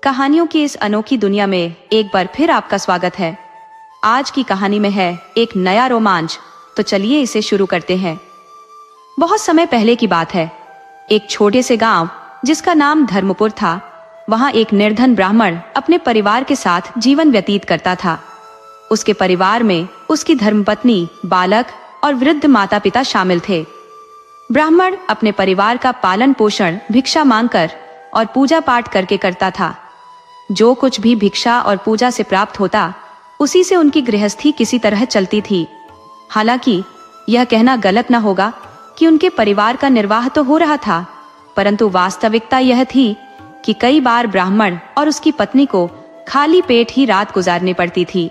कहानियों की इस अनोखी दुनिया में एक बार फिर आपका स्वागत है। आज की कहानी में है एक नया रोमांच, तो चलिए इसे शुरू करते हैं। बहुत समय पहले की बात है। एक छोटे से गांव जिसका नाम धर्मपुर था, वहां एक निर्धन ब्राह्मण अपने परिवार के साथ जीवन व्यतीत करता था। उसके परिवार में उसकी धर्मपत्नी, बालक और वृद्ध माता पिता शामिल थे। ब्राह्मण अपने परिवार का पालन पोषण भिक्षा मांगकर और पूजा पाठ करके करता था। जो कुछ भी भिक्षा और पूजा से प्राप्त होता, उसी से उनकी गृहस्थी किसी तरह चलती थी। हालांकि यह कहना गलत न होगा कि उनके परिवार का निर्वाह तो हो रहा था, परंतु वास्तविकता यह थी कि कई बार ब्राह्मण और उसकी पत्नी को खाली पेट ही रात गुजारनी पड़ती थी।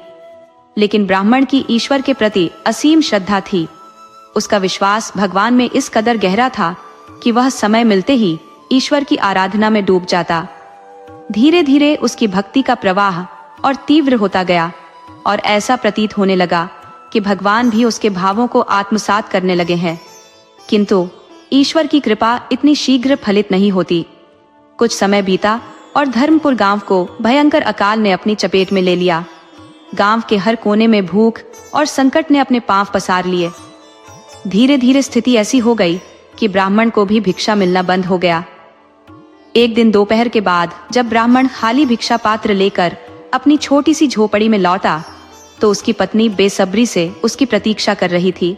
लेकिन ब्राह्मण की ईश्वर के प्रति असीम श्रद्धा थी। उसका विश्वास भगवान में इस कदर गहरा था कि वह समय मिलते ही ईश्वर की आराधना में डूब जाता। धीरे धीरे उसकी भक्ति का प्रवाह और तीव्र होता गया और ऐसा प्रतीत होने लगा कि भगवान भी उसके भावों को आत्मसात करने लगे हैं। किंतु ईश्वर की कृपा इतनी शीघ्र फलित नहीं होती। कुछ समय बीता और धर्मपुर गांव को भयंकर अकाल ने अपनी चपेट में ले लिया। गांव के हर कोने में भूख और संकट ने अपने पांव पसार लिए। धीरे धीरे स्थिति ऐसी हो गई कि ब्राह्मण को भी भिक्षा मिलना बंद हो गया। एक दिन दोपहर के बाद जब ब्राह्मण खाली भिक्षा पात्र लेकर अपनी छोटी सी झोपड़ी में लौटा, तो उसकी पत्नी बेसब्री से उसकी प्रतीक्षा कर रही थी।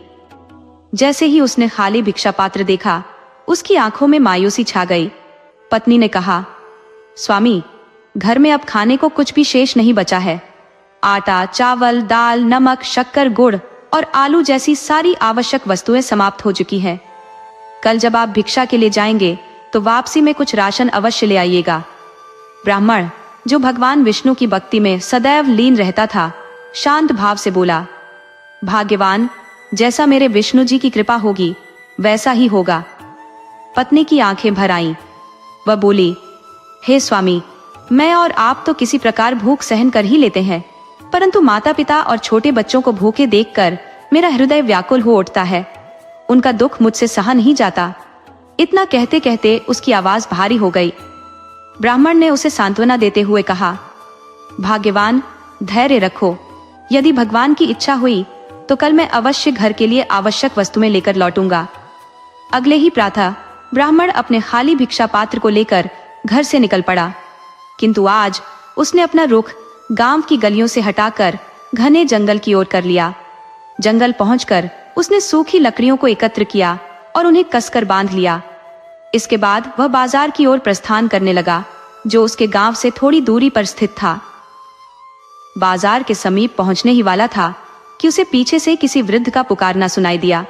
जैसे ही उसने खाली भिक्षा पात्र देखा, उसकी आंखों में मायूसी छा गई। पत्नी ने कहा, स्वामी, घर में अब खाने को कुछ भी शेष नहीं बचा है। आटा, चावल, दाल, नमक, शक्कर, गुड़ और आलू जैसी सारी आवश्यक वस्तुएं समाप्त हो चुकी हैं। कल जब आप भिक्षा के लिए जाएंगे तो वापसी में कुछ राशन अवश्य ले आइएगा। ब्राह्मण, जो भगवान विष्णु की भक्ति में सदैव लीन रहता था, शांत भाव से बोला, भाग्यवान, जैसा मेरे विष्णु जी की कृपा होगी वैसा ही होगा। पत्नी की आंखें भर आईं। वह बोली, हे स्वामी, मैं और आप तो किसी प्रकार भूख सहन कर ही लेते हैं, परंतु माता पिता और छोटे बच्चों को भूखे देखकर मेरा हृदय व्याकुल हो उठता है। उनका दुख मुझसे सहा नहीं जाता। इतना कहते कहते उसकी आवाज भारी हो गई। ब्राह्मण ने उसे सांत्वना देते हुए कहा, भाग्यवान, धैर्य रखो। यदि भगवान की इच्छा हुई तो कल मैं अवश्य घर के लिए आवश्यक वस्तुएं लेकर लौटूंगा। अगले ही प्रातः ब्राह्मण अपने खाली भिक्षा पात्र को लेकर घर से निकल पड़ा। किंतु आज उसने अपना रुख गांव की गलियों से हटाकर घने जंगल की ओर कर लिया। जंगल पहुंचकर उसने सूखी लकड़ियों को एकत्र किया और उन्हें कसकर बांध लिया। इसके बाद वह बाजार की ओर प्रस्थान करने लगा, जो उसके गांव से थोड़ी दूरी पर स्थित था। बाजार के समीप पहुंचने ही वाला था कि उसे पीछे से किसी वृद्ध का पुकारना सुनाई दिया।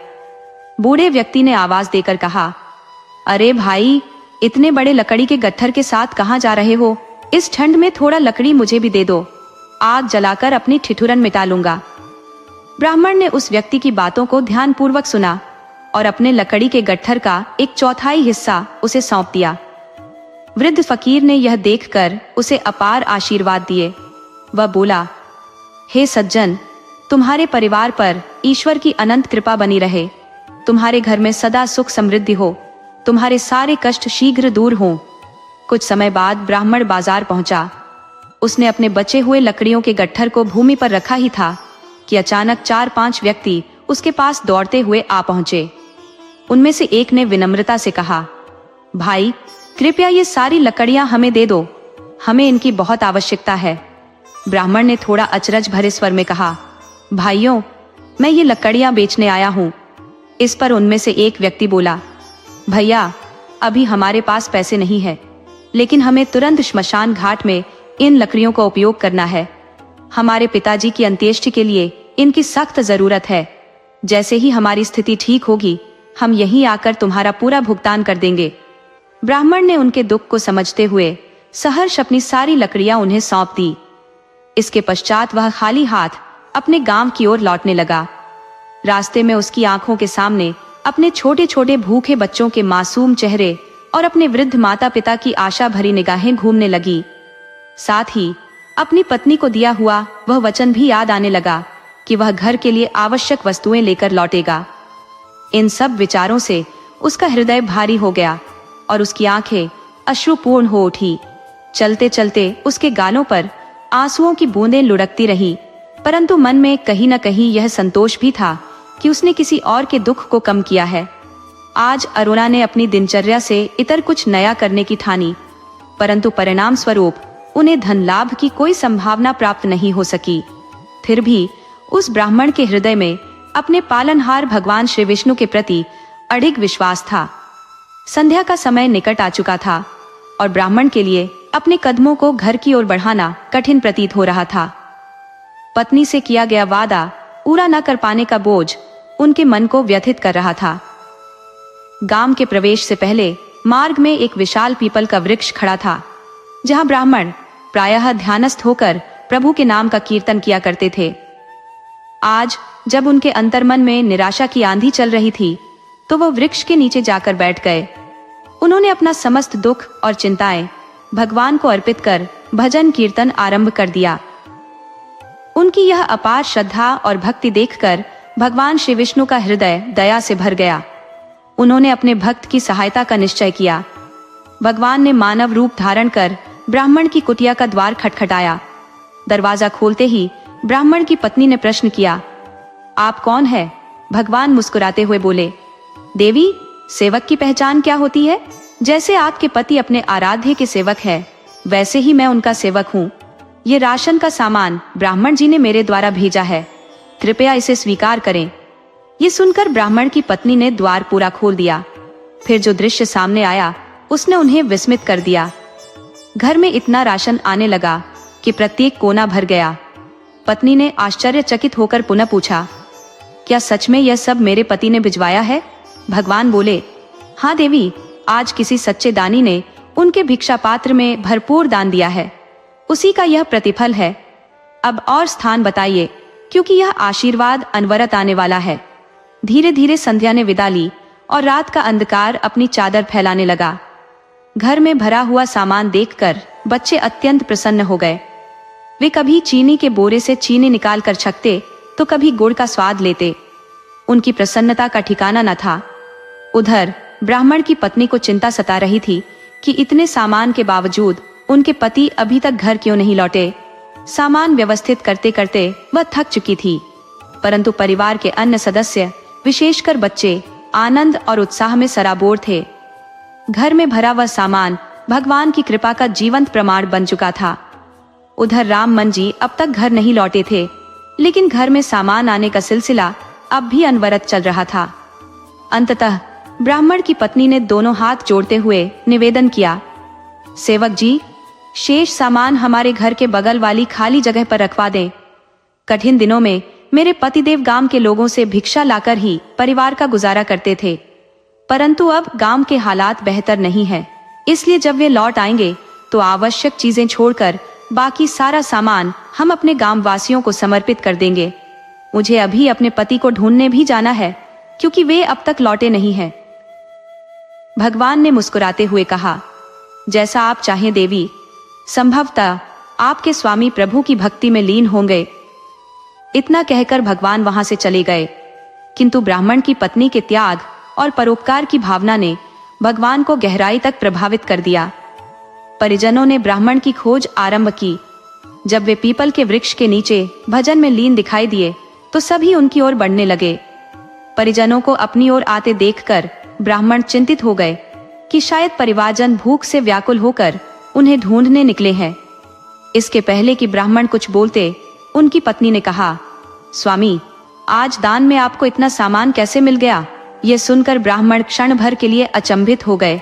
बूढ़े व्यक्ति ने आवाज देकर कहा, अरे भाई, इतने बड़े लकड़ी के गट्ठर के साथ कहां जा रहे हो? इस ठंड में थोड़ा लकड़ी मुझे भी दे दो, आग जलाकर अपनी ठिठुरन मिटा लूंगा। ब्राह्मण ने उस व्यक्ति की बातों को ध्यानपूर्वक सुना और अपने लकड़ी के गट्ठर का 1/4 हिस्सा उसे सौंप दिया। वृद्ध फकीर ने यह देखकर उसे अपार आशीर्वाद दिए। वह बोला, हे सज्जन, तुम्हारे परिवार पर ईश्वर की अनंत कृपा बनी रहे। तुम्हारे घर में सदा सुख समृद्धि हो। तुम्हारे सारे कष्ट शीघ्र दूर हों। कुछ समय बाद ब्राह्मण बाजार पहुंचा। उसने अपने बचे हुए लकड़ियों के गट्ठर को भूमि पर रखा ही था कि अचानक 4-5 व्यक्ति उसके पास दौड़ते हुए आ पहुंचे। उनमें से एक ने विनम्रता से कहा, भाई, कृपया ये सारी लकड़ियां हमें दे दो, हमें इनकी बहुत आवश्यकता है। ब्राह्मण ने थोड़ा अचरज भरे स्वर में कहा, भाइयों, मैं ये लकड़ियां बेचने आया हूं। इस पर उनमें से एक व्यक्ति बोला, भैया, अभी हमारे पास पैसे नहीं है, लेकिन हमें तुरंत श्मशान घाट में इन लकड़ियों का उपयोग करना है। हमारे पिताजी की अंत्येष्टि के लिए इनकी सख्त जरूरत है। जैसे ही हमारी स्थिति ठीक होगी, हम यहीं आकर तुम्हारा पूरा भुगतान कर देंगे। ब्राह्मण ने उनके दुख को समझते हुए सहर्ष अपनी सारी लकड़ियां उन्हें सौंप दी। इसके पश्चात वह खाली हाथ अपने गांव की ओर लौटने लगा। रास्ते में उसकी आंखों के सामने अपने छोटे छोटे भूखे बच्चों के मासूम चेहरे और अपने वृद्ध माता पिता की आशा भरी निगाहें घूमने लगी। साथ ही अपनी पत्नी को दिया हुआ वह वचन भी याद आने लगा कि वह घर के लिए आवश्यक वस्तुएं लेकर लौटेगा। इन सब विचारों से उसका हृदय भारी हो गया और उसकी आंखें अश्रुपूर्ण हो उठी। चलते चलते उसके गालों पर आंसुओं की बूंदें लुढ़कती रही, परंतु मन में कहीं न कहीं यह संतोष भी था कि उसने किसी और के दुख को कम किया है। आज अरुणा ने अपनी दिनचर्या से इतर कुछ नया करने की ठानी, परंतु परिणाम स्वरूप उन्हें धन लाभ की कोई संभावना प्राप्त नहीं हो सकी। फिर भी उस ब्राह्मण के हृदय में अपने पालनहार भगवान श्री विष्णु के प्रति अडिग विश्वास था। संध्या का समय निकट आ चुका था और ब्राह्मण के लिए अपने कदमों को घर की ओर बढ़ाना कठिन प्रतीत हो रहा था। पत्नी से किया गया वादा पूरा न कर पाने का बोझ उनके मन को व्यथित कर रहा था। गांव के प्रवेश से पहले मार्ग में एक विशाल पीपल का वृक्ष खड़ा था, जहां ब्राह्मण प्रायः ध्यानस्थ होकर प्रभु के नाम का कीर्तन किया करते थे। आज जब उनके अंतर्मन में निराशा की आंधी चल रही थी, तो वह वृक्ष के नीचे जाकर बैठ गए। उन्होंने अपना समस्त दुख और चिंताएं भगवान को अर्पित कर भजन कीर्तन आरंभ कर दिया। उनकी यह अपार श्रद्धा और भक्ति देखकर भगवान श्री विष्णु का हृदय दया से भर गया। उन्होंने अपने भक्त की सहायता का निश्चय किया। भगवान ने मानव रूप धारण कर ब्राह्मण की कुटिया का द्वार खटखटाया। दरवाजा खोलते ही ब्राह्मण की पत्नी ने प्रश्न किया, आप कौन है? भगवान मुस्कुराते हुए बोले, देवी, सेवक की पहचान क्या होती है? जैसे आपके पति अपने आराध्य के सेवक है, वैसे ही मैं उनका सेवक हूँ। ये राशन का सामान ब्राह्मण जी ने मेरे द्वारा भेजा है, कृपया इसे स्वीकार करें। ये सुनकर ब्राह्मण की पत्नी ने द्वार पूरा खोल दिया। फिर जो दृश्य सामने आया उसने उन्हें विस्मित कर दिया। घर में इतना राशन आने लगा कि प्रत्येक कोना भर गया। पत्नी ने आश्चर्यचकित होकर पुनः पूछा, क्या सच में यह सब मेरे पति ने भिजवाया है? भगवान बोले, हाँ देवी, आज किसी सच्चे दानी ने उनके भिक्षा पात्र में भरपूर दान दिया है, उसी का यह प्रतिफल है। अब और स्थान बताइए, क्योंकि यह आशीर्वाद अनवरत आने वाला है। धीरे धीरे संध्या ने विदा ली और रात का अंधकार अपनी चादर फैलाने लगा। घर में भरा हुआ सामान देखकर बच्चे अत्यंत प्रसन्न हो गए। वे कभी चीनी के बोरे से चीनी निकाल कर छकते, तो कभी गुड़ का स्वाद लेते। उनकी प्रसन्नता का ठिकाना न था। उधर ब्राह्मण की पत्नी को चिंता सता रही थी कि इतने सामान के बावजूद उनके पति अभी तक घर क्यों नहीं लौटे। सामान व्यवस्थित करते करते वह थक चुकी थी, परंतु परिवार के अन्य सदस्य, विशेषकर बच्चे, आनंद और उत्साह में सराबोर थे। घर में भरा वह सामान भगवान की कृपा का जीवंत प्रमाण बन चुका था। उधर राममन जी अब तक घर नहीं लौटे थे, लेकिन घर में सामान आने का सिलसिला अब भी अनवरत चल रहा था। अंततः ब्राह्मण की पत्नी ने दोनों हाथ जोड़ते हुए निवेदन किया, सेवक जी, शेष सामान हमारे घर के बगल वाली खाली जगह पर रखवा दें। कठिन दिनों में मेरे पतिदेव गांव के लोगों से भिक्षा लाकर ही परिवार का गुजारा करते थे, परंतु अब गांव के हालात बेहतर नहीं है, इसलिए जब वे लौट आएंगे तो आवश्यक चीजें छोड़कर बाकी सारा सामान हम अपने गांव वासियों को समर्पित कर देंगे। मुझे अभी अपने पति को ढूंढने भी जाना है, क्योंकि वे अब तक लौटे नहीं हैं। भगवान ने मुस्कुराते हुए कहा, जैसा आप चाहें देवी। संभवतः आपके स्वामी प्रभु की भक्ति में लीन होंगे। इतना कहकर भगवान वहां से चले गए, किंतु ब्राह्मण की पत्नी के त्याग और परोपकार की भावना ने भगवान को गहराई तक प्रभावित कर दिया। परिजनों ने ब्राह्मण की खोज आरंभ की। जब वे पीपल के वृक्ष के नीचे भजन में लीन दिखाई दिए, तो सभी उनकी ओर बढ़ने लगे। परिजनों को अपनी ओर आते देखकर ब्राह्मण चिंतित हो गए कि शायद परिवारजन भूख से व्याकुल होकर उन्हें ढूंढने निकले हैं। इसके पहले कि ब्राह्मण कुछ बोलते, उनकी पत्नी ने कहा, स्वामी, आज दान में आपको इतना सामान कैसे मिल गया? यह सुनकर ब्राह्मण क्षण भर के लिए अचंभित हो गए,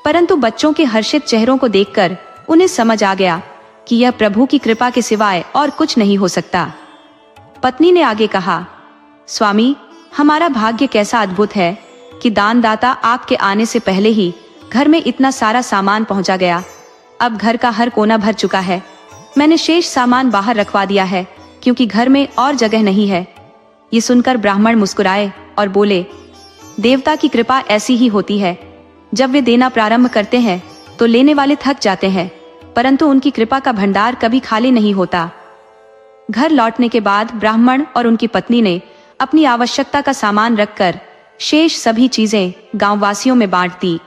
परंतु बच्चों के हर्षित चेहरों को देखकर उन्हें समझ आ गया कि यह प्रभु की कृपा के सिवाय और कुछ नहीं हो सकता। पत्नी ने आगे कहा, स्वामी, हमारा भाग्य कैसा अद्भुत है कि दानदाता आपके आने से पहले ही घर में इतना सारा सामान पहुंचा गया। अब घर का हर कोना भर चुका है। मैंने शेष सामान बाहर रखवा दिया है, क्योंकि घर में और जगह नहीं है। ये सुनकर ब्राह्मण मुस्कुराए और बोले, देवता की कृपा ऐसी ही होती है। जब वे देना प्रारंभ करते हैं तो लेने वाले थक जाते हैं, परंतु उनकी कृपा का भंडार कभी खाली नहीं होता। घर लौटने के बाद ब्राह्मण और उनकी पत्नी ने अपनी आवश्यकता का सामान रखकर शेष सभी चीजें गांववासियों में बांट दी।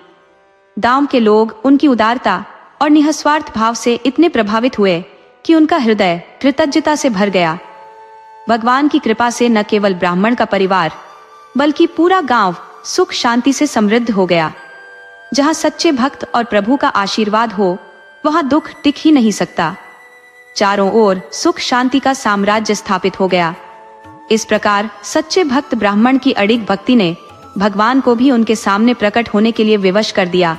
गांव के लोग उनकी उदारता और निस्वार्थ भाव से इतने प्रभावित हुए कि उनका हृदय कृतज्ञता से भर गया। भगवान की कृपा से न केवल ब्राह्मण का परिवार बल्कि पूरा गांव सुख शांति से समृद्ध हो गया। जहां सच्चे भक्त और प्रभु का आशीर्वाद हो वहां दुख टिक ही नहीं सकता। चारों ओर सुख शांति का साम्राज्य स्थापित हो गया। इस प्रकार सच्चे भक्त ब्राह्मण की अडिग भक्ति ने भगवान को भी उनके सामने प्रकट होने के लिए विवश कर दिया।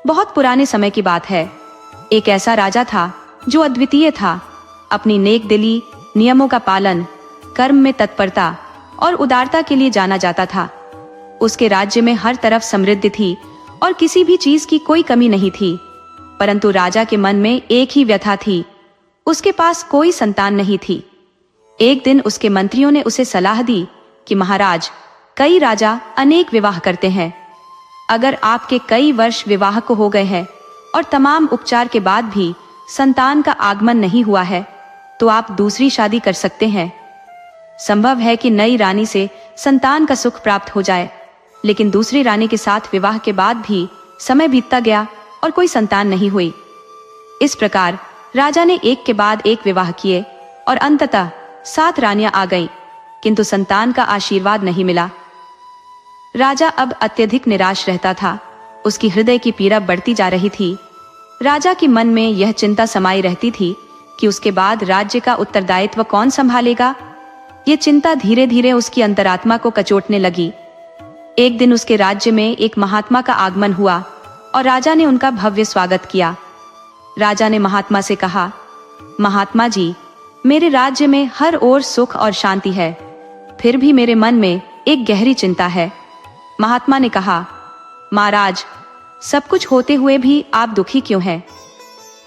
बहुत पुराने समय की बात है। एक ऐसा राजा था जो अद्वितीय था। अपनी नेक दिली, नियमों का पालन, कर्म में तत्परता और उदारता के लिए जाना जाता था। उसके राज्य में हर तरफ समृद्धि थी और किसी भी चीज की कोई कमी नहीं थी। परंतु राजा के मन में एक ही व्यथा थी, उसके पास कोई संतान नहीं थी। एक दिन उसके मंत्रियों ने उसे सलाह दी कि महाराज, कई राजा अनेक विवाह करते हैं। अगर आपके कई वर्ष विवाह को हो गए हैं और तमाम उपचार के बाद भी संतान का आगमन नहीं हुआ है तो आप दूसरी शादी कर सकते हैं। संभव है कि नई रानी से संतान का सुख प्राप्त हो जाए, लेकिन दूसरी रानी के साथ विवाह के बाद भी समय बीतता गया और कोई संतान नहीं हुई। इस प्रकार राजा ने एक के बाद एक विवाह किए और अंततः 7 रानियां आ गईं, किंतु संतान का आशीर्वाद नहीं मिला। राजा अब अत्यधिक निराश रहता था। उसकी हृदय की पीड़ा बढ़ती जा रही थी। राजा के मन में यह चिंता समाई रहती थी कि उसके बाद राज्य का उत्तरदायित्व कौन संभालेगा। ये चिंता धीरे धीरे उसकी अंतरात्मा को कचोटने लगी। एक दिन उसके राज्य में एक महात्मा का आगमन हुआ और राजा ने उनका भव्य स्वागत किया। राजा ने महात्मा से कहा, महात्मा जी, मेरे राज्य में हर ओर सुख और शांति है, फिर भी मेरे मन में एक गहरी चिंता है। महात्मा ने कहा, महाराज, सब कुछ होते हुए भी आप दुखी क्यों हैं?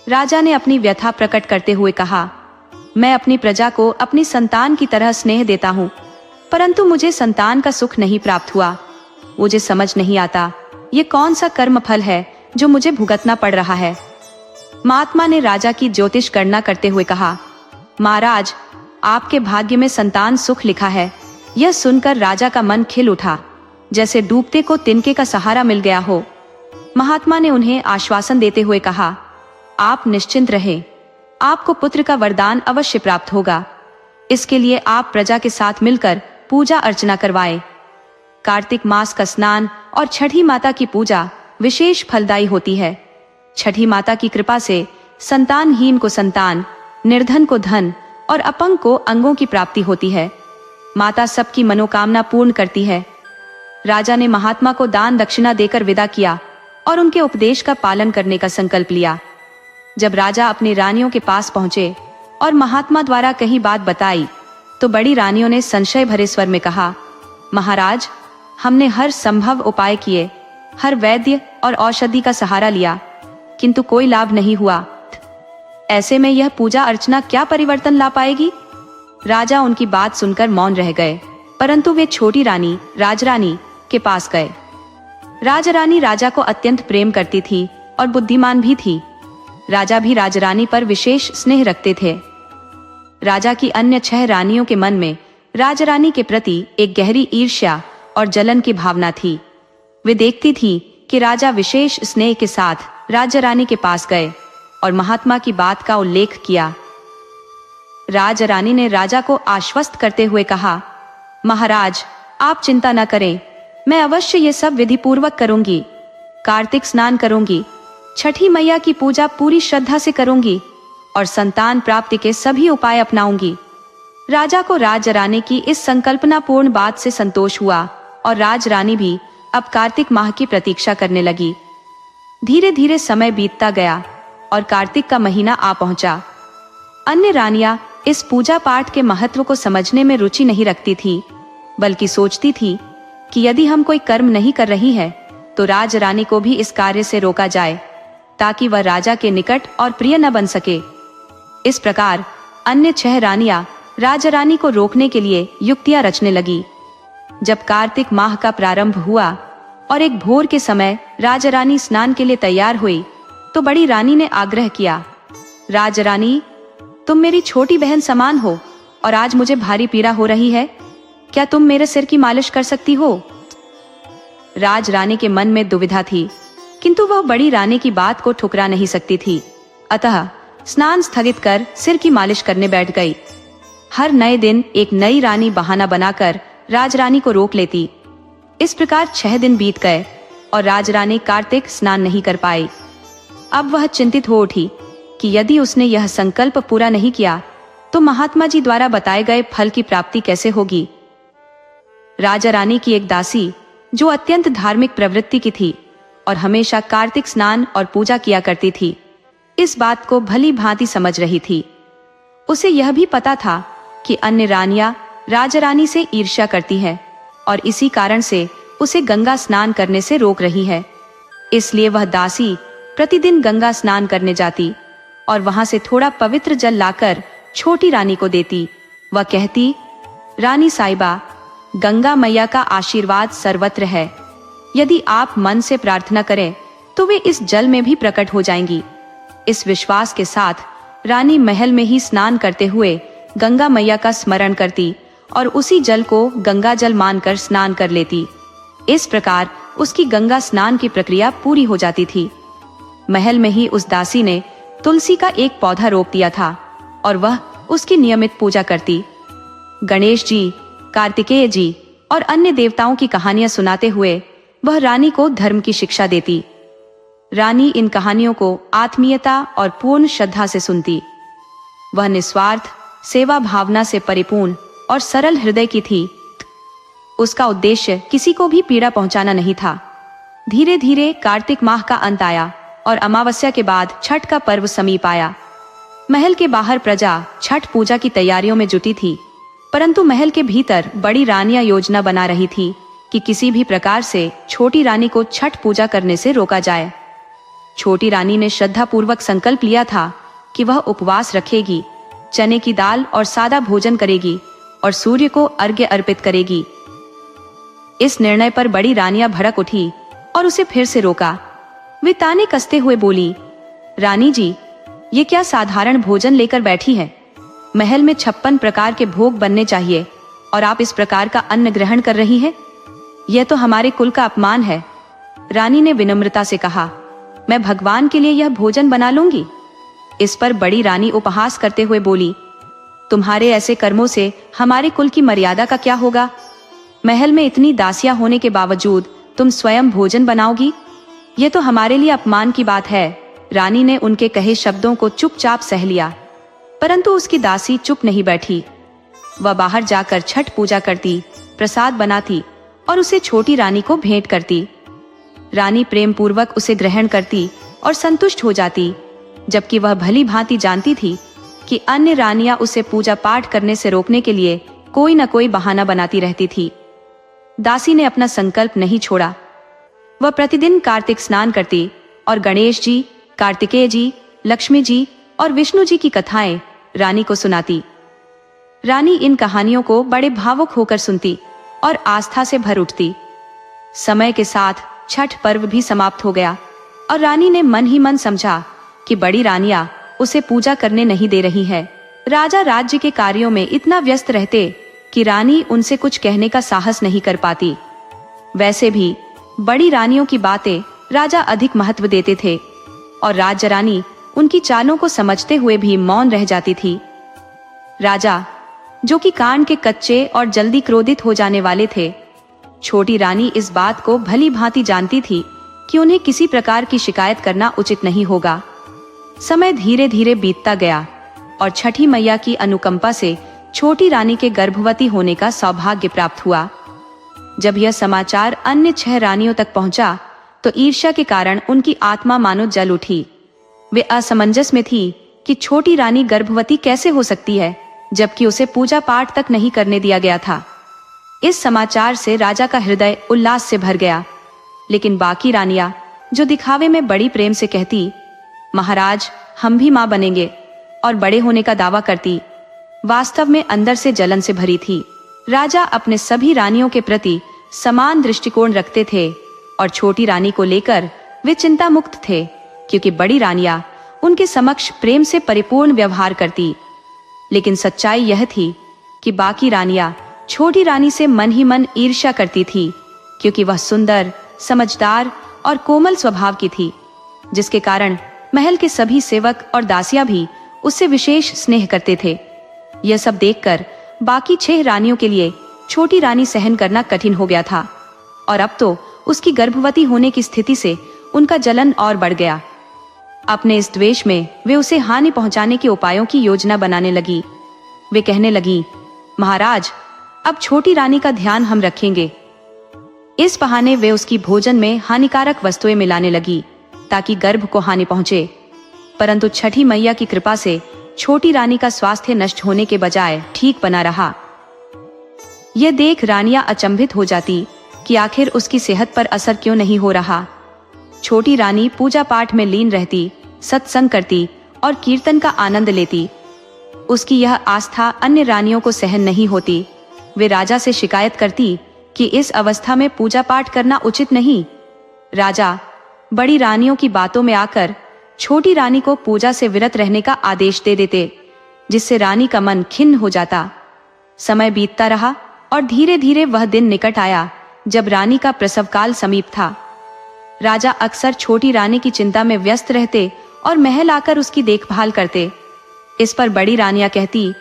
राजा ने अपनी व्यथा प्रकट करते हुए कहा, मैं अपनी प्रजा को अपनी संतान की तरह स्नेह देता हूँ, परंतु मुझे संतान का सुख नहीं प्राप्त हुआ। मुझे समझ नहीं आता ये कौन सा कर्म फल है जो मुझे भुगतना पड़ रहा है। महात्मा ने राजा की ज्योतिष गणना करते हुए कहा, महाराज, आपके भाग्य में संतान सुख लिखा है। यह सुनकर राजा का मन खिल उठा, जैसे डूबते को तिनके का सहारा मिल गया हो। महात्मा ने उन्हें आश्वासन देते हुए कहा, आप निश्चिंत रहें, आपको पुत्र का वरदान अवश्य प्राप्त होगा। इसके लिए आप प्रजा के साथ मिलकर पूजा अर्चना करवाएं। कार्तिक मास का स्नान और छठी माता की पूजा विशेष फलदायी होती है। छठी माता की कृपा से संतानहीन को संतान, निर्धन को धन और अपंग को अंगों की प्राप्ति होती है। माता सबकी मनोकामना पूर्ण करती है। राजा ने महात्मा को दान दक्षिणा देकर विदा किया और उनके उपदेश का पालन करने का संकल्प लिया। जब राजा अपनी रानियों के पास पहुंचे और महात्मा द्वारा कही बात बताई तो बड़ी रानियों ने संशय भरे स्वर में कहा, महाराज, हमने हर संभव उपाय किए, हर वैद्य और औषधि का सहारा लिया, किंतु कोई लाभ नहीं हुआ। ऐसे में यह पूजा अर्चना क्या परिवर्तन ला पाएगी? राजा उनकी बात सुनकर मौन रह गए, परंतु वे छोटी रानी राजरानी के पास गए। राजरानी राजा को अत्यंत प्रेम करती थी और बुद्धिमान भी थी। राजा भी राजरानी पर विशेष स्नेह रखते थे। राजा की अन्य 6 रानियों के मन में राजरानी के प्रति एक गहरी ईर्ष्या और जलन की भावना थी। वे देखती थी कि राजा विशेष स्नेह के साथ राजरानी के पास गए और महात्मा की बात का उल्लेख किया। राजरानी ने राजा को आश्वस्त करते हुए कहा, महाराज, आप चिंता न करें, मैं अवश्य ये सब विधि पूर्वक करूंगी। कार्तिक स्नान करूंगी, छठी मैया की पूजा पूरी श्रद्धा से करूंगी और संतान प्राप्ति के सभी उपाय अपनाऊंगी। राजा को राजरानी की इस संकल्पनापूर्ण बात से संतोष हुआ और राजरानी भी अब कार्तिक माह की प्रतीक्षा करने लगी। धीरे धीरे समय बीतता गया और कार्तिक का महीना आ पहुंचा। अन्य रानियां इस पूजा पाठ के महत्व को समझने में रुचि नहीं रखती थी, बल्कि सोचती थी कि यदि हम कोई कर्म नहीं कर रही है तो राजरानी को भी इस कार्य से रोका जाए, ताकि वह राजा के निकट और प्रिय न बन सके। इस प्रकार अन्य 6 रानियां राजरानी को रोकने के लिए युक्तियां रचने लगी। जब कार्तिक माह का प्रारंभ हुआ और एक भोर के समय राजरानी स्नान के लिए तैयार हुई तो बड़ी रानी ने आग्रह किया, राजरानी, तुम मेरी छोटी बहन समान हो और आज मुझे भारी पीड़ा हो रही है। क्या तुम मेरे सिर की मालिश कर सकती हो? राज रानी के मन में दुविधा थी, किंतु वह बड़ी रानी की बात को ठुकरा नहीं सकती थी। अतः स्नान स्थगित कर सिर की मालिश करने बैठ गई। हर नए दिन एक नई रानी बहाना बनाकर राजरानी को रोक लेती। इस प्रकार 6 दिन बीत गए और राजरानी कार्तिक स्नान नहीं कर पाई। अब वह चिंतित हो उठी कि यदि उसने यह संकल्प पूरा नहीं किया तो महात्मा जी द्वारा बताए गए फल की प्राप्ति कैसे होगी। राजा रानी की एक दासी, जो अत्यंत धार्मिक प्रवृत्ति की थी और हमेशा कार्तिक स्नान और पूजा किया करती थी, इस बात को भली भांति समझ रही थी। उसे यह भी पता था कि अन्य रानियां राजा रानी से ईर्ष्या करती है और इसी कारण से उसे गंगा स्नान करने से रोक रही है। इसलिए वह दासी प्रतिदिन गंगा स्नान करने जाती और वहां से थोड़ा पवित्र जल लाकर छोटी रानी को देती। वह कहती, रानी साहिबा, गंगा मैया का आशीर्वाद सर्वत्र है। यदि आप मन से प्रार्थना करें तो वे इस जल में भी प्रकट हो जाएंगी। इस विश्वास के साथ रानी महल में ही स्नान करते हुए गंगा मैया का स्मरण करती और उसी जल को गंगा जल मानकर स्नान कर लेती। इस प्रकार उसकी गंगा स्नान की प्रक्रिया पूरी हो जाती थी। महल में ही उस दासी ने तुलसी का एक पौधा रोप दिया था और वह उसकी नियमित पूजा करती। गणेश जी, कार्तिकेय जी और अन्य देवताओं की कहानियां सुनाते हुए वह रानी को धर्म की शिक्षा देती। रानी इन कहानियों को आत्मीयता और पूर्ण श्रद्धा से सुनती। वह निस्वार्थ सेवा भावना से परिपूर्ण और सरल हृदय की थी। उसका उद्देश्य किसी को भी पीड़ा पहुंचाना नहीं था। धीरे धीरे कार्तिक माह का अंत आया और अमावस्या के बाद छठ का पर्व समीप आया। महल के बाहर प्रजा छठ पूजा की तैयारियों में जुटी थी, परंतु महल के भीतर बड़ी रानियां योजना बना रही थी कि किसी भी प्रकार से छोटी रानी को छठ पूजा करने से रोका जाए। छोटी रानी ने श्रद्धा पूर्वक संकल्प लिया था कि वह उपवास रखेगी, चने की दाल और सादा भोजन करेगी और सूर्य को अर्घ्य अर्पित करेगी। इस निर्णय पर बड़ी रानियां भड़क उठी और उसे फिर से रोका। वे ताने कसते हुए बोली, रानी जी, ये क्या साधारण भोजन लेकर बैठी है? महल में 56 प्रकार के भोग बनने चाहिए और आप इस प्रकार का अन्न ग्रहण कर रही है? यह तो हमारे कुल का अपमान है। रानी ने विनम्रता से कहा, मैं भगवान के लिए यह भोजन बना लूंगी। इस पर बड़ी रानी उपहास करते हुए बोली, तुम्हारे ऐसे कर्मों से हमारे कुल की मर्यादा का क्या होगा? महल में इतनी दासियां होने के बावजूद तुम स्वयं भोजन बनाओगी? यह तो हमारे लिए अपमान की बात है। रानी ने उनके कहे शब्दों को चुपचाप सह लिया, परंतु उसकी दासी चुप नहीं बैठी। वह बाहर जाकर छठ पूजा करती, प्रसाद बनाती और उसे छोटी रानी को भेंट करती। रानी प्रेम पूर्वक उसे ग्रहण करती और संतुष्ट हो जाती, जबकि वह भली भांति जानती थी कि अन्य रानियां उसे पूजा पाठ करने से रोकने के लिए कोई न कोई बहाना बनाती रहती थी। दासी ने अपना संकल्प नहीं छोड़ा। वह प्रतिदिन कार्तिक स्नान करती और गणेश जी, कार्तिकेय जी, लक्ष्मी जी और विष्णु जी की कथाएं रानी को सुनाती। रानी इन कहानियों को बड़े भावुक होकर सुनती और आस्था से भर उठती। समय के साथ छठ पर्व भी समाप्त हो गया और रानी ने मन ही मन समझा कि बड़ी रानियां उसे पूजा करने नहीं दे रही है। राजा राज्य के कार्यों में इतना व्यस्त रहते कि रानी उनसे कुछ कहने का साहस नहीं कर पाती। वैसे भी बड़ी रानियों की बातें राजा अधिक महत्व देते थे और राज्य रानी उनकी चालों को समझते हुए भी मौन रह जाती थी। राजा, जो कि कान के कच्चे और जल्दी क्रोधित हो जाने वाले थे, छोटी रानी इस बात को भली भांति जानती थी कि उन्हें किसी प्रकार की शिकायत करना उचित नहीं होगा। समय धीरे धीरे बीतता गया और छठी मैया की अनुकंपा से छोटी रानी के गर्भवती होने का सौभाग्य प्राप्त हुआ। जब यह समाचार अन्य 6 रानियों तक पहुंचा तो ईर्ष्या के कारण उनकी आत्मा मानो जल उठी। वे असमंजस में थी कि छोटी रानी गर्भवती कैसे हो सकती है, जबकि उसे पूजा पाठ तक नहीं करने दिया गया था। इस समाचार से राजा का हृदय उल्लास से भर गया, लेकिन बाकी रानियां, जो दिखावे में बड़ी प्रेम से कहती, महाराज, हम भी मां बनेंगे और बड़े होने का दावा करती, वास्तव में अंदर से जलन से भरी थी। राजा अपने सभी रानियों के प्रति समान दृष्टिकोण रखते थे और छोटी रानी को लेकर वे चिंता मुक्त थे, क्योंकि बड़ी रानियां उनके समक्ष प्रेम से परिपूर्ण व्यवहार करती। लेकिन सच्चाई यह थी कि बाकी रानियां छोटी रानी से मन ही मन ईर्ष्या करती थी, क्योंकि वह सुंदर, समझदार और कोमल स्वभाव की थी, जिसके कारण महल के सभी सेवक और दासियां भी उससे विशेष स्नेह करते थे। यह सब देखकर बाकी 6 रानियों के लिए छोटी रानी सहन करना कठिन हो गया था, और अब तो उसकी गर्भवती होने की स्थिति से उनका जलन और बढ़ गया। अपने इस द्वेष में वे उसे हानि पहुंचाने के उपायों की योजना बनाने लगी। वे कहने लगी, महाराज, अब छोटी रानी का ध्यान हम रखेंगे। इस बहाने वे उसकी भोजन में हानिकारक वस्तुएं मिलाने लगी ताकि गर्भ को हानि पहुंचे। परंतु छठी मैया की कृपा से छोटी रानी का स्वास्थ्य नष्ट होने के बजाय ठीक बना रहा। यह देख रानियां अचंभित हो जाती कि आखिर उसकी सेहत पर असर क्यों नहीं हो रहा। छोटी रानी पूजा पाठ में लीन रहती, सत्संग करती और कीर्तन का आनंद लेती। उसकी यह आस्था अन्य रानियों को सहन नहीं होती। वे राजा से शिकायत करती कि इस अवस्था में पूजा पाठ करना उचित नहीं। राजा बड़ी रानियों की बातों में आकर छोटी रानी को पूजा से विरत रहने का आदेश दे देते, जिससे रानी का मन खिन्न हो जाता। समय बीतता रहा और धीरे धीरे वह दिन निकट आया जब रानी का प्रसव काल समीप था। राजा अक्सर छोटी रानी की चिंता में व्यस्त रहते और महल आकर उसकी देखभाल करते। इस पर बड़ी रानियां कहती,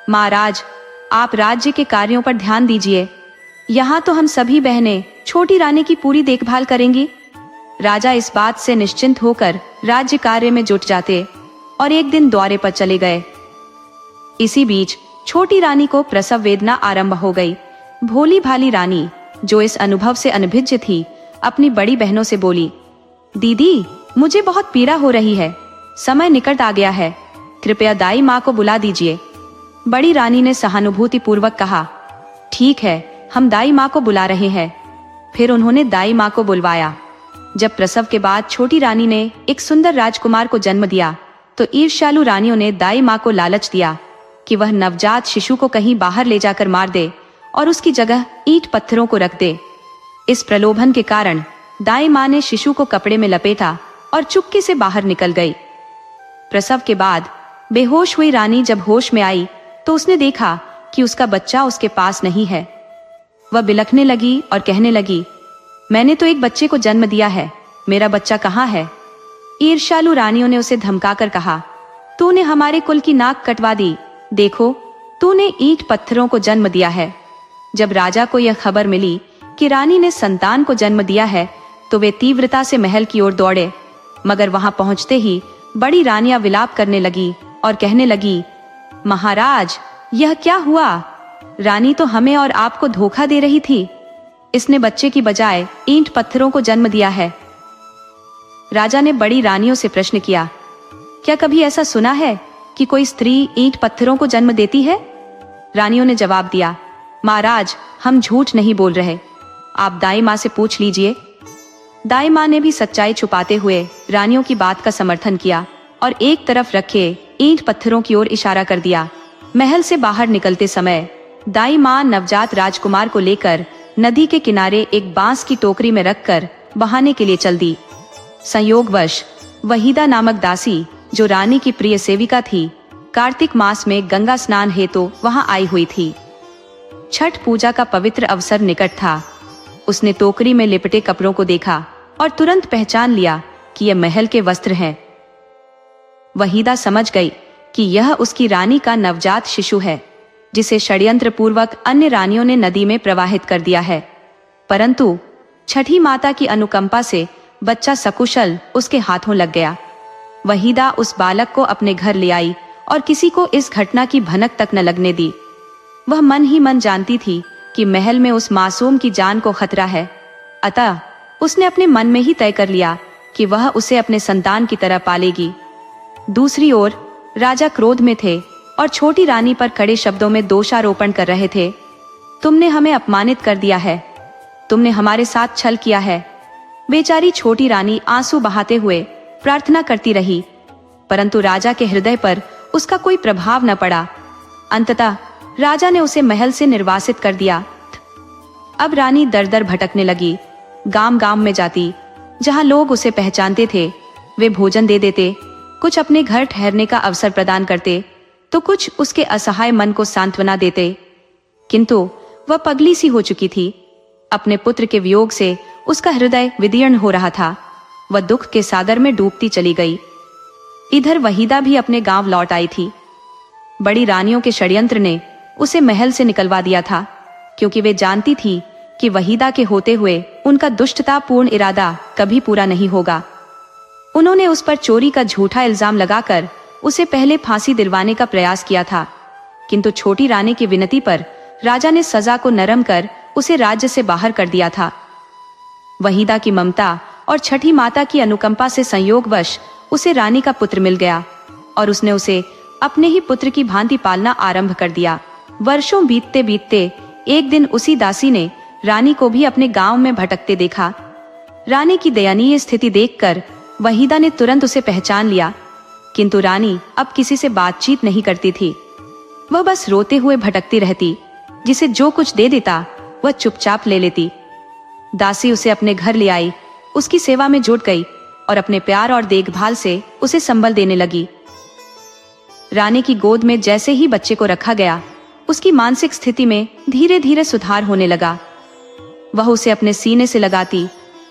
महाराज, आप राज्य के कार्यों पर ध्यान दीजिए। यहाँ तो हम सभी बहनें छोटी रानी की पूरी देखभाल करेंगी। राजा इस बात से निश्चिंत होकर राज्य कार्य में जुट जाते और एक दिन दौरे पर चले गए। इसी बीच छोटी रानी को प्रसव वेदना आरंभ हो गई। भोली भाली रानी, जो इस अनुभव से अनभिज्ञ थी, अपनी बड़ी बहनों से बोली, दीदी, मुझे बहुत पीड़ा हो रही है। समय निकट आ गया है, कृपया दाई माँ को बुला दीजिए। बड़ी रानी ने सहानुभूति पूर्वक कहा, ठीक है, हम दाई माँ को बुला रहे हैं। फिर उन्होंने दाई माँ को बुलवाया। जब प्रसव के बाद छोटी रानी ने एक सुंदर राजकुमार को जन्म दिया, तो ईर्ष्यालु रानियों ने दाई माँ को लालच दिया कि वह नवजात शिशु को कहीं बाहर ले जाकर मार दे और उसकी जगह ईंट पत्थरों को रख दे। इस प्रलोभन के कारण दाई माँ ने शिशु को कपड़े में लपेटा और चुपके से बाहर निकल गई। प्रसव के बाद बेहोश हुई रानी जब होश में आई तो उसने देखा कि उसका बच्चा उसके पास नहीं है। वह बिलखने लगी और कहने लगी, मैंने तो एक बच्चे को जन्म दिया है, मेरा बच्चा कहाँ है? ईर्ष्यालु रानियों ने उसे धमकाकर कहा, तूने हमारे कुल की नाक कटवा दी। देखो, तूने ईंट पत्थरों को जन्म दिया है। जब राजा को यह खबर मिली कि रानी ने संतान को जन्म दिया है, तो वे तीव्रता से महल की ओर दौड़े। मगर वहां पहुंचते ही बड़ी रानियां विलाप करने लगी और कहने लगी, महाराज, यह क्या हुआ? रानी तो हमें और आपको धोखा दे रही थी। इसने बच्चे की बजाय ईंट पत्थरों को जन्म दिया है। राजा ने बड़ी रानियों से प्रश्न किया, क्या कभी ऐसा सुना है कि कोई स्त्री ईंट पत्थरों को जन्म देती है? रानियों ने जवाब दिया, महाराज, हम झूठ नहीं बोल रहे, आप दाई माँ से पूछ लीजिए। दाई माँ ने भी सच्चाई छुपाते हुए रानियों की बात का समर्थन किया और एक तरफ रखे ईंट पत्थरों की ओर इशारा कर दिया। महल से बाहर निकलते समय दाई माँ नवजात राजकुमार को लेकर नदी के किनारे एक बांस की टोकरी में रखकर बहाने के लिए चल दी। संयोगवश वहीदा नामक दासी, जो रानी की प्रिय सेविका थी, कार्तिक मास में गंगा स्नान हेतु वहां आई हुई थी। छठ पूजा का पवित्र अवसर निकट था। उसने टोकरी में लिपटे कपड़ों को देखा और तुरंत पहचान लिया कि यह महल के वस्त्र हैं। वहीदा समझ गई कि यह उसकी रानी का नवजात शिशु है, जिसे षड्यंत्र पूर्वक अन्य रानियों ने नदी में प्रवाहित कर दिया है। परंतु छठी माता की अनुकंपा से बच्चा सकुशल उसके हाथों लग गया। वहीदा उस बालक को अपने घर ले आई और किसी को इस घटना की भनक तक न लगने दी। वह मन ही मन जानती थी कि महल में उस मासूम की जान को खतरा है। अतः उसने अपने मन में ही तय कर लिया कि वह उसे अपने संतान की तरह पालेगी। दूसरी ओर राजा क्रोध में थे और छोटी रानी पर कड़े शब्दों में दोषारोपण कर रहे थे। तुमने हमें अपमानित कर दिया है, तुमने हमारे साथ छल किया है। बेचारी छोटी रानी आंसू बहाते हुए प्रार्थना करती रही, परंतु राजा के हृदय पर उसका कोई प्रभाव न पड़ा। अंततः राजा ने उसे महल से निर्वासित कर दिया। अब रानी दर दर भटकने लगी। गांव गांव में जाती, जहां लोग उसे पहचानते थे वे भोजन दे देते, कुछ अपने घर ठहरने का अवसर प्रदान करते, तो कुछ उसके असहाय मन को सांत्वना देते। किंतु वह पगली सी हो चुकी थी। अपने पुत्र के वियोग से उसका हृदय विदीर्ण हो रहा था। वह दुख के सागर में डूबती चली गई। इधर वहीदा भी अपने गांव लौट आई थी। बड़ी रानियों के षड्यंत्र ने उसे महल से निकलवा दिया था, क्योंकि वे जानती थी कि वहीदा के होते हुए उनका दुष्टतापूर्ण इरादा कभी पूरा नहीं होगा। उन्होंने उस पर चोरी का झूठा इल्जाम लगाकर उसे पहले फांसी दिलवाने का प्रयास किया था, किंतु छोटी रानी की विनती पर राजा ने सजा को नरम कर उसे राज्य से बाहर कर दिया था। वहीदा की ममता और छठी माता की अनुकंपा से संयोगवश उसे रानी का पुत्र मिल गया और उसने उसे अपने ही पुत्र की भांति पालना आरंभ कर दिया। वर्षों बीतते बीतते एक दिन उसी दासी ने रानी को भी अपने गांव में भटकते देखा। रानी की दयनीय स्थिति देखकर वहीदा ने तुरंत उसे पहचान लिया, किंतु रानी अब किसी से बातचीत नहीं करती थी। वह बस रोते हुए भटकती रहती। जिसे जो कुछ दे देता वह चुपचाप ले लेती। दासी उसे अपने घर ले आई, उसकी सेवा में जुट गई और अपने प्यार और देखभाल से उसे संबल देने लगी। रानी की गोद में जैसे ही बच्चे को रखा गया, उसकी मानसिक स्थिति में धीरे धीरे सुधार होने लगा। वह उसे अपने सीने से लगाती,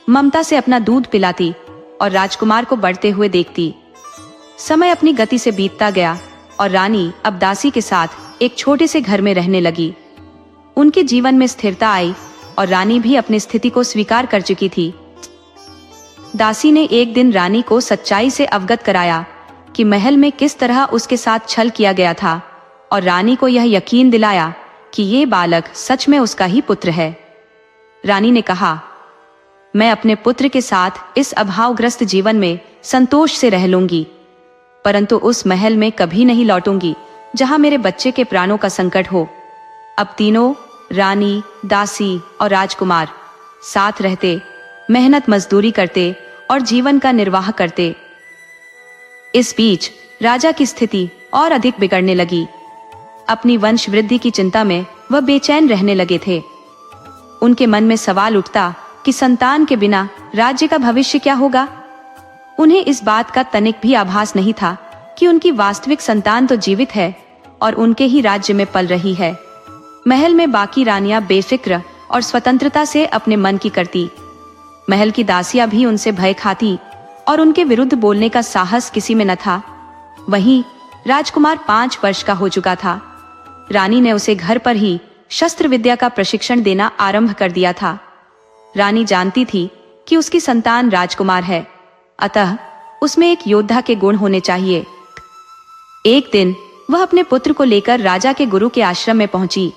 ममता से अपना दूध पिलाती और राजकुमार को बढ़ते हुए देखती। समय अपनी गति से बीतता गया और रानी अब दासी के साथ एक छोटे से घर में रहने लगी। उनके जीवन में स्थिरता आई और रानी भी अपनी स्थिति को स्वीकार कर चुकी थी। दासी ने एक दिन रानी को सच्चाई से अवगत कराया कि महल में किस तरह उसके साथ छल किया गया था और रानी को यह यकीन दिलाया कि ये बालक सच में उसका ही पुत्र है। रानी ने कहा, मैं अपने पुत्र के साथ इस अभावग्रस्त जीवन में संतोष से रह लूंगी, परंतु उस महल में कभी नहीं लौटूंगी जहां मेरे बच्चे के प्राणों का संकट हो। अब तीनों, रानी, दासी और राजकुमार साथ रहते, मेहनत मजदूरी करते और जीवन का निर्वाह करते। इस बीच राजा की स्थिति और अधिक बिगड़ने लगी। अपनी वंश वृद्धि की चिंता में वह बेचैन रहने लगे थे। उनके मन में सवाल उठता कि संतान के बिना राज्य का भविष्य क्या होगा। उन्हें इस बात का तनिक भी आभास नहीं था कि उनकी वास्तविक संतान तो जीवित है और उनके ही राज्य में पल रही है। महल में बाकी रानियां बेफिक्र और स्वतंत्रता से अपने मन की करती। महल की दासियां भी उनसे भय खाती और उनके विरुद्ध बोलने का साहस किसी में न था। वहीं राजकुमार 5 वर्ष का हो चुका था। रानी ने उसे घर पर ही शस्त्र विद्या का प्रशिक्षण देना आरंभ कर दिया था। रानी जानती थी कि उसकी संतान राजकुमार है, अतः उसमें एक योद्धा के गुण होने चाहिए। एक दिन वह अपने पुत्र को लेकर राजा के गुरु के आश्रम में पहुंची,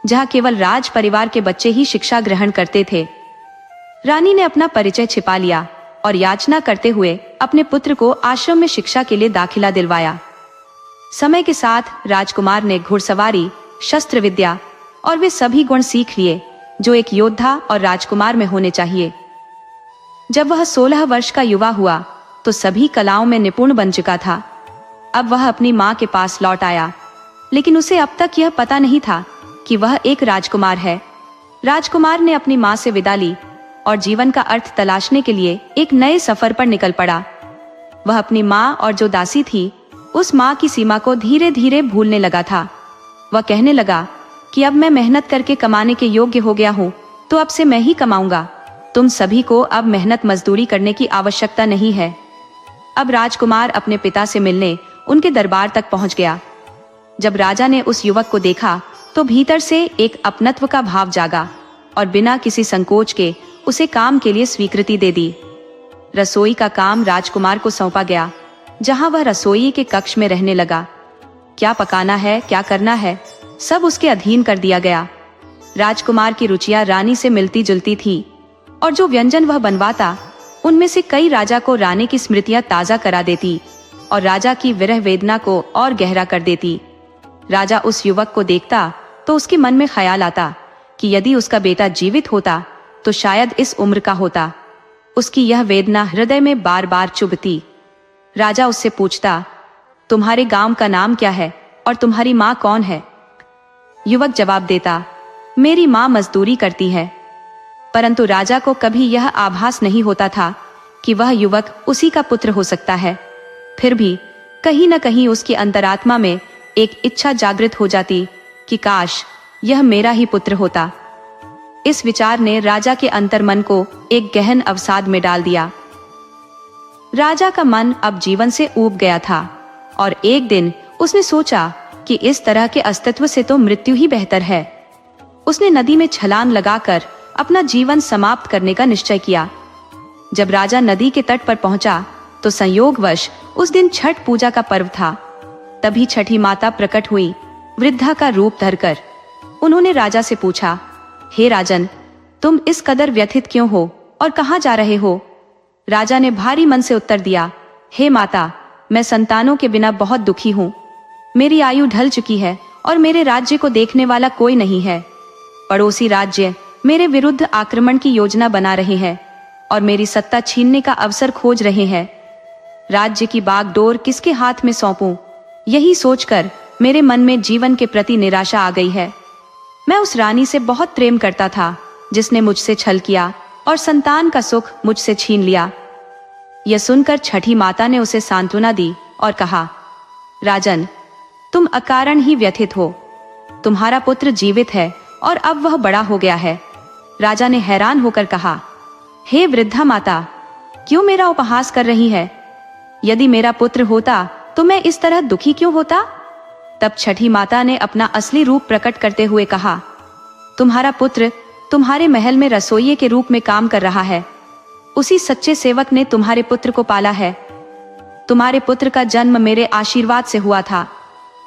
जहां केवल राज परिवार के बच्चे ही शिक्षा ग्रहण करते थे। रानी ने अपना परिचय छिपा लिया और याचना करते हुए अपने पुत्र को आश्रम में शिक्षा के लिए दाखिला दिलवाया। समय के साथ राजकुमार ने घुड़सवारी, शस्त्र विद्या और वे सभी गुण सीख लिए जो एक योद्धा और राजकुमार में होने चाहिए। जब वह 16 वर्ष का युवा हुआ तो सभी कलाओं में निपुण बन चुका था। अब वह अपनी माँ के पास लौट आया, लेकिन उसे अब तक यह पता नहीं था कि वह एक राजकुमार है। राजकुमार ने अपनी माँ से विदा ली और जीवन का अर्थ तलाशने के लिए एक नए सफर पर निकल पड़ा। वह अपनी माँ और जो दासी थी, उस माँ की सीमा को धीरे धीरे भूलने लगा था। वह कहने लगा कि अब मैं मेहनत करके कमाने के योग्य हो गया हूँ, तो अब से मैं ही कमाऊंगा। तुम सभी को अब मेहनत मजदूरी करने की आवश्यकता नहीं है। अब राजकुमार अपने पिता से मिलने उनके दरबार तक पहुंच गया। जब राजा ने उस युवक को देखा तो भीतर से एक अपनत्व का भाव जागा और बिना किसी संकोच के उसे काम के लिए स्वीकृति दे दी। रसोई का काम राजकुमार को सौंपा गया, जहां वह रसोई के कक्ष में रहने लगा। क्या पकाना है, क्या करना है, सब उसके अधीन कर दिया गया। राजकुमार की रुचियां रानी से मिलती जुलती थी और जो व्यंजन वह बनवाता उनमें से कई राजा को रानी की स्मृतियां ताजा करा देती और राजा की विरह वेदना को और गहरा कर देती। राजा उस युवक को देखता तो उसके मन में ख्याल आता कि यदि उसका बेटा जीवित होता तो शायद इस उम्र का होता। उसकी यह वेदना हृदय में बार बार चुभती। राजा उससे पूछता, तुम्हारे गांव का नाम क्या है और तुम्हारी माँ कौन है? युवक जवाब देता, मेरी माँ मजदूरी करती है। परंतु राजा को कभी यह आभास नहीं होता था कि वह युवक उसी का पुत्र हो सकता है। फिर भी कहीं न कहीं उसकी अंतरात्मा में एक इच्छा जागृत हो जाती कि काश यह मेरा ही पुत्र होता। इस विचार ने राजा के अंतर्मन को एक गहन अवसाद में डाल दिया। राजा का मन अब जीवन से ऊब गया था और एक दिन उसने सोचा कि इस तरह के अस्तित्व से तो मृत्यु ही बेहतर है। उसने नदी में छलांग लगाकर अपना जीवन समाप्त करने का निश्चय किया। जब राजा नदी के तट पर पहुंचा तो संयोगवश उस दिन छठ पूजा का पर्व था। तभी छठी माता प्रकट हुई, वृद्धा का रूप धरकर। उन्होंने राजा से पूछा, हे राजन, तुम इस कदर व्यथित क्यों हो और कहाँ जा रहे हो? राजा ने भारी मन से उत्तर दिया, हे माता, मैं संतानों के बिना बहुत दुखी हूँ। मेरी आयु ढल चुकी है और मेरे राज्य को देखने वाला कोई नहीं है। पड़ोसी राज्य मेरे विरुद्ध आक्रमण की योजना बना रहे हैं और मेरी सत्ता छीनने का अवसर खोज रहे हैं। राज्य की बागडोर किसके हाथ में सौंपूं? यही सोचकर मेरे मन में जीवन के प्रति निराशा आ गई है। मैं उस रानी से बहुत प्रेम करता था जिसने मुझसे छल किया और संतान का सुख मुझसे छीन लिया। यह सुनकर छठी माता ने उसे सांत्वना दी और कहा, राजन, तुम अकारण ही व्यथित हो। तुम्हारा पुत्र जीवित है और अब वह बड़ा हो गया है। राजा ने हैरान होकर कहा, हे वृद्धा माता, क्यों मेरा उपहास कर रही है? यदि मेरा पुत्र होता तो मैं इस तरह दुखी क्यों होता? तब छठी माता ने अपना असली रूप प्रकट करते हुए कहा, तुम्हारा पुत्र तुम्हारे महल में रसोइये के रूप में काम कर रहा है। उसी सच्चे सेवक ने तुम्हारे पुत्र को पाला है। तुम्हारे पुत्र का जन्म मेरे आशीर्वाद से हुआ था,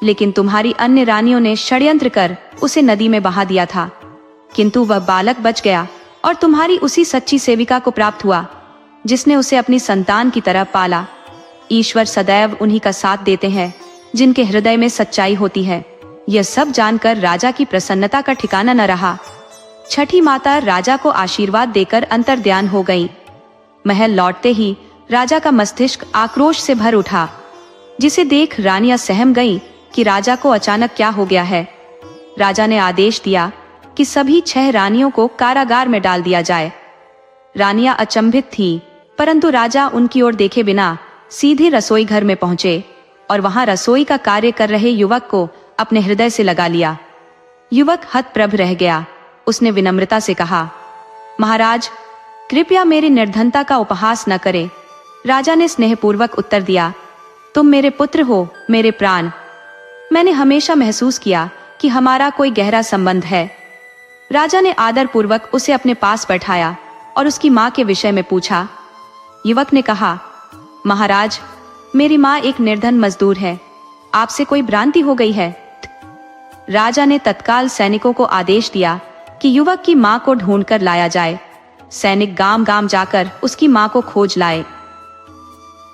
लेकिन तुम्हारी अन्य रानियों ने षड्यंत्र कर उसे नदी में बहा दिया था, किंतु वह बालक बच गया और तुम्हारी उसी सच्ची सेविका को प्राप्त हुआ जिसने उसे अपनी संतान की तरह पाला। ईश्वर सदैव उन्हीं का साथ देते हैं जिनके हृदय में सच्चाई होती है। यह सब जानकर राजा की प्रसन्नता का ठिकाना न रहा। छठी माता राजा को आशीर्वाद देकर अंतर्ध्यान हो गई। महल लौटते ही राजा का मस्तिष्क आक्रोश से भर उठा, जिसे देख रानियां सहम गईं कि राजा को अचानक क्या हो गया है। राजा ने आदेश दिया कि सभी 6 रानियों को कारागार में डाल दिया जाए। रानियां अचंभित थीं, परंतु राजा उनकी ओर देखे बिना सीधे रसोई घर में पहुंचे और वहां रसोई का कार्य कर रहे युवक को अपने हृदय से लगा लिया। युवक हतप्रभ रह गया। उसने विनम्रता से कहा, महाराज, कृपया मेरी निर्धनता का उपहास न करें। राजा ने स्नेहपूर्वक उत्तर दिया, तुम मेरे पुत्र हो, मेरे प्राण। मैंने हमेशा महसूस किया कि हमारा कोई गहरा संबंध है। राजा ने आदरपूर्वक उसे अपने पास बैठाया और उसकी माँ के विषय में पूछा। युवक ने कहा, महाराज, मेरी माँ एक निर्धन मजदूर है। आपसे कोई भ्रांति हो गई है। राजा ने तत्काल सैनिकों को आदेश दिया कि युवक की माँ को ढूंढकर लाया जाए। सैनिक गांव-गांव जाकर उसकी माँ को खोज लाए।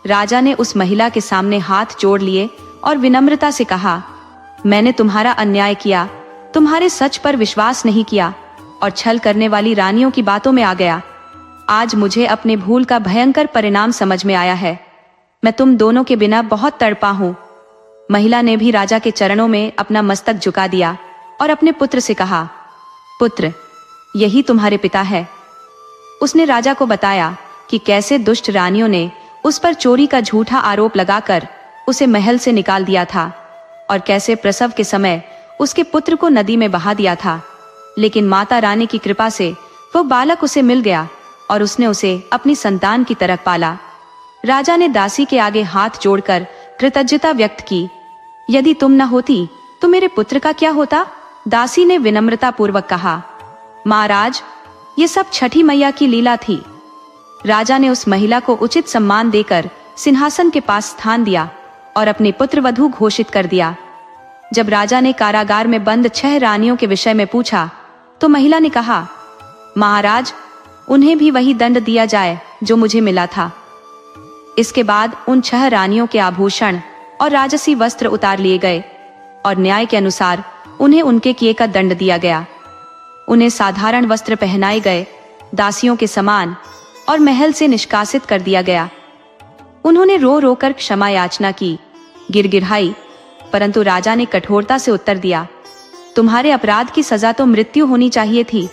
राजा ने उस महिला के सामने हाथ जोड़ लिए और विनम्रता से कहा, मैंने तुम्हारा अन्याय किया, तुम्हारे सच पर विश्वास नहीं किया और छल करने वाली रानियों की बातों में आ गया। आज मुझे अपने भूल का भयंकर परिणाम समझ में आया है। मैं तुम दोनों के बिना बहुत तड़पा हूँ। महिला ने भी राजा के चरणों में अपना मस्तक झुका दिया और अपने पुत्र से कहा, पुत्र, यही तुम्हारे पिता है। उसने राजा को बताया कि कैसे दुष्ट रानियों ने उस पर चोरी का झूठा आरोप लगाकर उसे महल से निकाल दिया था और कैसे प्रसव के समय उसके पुत्र को नदी में बहा दिया था। लेकिन माता रानी की कृपा से वो बालक उसे मिल गया और उसने उसे अपनी संतान की तरह पाला। राजा ने दासी के आगे हाथ जोड़कर कृतज्ञता व्यक्त की। यदि तुम न होती तो मेरे पुत्र का क्या होता? दासी ने विनम्रता पूर्वक कहा, महाराज, ये सब छठी मैया की लीला थी। राजा ने उस महिला को उचित सम्मान देकर सिंहासन के पास स्थान दिया और अपनी पुत्रवधू घोषित कर दिया। जब राजा ने कारागार में बंद 6 रानियों के विषय में पूछा तो महिला ने कहा, महाराज, उन्हें भी वही दंड दिया जाए जो मुझे मिला था। इसके बाद उन 6 रानियों के आभूषण और राजसी वस्त्र उतार लिए गए और न्याय के अनुसार उन्हें उनके किए का दंड दिया गया। उन्हें साधारण वस्त्र पहनाए गए, दासियों के समान, और महल से निष्कासित कर दिया गया। उन्होंने रो रो कर क्षमा याचना की, गिड़गिड़ाई, परंतु राजा ने कठोरता से उत्तर दिया, तुम्हारे अपराध की सजा तो मृत्यु होनी चाहिए थी,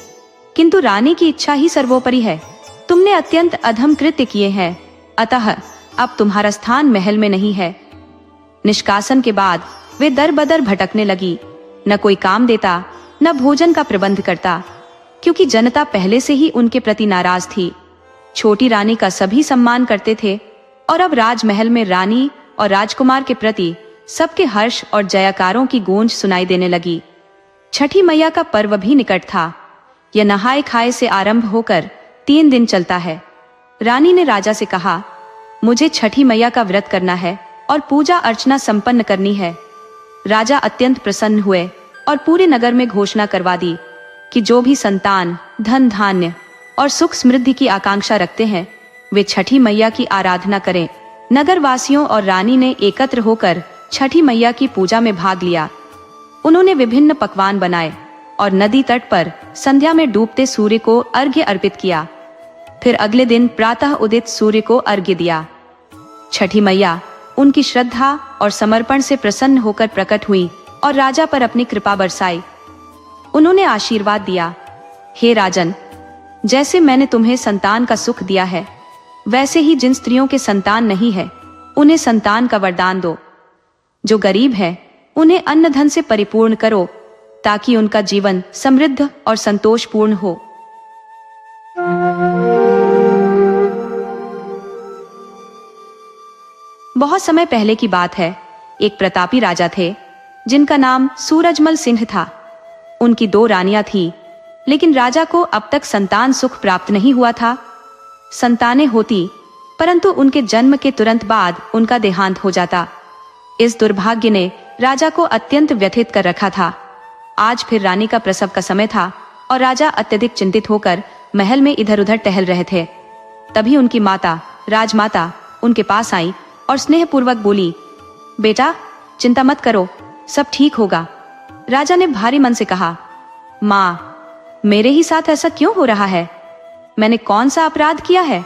किंतु रानी की इच्छा ही सर्वोपरि है। तुमने अत्यंत अधम कृत्य किए हैं, अतः अब तुम्हारा स्थान महल में नहीं है। निष्कासन के बाद वे दर बदर भटकने लगी, न कोई काम देता, न भोजन का प्रबंध करता। क्योंकि जनता पहले से ही उनके प्रति नाराज थी। छोटी रानी का सभी सम्मान करते थे और अब राजमहल में रानी और राजकुमार के प्रति सबके हर्ष और जयकारों की गूंज सुनाई देने लगी। छठी मैया का पर्व भी निकट था। यह नहाए खाए से आरंभ होकर 3 दिन चलता है। रानी ने राजा से कहा, मुझे छठी मैया का व्रत करना है और पूजा अर्चना संपन्न करनी है। राजा अत्यंत प्रसन्न हुए और पूरे नगर में घोषणा करवा दी कि जो भी संतान, धन धान्य और सुख समृद्धि की आकांक्षा रखते हैं वे छठी मैया की आराधना करें। नगर वासियों और रानी ने एकत्र होकर छठी मैया की पूजा में भाग लिया। उन्होंने विभिन्न पकवान बनाए और नदी तट पर संध्या में डूबते सूर्य को अर्घ्य अर्पित किया। फिर अगले दिन प्रातः उदित सूर्य को अर्घ्य दिया। छठी मैया उनकी श्रद्धा और समर्पण से प्रसन्न होकर प्रकट हुई और राजा पर अपनी कृपा बरसाई। उन्होंने आशीर्वाद दिया, हे राजन, जैसे मैंने तुम्हें संतान का सुख दिया है वैसे ही जिन स्त्रियों के संतान नहीं है उन्हें संतान का वरदान दो। जो गरीब है उन्हें अन्न धन से परिपूर्ण करो ताकि उनका जीवन समृद्ध और संतोषपूर्ण हो। बहुत समय पहले की बात है। एक प्रतापी राजा थे जिनका नाम सूरजमल सिंह था। उनकी 2 रानियां थीं, लेकिन राजा को अब तक संतान सुख प्राप्त नहीं हुआ था। संतानें होती, परंतु उनके जन्म के तुरंत बाद उनका देहांत हो जाता। इस दुर्भाग्य ने राजा को अत्यंत व्यथित कर रखा था। आज फिर रानी का प्रसव का समय था और राजा अत्यधिक चिंतित होकर महल में इधर उधर टहल रहे थे। तभी उनकी माता, राजमाता, उनके पास आई और स्नेहपूर्वक बोली, बेटा, चिंता मत करो, सब ठीक होगा। राजा ने भारी मन से कहा, माँ, मेरे ही साथ ऐसा क्यों हो रहा है? मैंने कौन सा अपराध किया है?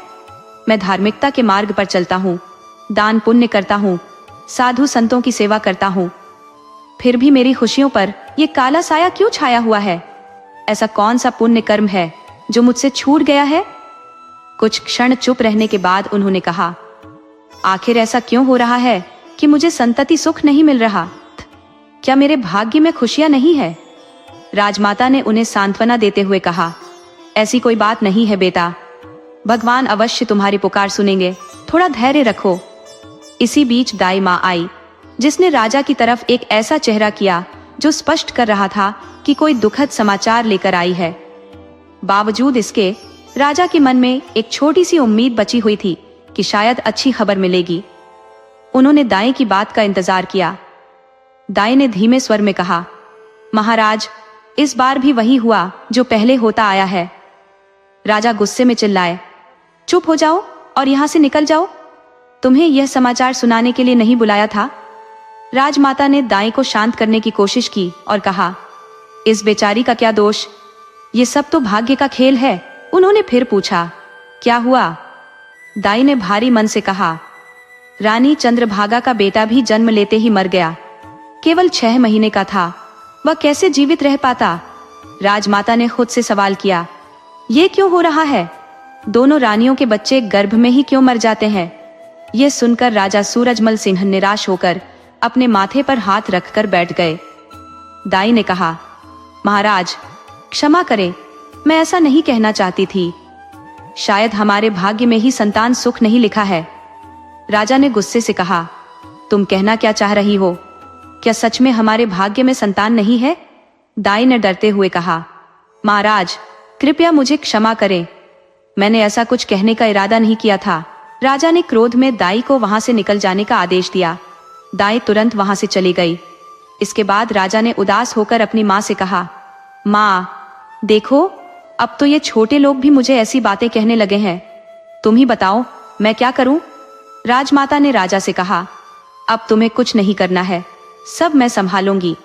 मैं धार्मिकता के मार्ग पर चलता हूँ, दान पुण्य करता हूँ, साधु संतों की सेवा करता हूँ, फिर भी मेरी खुशियों पर यह काला साया क्यों छाया हुआ है? ऐसा कौन सा पुण्य कर्म है जो मुझसे छूट गया है? कुछ क्षण चुप रहने के बाद उन्होंने कहा, आखिर ऐसा क्यों हो रहा है कि मुझे संतति सुख नहीं मिल रहा? क्या मेरे भाग्य में खुशियां नहीं है? राजमाता ने उन्हें सांत्वना देते हुए कहा, ऐसी कोई बात नहीं है बेटा, भगवान अवश्य तुम्हारी पुकार सुनेंगे, थोड़ा धैर्य रखो। इसी बीच दाई माँ आई, जिसने राजा की तरफ एक ऐसा चेहरा किया जो स्पष्ट कर रहा था कि कोई दुखद समाचार लेकर आई है। बावजूद इसके राजा के मन में एक छोटी सी उम्मीद बची हुई थी कि शायद अच्छी खबर मिलेगी। उन्होंने दाई की बात का इंतजार किया। दाई ने धीमे स्वर में कहा, महाराज, इस बार भी वही हुआ जो पहले होता आया है। राजा गुस्से में चिल्लाए, चुप हो जाओ और यहां से निकल जाओ, तुम्हें यह समाचार सुनाने के लिए नहीं बुलाया था। राजमाता ने दाई को शांत करने की कोशिश की और कहा, इस बेचारी का क्या दोष, ये सब तो भाग्य का खेल है। उन्होंने फिर पूछा, क्या हुआ? दाई ने भारी मन से कहा, रानी चंद्रभागा का बेटा भी जन्म लेते ही मर गया, केवल 6 महीने का था, वह कैसे जीवित रह पाता? राजमाता ने खुद से सवाल किया, ये क्यों हो रहा है? दोनों रानियों के बच्चे गर्भ में ही क्यों मर जाते हैं? यह सुनकर राजा सूरजमल सिंह निराश होकर अपने माथे पर हाथ रखकर बैठ गए। दाई ने कहा, महाराज, क्षमा करें, मैं ऐसा नहीं कहना चाहती थी। शायद हमारे भाग्य में ही संतान सुख नहीं लिखा है। राजा ने गुस्से से कहा, तुम कहना क्या चाह रही हो? क्या सच में हमारे भाग्य में संतान नहीं है? दाई ने डरते हुए कहा, महाराज, कृपया मुझे क्षमा करें, मैंने ऐसा कुछ कहने का इरादा नहीं किया था। राजा ने क्रोध में दाई को वहां से निकल जाने का आदेश दिया। दाई तुरंत वहां से चली गई। इसके बाद राजा ने उदास होकर अपनी माँ से कहा, माँ, देखो, अब तो ये छोटे लोग भी मुझे ऐसी बातें कहने लगे हैं, तुम ही बताओ मैं क्या करूं? राजमाता ने राजा से कहा, अब तुम्हें कुछ नहीं करना है, सब मैं संभालूंगी।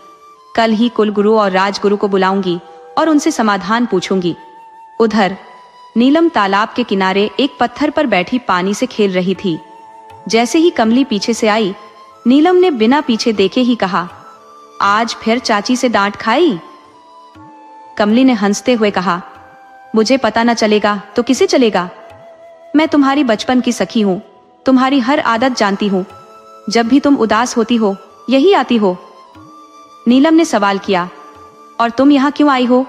कल ही कुलगुरु और राजगुरु को बुलाऊंगी और उनसे समाधान पूछूंगी। उधर नीलम तालाब के किनारे एक पत्थर पर बैठी पानी से खेल रही थी। जैसे ही कमली पीछे से आई, नीलम ने बिना पीछे देखे ही कहा, आज फिर चाची से डांट खाई? कमली ने हंसते हुए कहा, मुझे पता न चलेगा तो किसे चलेगा? मैं तुम्हारी बचपन की सखी हूँ, तुम्हारी हर आदत जानती हूँ, जब भी तुम उदास होती हो यही आती हो। नीलम ने सवाल किया, और तुम यहाँ क्यों आई हो?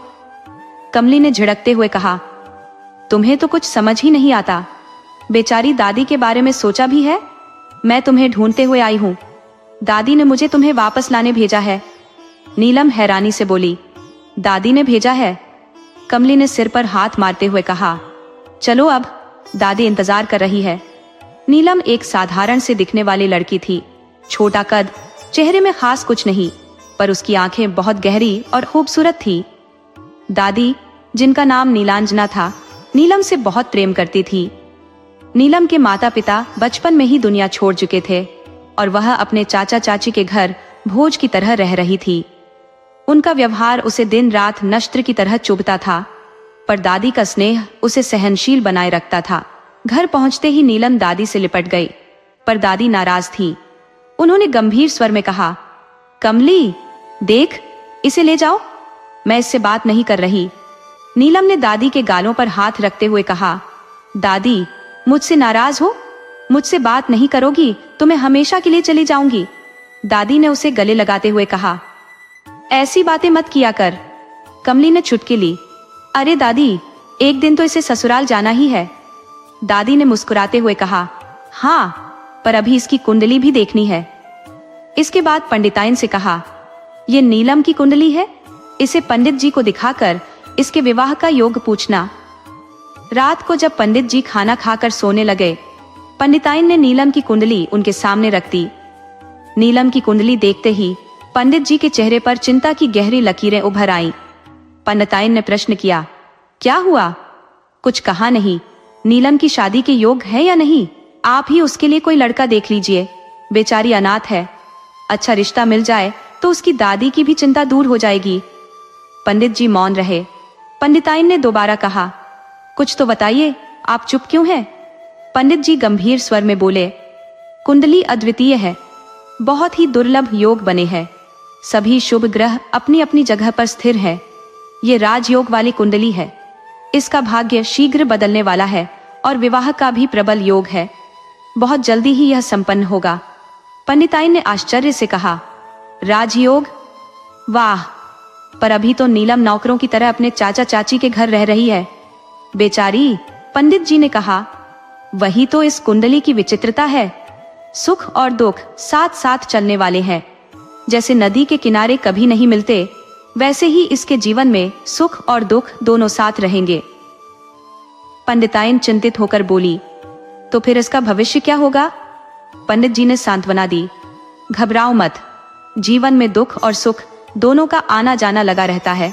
कमली ने झिड़कते हुए कहा, तुम्हें तो कुछ समझ ही नहीं आता। बेचारी दादी के बारे में सोचा भी है? मैं तुम्हें ढूंढते हुए आई हूँ। दादी ने मुझे तुम्हें वापस लाने भेजा है। नीलम हैरानी से बोली, दादी ने भेजा है? कमली ने सिर पर हाथ मारते हुए कहा, चलो अब, दादी इंतजार कर रही है। नीलम एक साधारण से दिखने वाली लड़की थी। छोटा कद, चेहरे में खास कुछ नहीं, पर उसकी आंखें बहुत गहरी और खूबसूरत थी। दादी, जिनका नाम नीलांजना था, नीलम से बहुत प्रेम करती थी। नीलम के माता पिता बचपन में ही दुनिया छोड़ चुके थे और वह अपने चाचा चाची के घर भोज की तरह रह रही थी। उनका व्यवहार उसे दिन रात नश्त्र की तरह चुभता था, पर दादी का स्नेह उसे सहनशील बनाए रखता था। घर पहुंचते ही नीलम दादी से लिपट गई, पर दादी नाराज थी। उन्होंने गंभीर स्वर में कहा, कमली, देख, इसे ले जाओ, मैं इससे बात नहीं कर रही। नीलम ने दादी के गालों पर हाथ रखते हुए कहा, दादी, मुझसे नाराज हो? मुझसे बात नहीं करोगी तो मैं हमेशा के लिए चली जाऊंगी। दादी ने उसे गले लगाते हुए कहा, ऐसी बातें मत किया कर। कमली ने चुटकी ली, अरे दादी, एक दिन तो इसे ससुराल जाना ही है। दादी ने मुस्कुराते हुए कहा, हाँ, पर अभी इसकी कुंडली भी देखनी है। इसके बाद पंडिताइन से कहा, ये नीलम की कुंडली है, इसे पंडित जी को दिखाकर इसके विवाह का योग पूछना। रात को जब पंडित जी खाना खाकर सोने लगे, पंडिताइन ने नीलम की कुंडली उनके सामने रख दी। नीलम की कुंडली देखते ही पंडित जी के चेहरे पर चिंता की गहरी लकीरें उभर आईं। पंडिताइन ने प्रश्न किया, क्या हुआ? कुछ कहा नहीं। नीलम की शादी के योग है या नहीं? आप ही उसके लिए कोई लड़का देख लीजिए, बेचारी अनाथ है। अच्छा रिश्ता मिल जाए तो उसकी दादी की भी चिंता दूर हो जाएगी। पंडित जी मौन रहे। पंडिताइन ने दोबारा कहा, कुछ तो बताइए, आप चुप क्यों हैं? पंडित जी गंभीर स्वर में बोले, कुंडली अद्वितीय है, बहुत ही दुर्लभ योग बने हैं, सभी शुभ ग्रह अपनी अपनी जगह पर स्थिर है। ये राजयोग वाली कुंडली है, इसका भाग्य शीघ्र बदलने वाला है और विवाह का भी प्रबल योग है। बहुत जल्दी ही यह संपन्न होगा। पंडिताइन ने आश्चर्य से कहा, राजयोग? वाह, पर अभी तो नीलम नौकरों की तरह अपने चाचा चाची के घर रह रही है, बेचारी। पंडित जी ने कहा, वही तो इस कुंडली की विचित्रता है। सुख और दुख साथ साथ चलने वाले हैं। जैसे नदी के किनारे कभी नहीं मिलते, वैसे ही इसके जीवन में सुख और दुख दोनों साथ रहेंगे। पंडिताइन चिंतित होकर बोली, तो फिर इसका भविष्य क्या होगा? पंडित जी ने सांत्वना दी, घबराओ मत, जीवन में दुख और सुख दोनों का आना जाना लगा रहता है।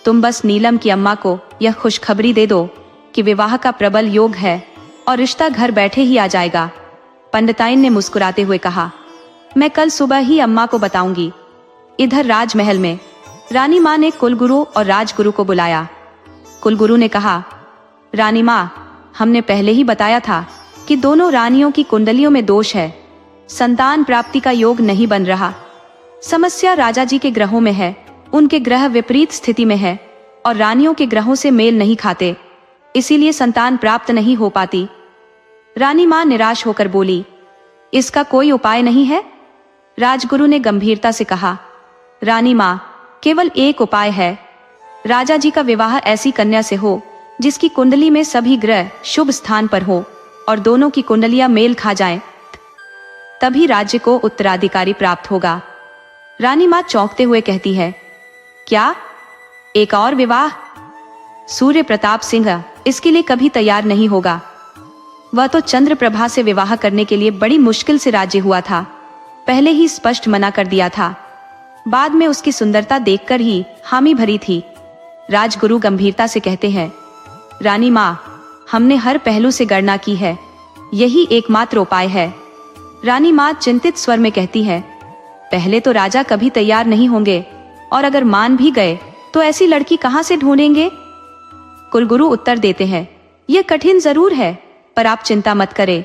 तुम बस नीलम की अम्मा को यह खुशखबरी दे दो कि विवाह का प्रबल योग है और रिश्ता घर बैठे ही आ जाएगा। पंडिताइन ने मुस्कुराते हुए कहा, मैं कल सुबह ही अम्मा को बताऊंगी। इधर राजमहल में रानी माँ ने कुलगुरु और राजगुरु को बुलाया। कुलगुरु ने कहा, रानी माँ, हमने पहले ही बताया था कि दोनों रानियों की कुंडलियों में दोष है, संतान प्राप्ति का योग नहीं बन रहा। समस्या राजा जी के ग्रहों में है, उनके ग्रह विपरीत स्थिति में है और रानियों के ग्रहों से मेल नहीं खाते, इसीलिए संतान प्राप्त नहीं हो पाती। रानी माँ निराश होकर बोली, इसका कोई उपाय नहीं है? राजगुरु ने गंभीरता से कहा, रानी माँ, केवल एक उपाय है। राजा जी का विवाह ऐसी कन्या से हो जिसकी कुंडली में सभी ग्रह शुभ स्थान पर हो और दोनों की कुंडलियां मेल खा जाएं, तभी राज्य को उत्तराधिकारी प्राप्त होगा। रानी माँ चौंकते हुए कहती है, क्या एक और विवाह? सूर्य प्रताप सिंह इसके लिए कभी तैयार नहीं होगा। वह तो चंद्रप्रभा से विवाह करने के लिए बड़ी मुश्किल से राजी हुआ था, पहले ही स्पष्ट मना कर दिया था। बाद में उसकी सुंदरता देखकर ही हामी भरी थी। राजगुरु गंभीरता से कहते हैं, रानी माँ, हमने हर पहलू से गणना की है, यही एकमात्र उपाय है। रानी माँ चिंतित स्वर में कहती है, पहले तो राजा कभी तैयार नहीं होंगे और अगर मान भी गए तो ऐसी लड़की कहाँ से ढूंढेंगे? कुलगुरु उत्तर देते हैं, यह कठिन जरूर है, पर आप चिंता मत करें।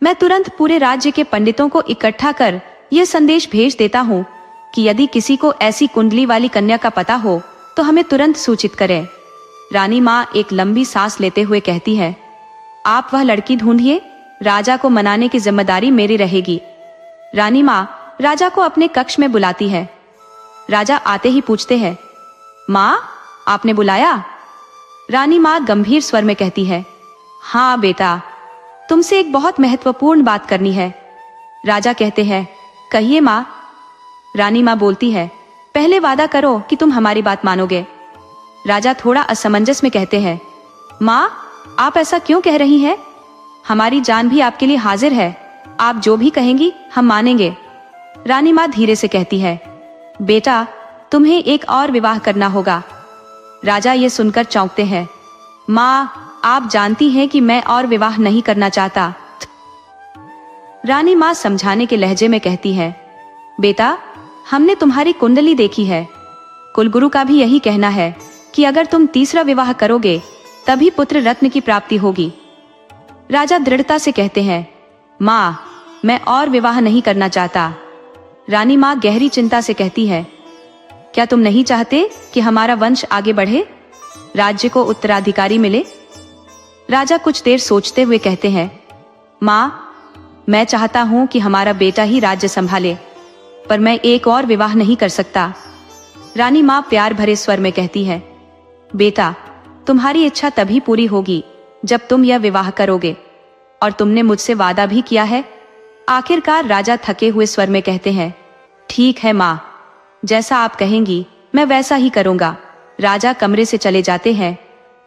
मैं तुरंत पूरे राज्य के पंडितों को इकट्ठा कर यह संदेश भेज देता हूँ कि यदि किसी को ऐसी कुंडली वाली कन्या का पता हो तो हमें तुरंत सूचित करें। रानी माँ एक लंबी सांस लेते हुए कहती है, आप वह लड़की ढूंढिए, राजा को मनाने की जिम्मेदारी मेरी रहेगी। रानी माँ राजा को अपने कक्ष में बुलाती है। राजा आते ही पूछते हैं, माँ, आपने बुलाया? रानी माँ गंभीर स्वर में कहती है, हाँ बेटा, तुमसे एक बहुत महत्वपूर्ण बात करनी है। राजा कहते हैं, कहिए माँ। रानी माँ बोलती है, पहले वादा करो कि तुम हमारी बात मानोगे। राजा थोड़ा असमंजस में कहते हैं, माँ आप ऐसा क्यों कह रही हैं? हमारी जान भी आपके लिए हाजिर है, आप जो भी कहेंगी हम मानेंगे। रानी माँ धीरे से कहती है, बेटा तुम्हें एक और विवाह करना होगा। राजा ये सुनकर चौंकते हैं, माँ आप जानती हैं कि मैं और विवाह नहीं करना चाहता। रानी माँ समझाने के लहजे में कहती है, बेटा हमने तुम्हारी कुंडली देखी है, कुलगुरु का भी यही कहना है कि अगर तुम तीसरा विवाह करोगे तभी पुत्र रत्न की प्राप्ति होगी। राजा दृढ़ता से कहते हैं, माँ मैं और विवाह नहीं करना चाहता। रानी माँ गहरी चिंता से कहती है, क्या तुम नहीं चाहते कि हमारा वंश आगे बढ़े, राज्य को उत्तराधिकारी मिले? राजा कुछ देर सोचते हुए कहते हैं, माँ मैं चाहता हूं कि हमारा बेटा ही राज्य संभाले, पर मैं एक और विवाह नहीं कर सकता। रानी माँ प्यार भरे स्वर में कहती है, बेटा तुम्हारी इच्छा तभी पूरी होगी जब तुम यह विवाह करोगे, और तुमने मुझसे वादा भी किया है। आखिरकार राजा थके हुए स्वर में कहते हैं, ठीक है माँ, जैसा आप कहेंगी मैं वैसा ही करूंगा। राजा कमरे से चले जाते हैं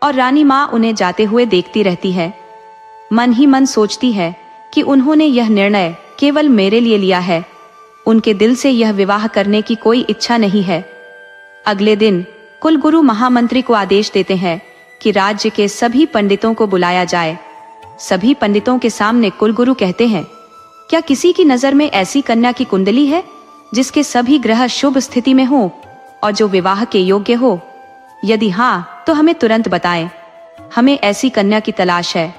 और रानी माँ उन्हें जाते हुए देखती रहती है। मन ही मन सोचती है कि उन्होंने यह निर्णय केवल मेरे लिए लिया है, उनके दिल से यह विवाह करने की कोई इच्छा नहीं है। अगले दिन कुलगुरु महामंत्री को आदेश देते हैं कि राज्य के सभी पंडितों को बुलाया जाए। सभी पंडितों के सामने कुलगुरु कहते हैं, क्या किसी की नजर में ऐसी कन्या की कुंडली है जिसके सभी ग्रह शुभ स्थिति में हो और जो विवाह के योग्य हो? यदि हाँ तो हमें तुरंत बताएं, हमें ऐसी कन्या की तलाश है।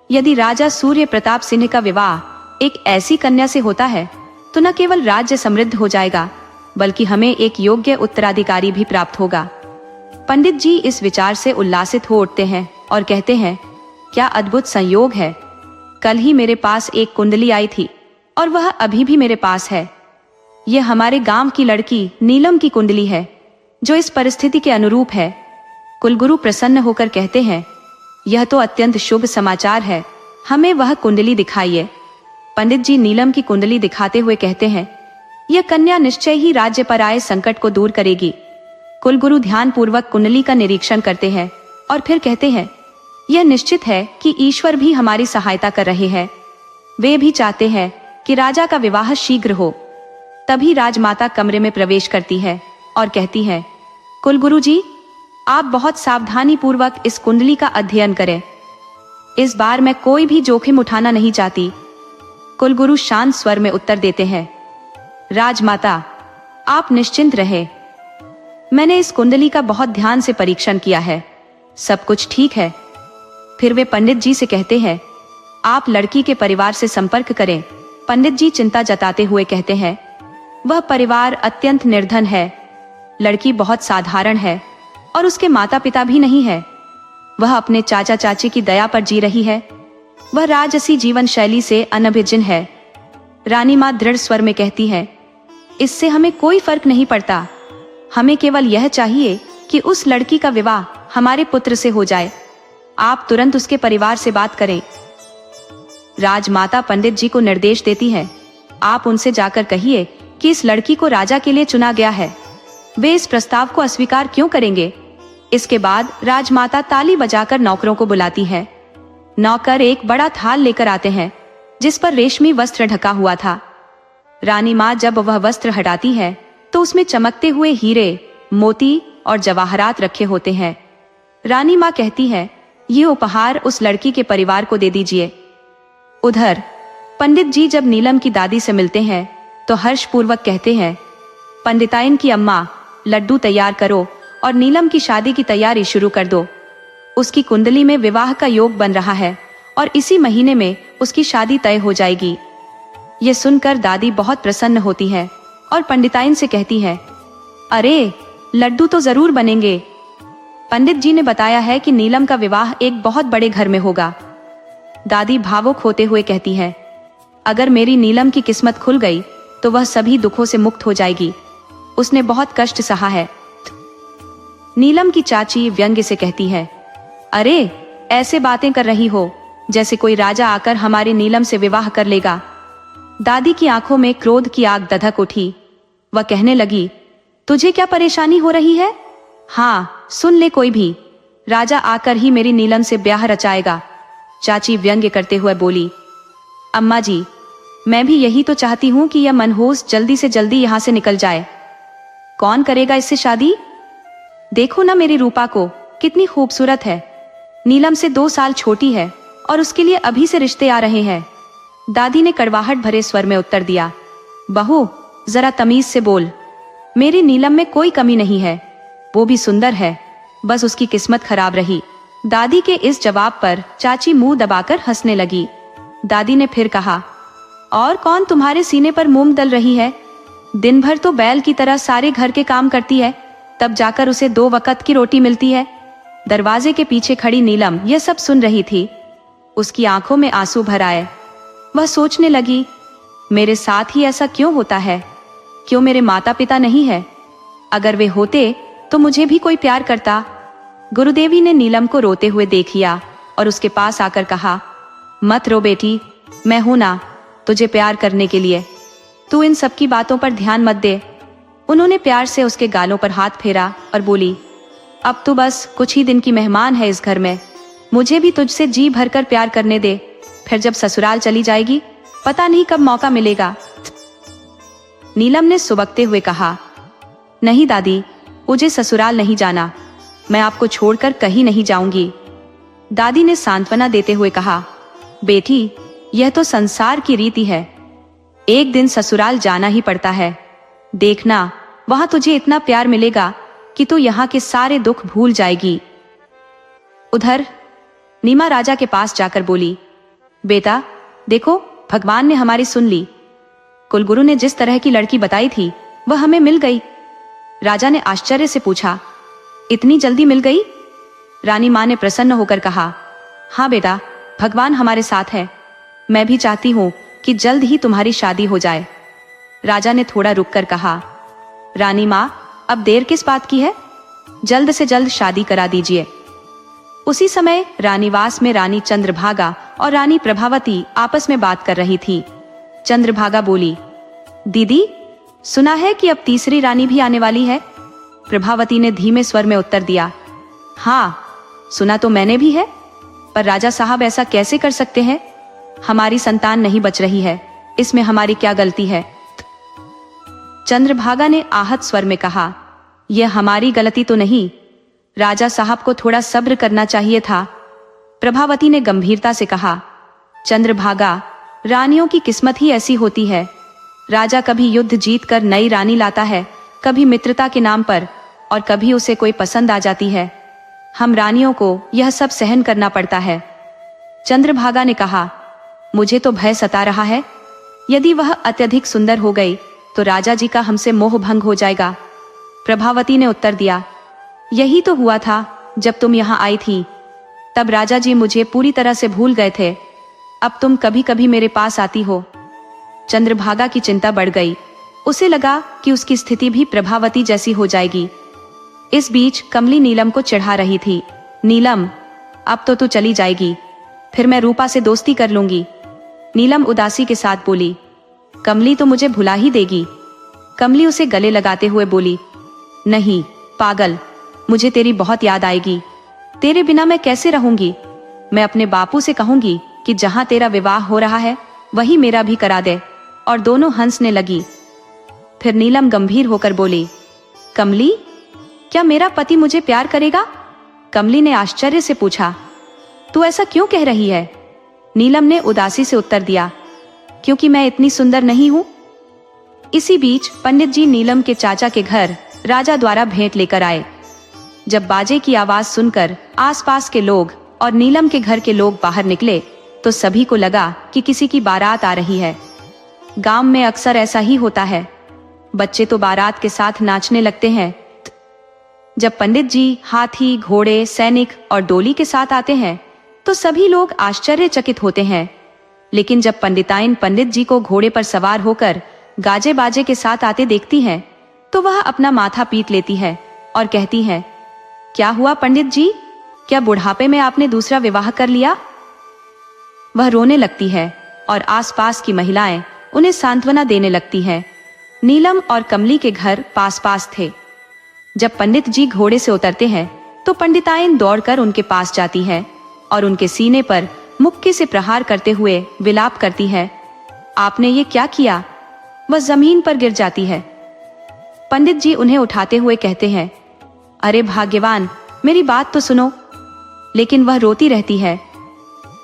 यदि राजा सूर्य प्रताप सिंह का विवाह एक ऐसी कन्या से होता है तो न केवल राज्य समृद्ध हो जाएगा बल्कि हमें एक योग्य उत्तराधिकारी भी प्राप्त होगा। पंडित जी इस विचार से उल्लासित हो उठते हैं और कहते हैं, क्या अद्भुत संयोग है, कल ही मेरे पास एक कुंडली आई थी और वह अभी भी मेरे पास है। यह हमारे गांव की लड़की नीलम की कुंडली है जो इस परिस्थिति के अनुरूप है। कुलगुरु प्रसन्न होकर कहते हैं, यह तो अत्यंत शुभ समाचार है, हमें वह कुंडली दिखाइए। पंडित जी नीलम की कुंडली दिखाते हुए कहते हैं, यह कन्या निश्चय ही राज्य पर आए संकट को दूर करेगी। कुलगुरु ध्यान पूर्वक कुंडली का निरीक्षण करते हैं और फिर कहते हैं, यह निश्चित है कि ईश्वर भी हमारी सहायता कर रहे हैं। वे भी चाहते हैं कि राजा का विवाह शीघ्र हो। तभी राजमाता कमरे में प्रवेश करती है और कहती है, कुलगुरु जी आप बहुत सावधानी पूर्वक इस कुंडली का अध्ययन करें, इस बार मैं कोई भी जोखिम उठाना नहीं चाहती। कुलगुरु शांत स्वर में उत्तर देते हैं, राजमाता आप निश्चिंत रहे, मैंने इस कुंडली का बहुत ध्यान से परीक्षण किया है, सब कुछ ठीक है। फिर वे पंडित जी से कहते हैं, आप लड़की के परिवार से संपर्क करें। पंडित जी चिंता जताते हुए कहते हैं, वह परिवार अत्यंत निर्धन है, लड़की बहुत साधारण है और उसके माता पिता भी नहीं है। वह अपने चाचा चाची की दया पर जी रही है, वह राजसी जीवन शैली से अनभिज्ञ है। रानी माँ दृढ़ स्वर में कहती है, इससे हमें कोई फर्क नहीं पड़ता, हमें केवल यह चाहिए कि उस लड़की का विवाह हमारे पुत्र से हो जाए। आप तुरंत उसके परिवार से बात करें। राजमाता पंडित जी को निर्देश देती है, आप उनसे जाकर कहिए कि इस लड़की को राजा के लिए चुना गया है, वे इस प्रस्ताव को अस्वीकार क्यों करेंगे। इसके बाद राजमाता ताली बजाकर नौकरों को बुलाती है। नौकर एक बड़ा थाल लेकर आते हैं जिस पर रेशमी वस्त्र ढका हुआ था। रानी माँ जब वह वस्त्र हटाती है तो उसमें चमकते हुए हीरे, मोती और जवाहरात रखे होते हैं। रानी माँ कहती है, ये उपहार उस लड़की के परिवार को दे दीजिए। उधर पंडित जी जब नीलम की दादी से मिलते हैं तो हर्षपूर्वक कहते हैं, पंडिताइन की अम्मा लड्डू तैयार करो और नीलम की शादी की तैयारी शुरू कर दो। उसकी कुंडली में विवाह का योग बन रहा है और इसी महीने में उसकी शादी तय हो जाएगी। ये सुनकर दादी बहुत प्रसन्न होती है और पंडिताइन से कहती है, अरे लड्डू तो जरूर बनेंगे। पंडित जी ने बताया है कि नीलम का विवाह एक बहुत बड़े घर में होगा। दादी भावुक होते हुए कहती है, अगर मेरी नीलम की किस्मत खुल गई तो वह सभी दुखों से मुक्त हो जाएगी, उसने बहुत कष्ट सहा है। नीलम की चाची व्यंग्य से कहती है, अरे, ऐसे बातें कर रही हो जैसे कोई राजा आकर हमारी नीलम से विवाह कर लेगा। दादी की आंखों में क्रोध की आग दधक उठी। वह कहने लगी, तुझे क्या परेशानी हो रही है? हाँ, सुन ले कोई भी, राजा आकर ही मेरी नीलम से ब्याह रचाएगा। चाची व्यंग्य करते हुए बोली। अम्मा जी, मैं भी यही तो चाहती हूँ कि यह मनहूस जल्दी से जल्दी यहाँ से निकल जाए। कौन करेगा इससे शादी? देखो ना मेरी रूपा को, कितनी खूबसूरत है। नीलम से 2 साल छोटी है और उसके लिए अभी से रिश्ते आ रहे हैं। दादी ने कड़वाहट भरे स्वर में उत्तर दिया। बहू, जरा तमीज से बोल। मेरी नीलम में कोई कमी नहीं है, वो भी सुंदर है, बस उसकी किस्मत खराब रही। दादी के इस जवाब पर चाची मुंह दबाकर हंसने लगी। दादी ने फिर कहा, और कौन तुम्हारे सीने पर मूंग दल रही है? दिन भर तो बैल की तरह सारे घर के काम करती है, तब जाकर उसे 2 वक्त की रोटी मिलती है। दरवाजे के पीछे खड़ी नीलम यह सब सुन रही थी। उसकी आंखों में आंसू भर आए। वह सोचने लगी, मेरे साथ ही ऐसा क्यों होता है? क्यों मेरे माता पिता नहीं है? अगर वे होते तो मुझे भी कोई प्यार करता। गुरुदेवी ने नीलम को रोते हुए देख लिया और उसके पास आकर कहा, मत रो बेटी, मैं हूं ना तुझे प्यार करने के लिए। तू इन सब की बातों पर ध्यान मत दे। उन्होंने प्यार से उसके गालों पर हाथ फेरा और बोली, अब तू बस कुछ ही दिन की मेहमान है इस घर में। मुझे भी तुझसे जी भरकर प्यार करने दे, फिर जब ससुराल चली जाएगी पता नहीं कब मौका मिलेगा। नीलम ने सुबकते हुए कहा, नहीं दादी, मुझे ससुराल नहीं जाना, मैं आपको छोड़कर कहीं नहीं जाऊंगी। दादी ने सांत्वना देते हुए कहा, बेटी, यह तो संसार की रीति है, एक दिन ससुराल जाना ही पड़ता है। देखना, वहां तुझे इतना प्यार मिलेगा कि तू यहाँ के सारे दुख भूल जाएगी। उधर नीमा राजा के पास जाकर बोली, बेटा देखो, भगवान ने हमारी सुन ली। कुलगुरु ने जिस तरह की लड़की बताई थी वह हमें मिल गई। राजा ने आश्चर्य से पूछा, इतनी जल्दी मिल गई? रानी मां ने प्रसन्न होकर कहा, हाँ बेटा, भगवान हमारे साथ है। मैं भी चाहती हूँ कि जल्द ही तुम्हारी शादी हो जाए। राजा ने थोड़ा रुककर कहा, रानी मां, अब देर किस बात की है? जल्द से जल्द शादी करा दीजिए। उसी समय रानीवास में रानी चंद्रभागा और रानी प्रभावती आपस में बात कर रही थी। चंद्रभागा बोली, दीदी, सुना है कि अब तीसरी रानी भी आने वाली है? प्रभावती ने धीमे स्वर में उत्तर दिया, हाँ, सुना तो मैंने भी है, पर राजा साहब ऐसा कैसे कर सकते हैं? हमारी संतान नहीं बच रही है, इसमें हमारी क्या गलती है? चंद्रभागा ने आहत स्वर में कहा, यह हमारी गलती तो नहीं, राजा साहब को थोड़ा सब्र करना चाहिए था। प्रभावती ने गंभीरता से कहा, चंद्रभागा, रानियों की किस्मत ही ऐसी होती है। राजा कभी युद्ध जीत कर नई रानी लाता है, कभी मित्रता के नाम पर, और कभी उसे कोई पसंद आ जाती है। हम रानियों को यह सब सहन करना पड़ता है। चंद्रभागा ने कहा, मुझे तो भय सता रहा है, यदि वह अत्यधिक सुंदर हो गई तो राजा जी का हमसे मोह भंग हो जाएगा। प्रभावती ने उत्तर दिया, यही तो हुआ था जब तुम यहाँ आई थी, तब राजा जी मुझे पूरी तरह से भूल गए थे। अब तुम कभी कभी मेरे पास आती हो। चंद्रभागा की चिंता बढ़ गई। उसे लगा कि उसकी स्थिति भी प्रभावती जैसी हो जाएगी। इस बीच कमली नीलम को चिढ़ा रही थी, नीलम, अब तो तू चली जाएगी, फिर मैं रूपा से दोस्ती कर लूंगी। नीलम उदासी के साथ बोली, कमली तो मुझे भुला ही देगी। कमली उसे गले लगाते हुए बोली, नहीं पागल, मुझे तेरी बहुत याद आएगी। तेरे बिना मैं कैसे रहूंगी? मैं अपने बापू से कहूंगी कि जहां तेरा विवाह हो रहा है वही मेरा भी करा दे। और दोनों हंसने लगी। फिर नीलम गंभीर होकर बोली, कमली, क्या मेरा पति मुझे प्यार करेगा? कमली ने आश्चर्य से पूछा, तू ऐसा क्यों कह रही है? नीलम ने उदासी से उत्तर दिया, क्योंकि मैं इतनी सुंदर नहीं हूं। इसी बीच पंडित जी नीलम के चाचा के घर राजा द्वारा भेंट लेकर आए। जब बाजे की आवाज सुनकर आसपास के लोग और नीलम के घर के लोग बाहर निकले तो सभी को लगा कि किसी की बारात आ रही है। गांव में अक्सर ऐसा ही होता है, बच्चे तो बारात के साथ नाचने लगते हैं। जब पंडित जी हाथी, घोड़े, सैनिक और डोली के साथ आते हैं तो सभी लोग आश्चर्यचकित होते हैं, लेकिन जब पंडिताइन पंडित जी को घोड़े पर सवार होकर गाजे बाजे के साथ आते देखती हैं तो वह अपना माथा पीट लेती है और कहती है, क्या हुआ पंडित जी, क्या बुढ़ापे में आपने दूसरा विवाह कर लिया? वह रोने लगती है और आसपास की महिलाएं उन्हें सांत्वना देने लगती हैं। नीलम और कमली के घर पास पास थे। जब पंडित जी घोड़े से उतरते हैं तो पंडिताइन दौड़कर उनके पास जाती है और उनके सीने पर मुक्के से प्रहार करते हुए विलाप करती है, आपने ये क्या किया? वह जमीन पर गिर जाती है। पंडित जी उन्हें उठाते हुए कहते हैं, अरे भाग्यवान, मेरी बात तो सुनो। लेकिन वह रोती रहती है।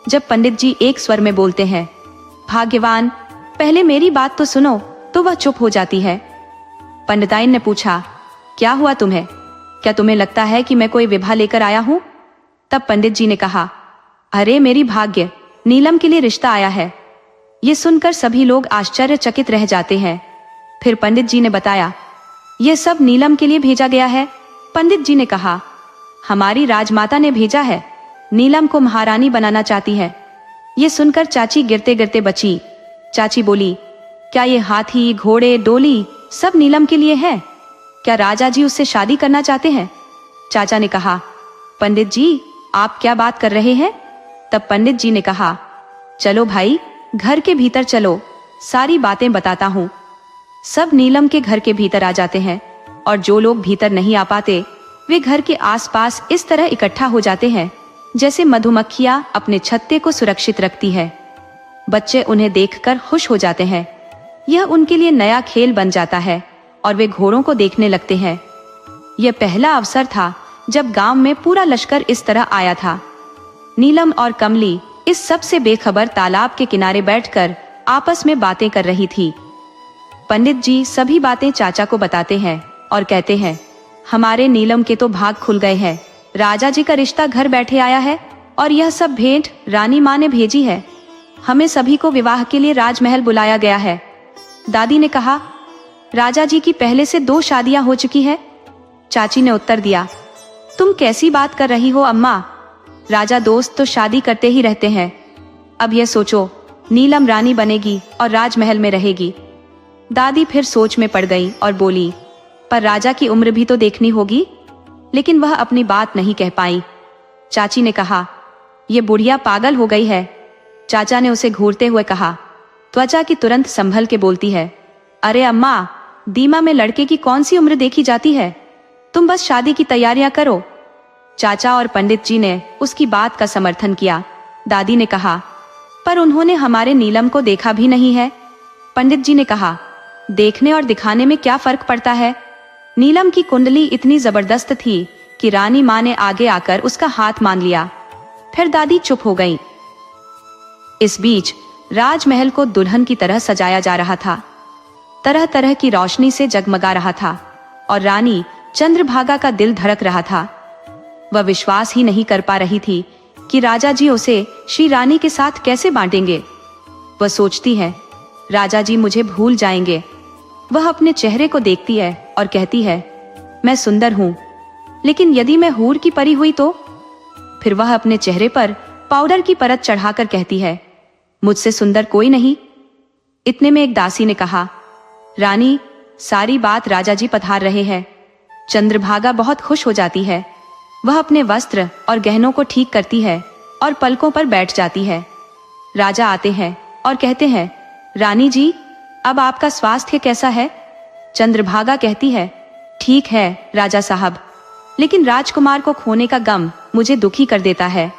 जब पंडित जी एक स्वर में बोलते हैं, भाग्यवान, पहले मेरी बात तो सुनो, तो वह चुप हो जाती है। पंडिताइन ने पूछा, क्या हुआ तुम्हें? क्या तुम्हें लगता है कि मैं कोई विवाह लेकर आया हूं? तब पंडित जी ने कहा, अरे मेरी भाग्य, नीलम के लिए रिश्ता आया है। ये सुनकर सभी लोग आश्चर्यचकित रह जाते हैं। फिर पंडित जी ने बताया, ये सब नीलम के लिए भेजा गया है। पंडित जी ने कहा, हमारी राजमाता ने भेजा है, नीलम को महारानी बनाना चाहती है। ये सुनकर चाची गिरते गिरते बची। चाची बोली, क्या ये हाथी, घोड़े, डोली सब नीलम के लिए है? क्या राजा जी उससे शादी करना चाहते हैं? चाचा ने कहा, पंडित जी, आप क्या बात कर रहे हैं? तब पंडित जी ने कहा, चलो भाई, घर के भीतर चलो, सारी बातें बताता हूँ। सब नीलम के घर के भीतर आ जाते हैं और जो लोग भीतर नहीं आ पाते वे घर के आसपास इस तरह इकट्ठा हो जाते हैं जैसे मधुमक्खियां अपने छत्ते को सुरक्षित रखती है। बच्चे उन्हें देखकर खुश हो जाते हैं। यह उनके लिए नया खेल बन जाता है और वे घोड़ों को देखने लगते हैं। यह पहला अवसर था जब गांव में पूरा लश्कर इस तरह आया था। नीलम और कमली इस सब से बेखबर तालाब के किनारे बैठकर आपस में बातें कर रही थी। पंडित जी सभी बातें चाचा को बताते हैं और कहते हैं, हमारे नीलम के तो भाग खुल गए हैं। राजा जी का रिश्ता घर बैठे आया है और यह सब भेंट रानी माँ ने भेजी है। हमें सभी को विवाह के लिए राजमहल बुलाया गया है। दादी ने कहा, राजा जी की पहले से 2 शादियां हो चुकी है। चाची ने उत्तर दिया, तुम कैसी बात कर रही हो अम्मा? राजा दोस्त तो शादी करते ही रहते हैं। अब यह सोचो, नीलम रानी बनेगी और राजमहल में रहेगी। दादी फिर सोच में पड़ गई और बोली, पर राजा की उम्र भी तो देखनी होगी। लेकिन वह अपनी बात नहीं कह पाई। चाची ने कहा, ये बुढ़िया पागल हो गई है। चाचा ने उसे घूरते हुए कहा। त्वचा की तुरंत संभल के बोलती है, अरे अम्मा, दीमा में लड़के की कौन सी उम्र देखी जाती है? तुम बस शादी की तैयारियां करो। चाचा और पंडित जी ने उसकी बात का समर्थन किया। दादी ने कहा, पर उन्होंने हमारे नीलम को देखा भी नहीं है। पंडित जी ने कहा, देखने और दिखाने में क्या फर्क पड़ता है? नीलम की कुंडली इतनी जबरदस्त थी कि रानी माँ ने आगे आकर उसका हाथ मान लिया। फिर दादी चुप हो गईं। इस बीच राजमहल को दुल्हन की तरह सजाया जा रहा था। तरह तरह की रोशनी से जगमगा रहा था और रानी चंद्रभागा का दिल धड़क रहा था। वह विश्वास ही नहीं कर पा रही थी कि राजा जी उसे श्री रानी के साथ कैसे बांटेंगे। वह सोचती है, राजा जी मुझे भूल जाएंगे। वह अपने चेहरे को देखती है और कहती है, मैं सुंदर हूँ, लेकिन यदि मैं हूर की परी हुई तो? फिर वह अपने चेहरे पर पाउडर की परत चढ़ाकर कहती है, मुझसे सुंदर कोई नहीं। इतने में एक दासी ने कहा, रानी, सारी बात राजा जी पधार रहे हैं। चंद्रभागा बहुत खुश हो जाती है। वह अपने वस्त्र और गहनों को ठीक करती है और पलकों पर बैठ जाती है। राजा आते हैं और कहते हैं, रानी जी, अब आपका स्वास्थ्य कैसा है? चंद्रभागा कहती है, ठीक है राजा साहब, लेकिन राजकुमार को खोने का गम मुझे दुखी कर देता है।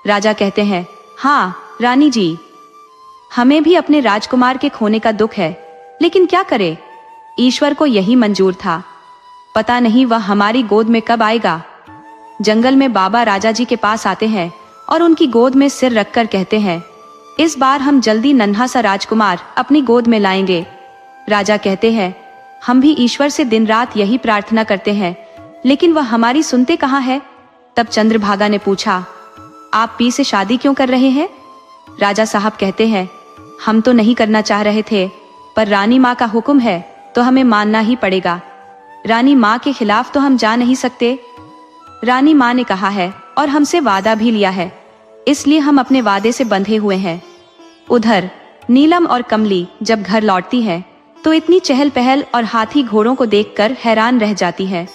राजा कहते हैं, हाँ रानी जी, हमें भी अपने राजकुमार के खोने का दुख है, लेकिन क्या करें, ईश्वर को यही मंजूर था। पता नहीं वह हमारी गोद में कब आएगा। जंगल में बाबा राजा जी के पास आते हैं और उनकी गोद में सिर रखकर कहते हैं, इस बार हम जल्दी नन्हा सा राजकुमार अपनी गोद में लाएंगे। राजा कहते हैं, हम भी ईश्वर से दिन रात यही प्रार्थना करते हैं, लेकिन वह हमारी सुनते कहाँ है। तब चंद्रभागा ने पूछा, आप पी से शादी क्यों कर रहे हैं? राजा साहब कहते हैं, हम तो नहीं करना चाह रहे थे, पर रानी माँ का हुक्म है तो हमें मानना ही पड़ेगा। रानी माँ के खिलाफ तो हम जा नहीं सकते। रानी माँ ने कहा है और हमसे वादा भी लिया है, इसलिए हम अपने वादे से बंधे हुए हैं। उधर नीलम और कमली जब घर लौटती हैं, तो इतनी चहल पहल और हाथी घोड़ों को देखकर हैरान रह जाती है।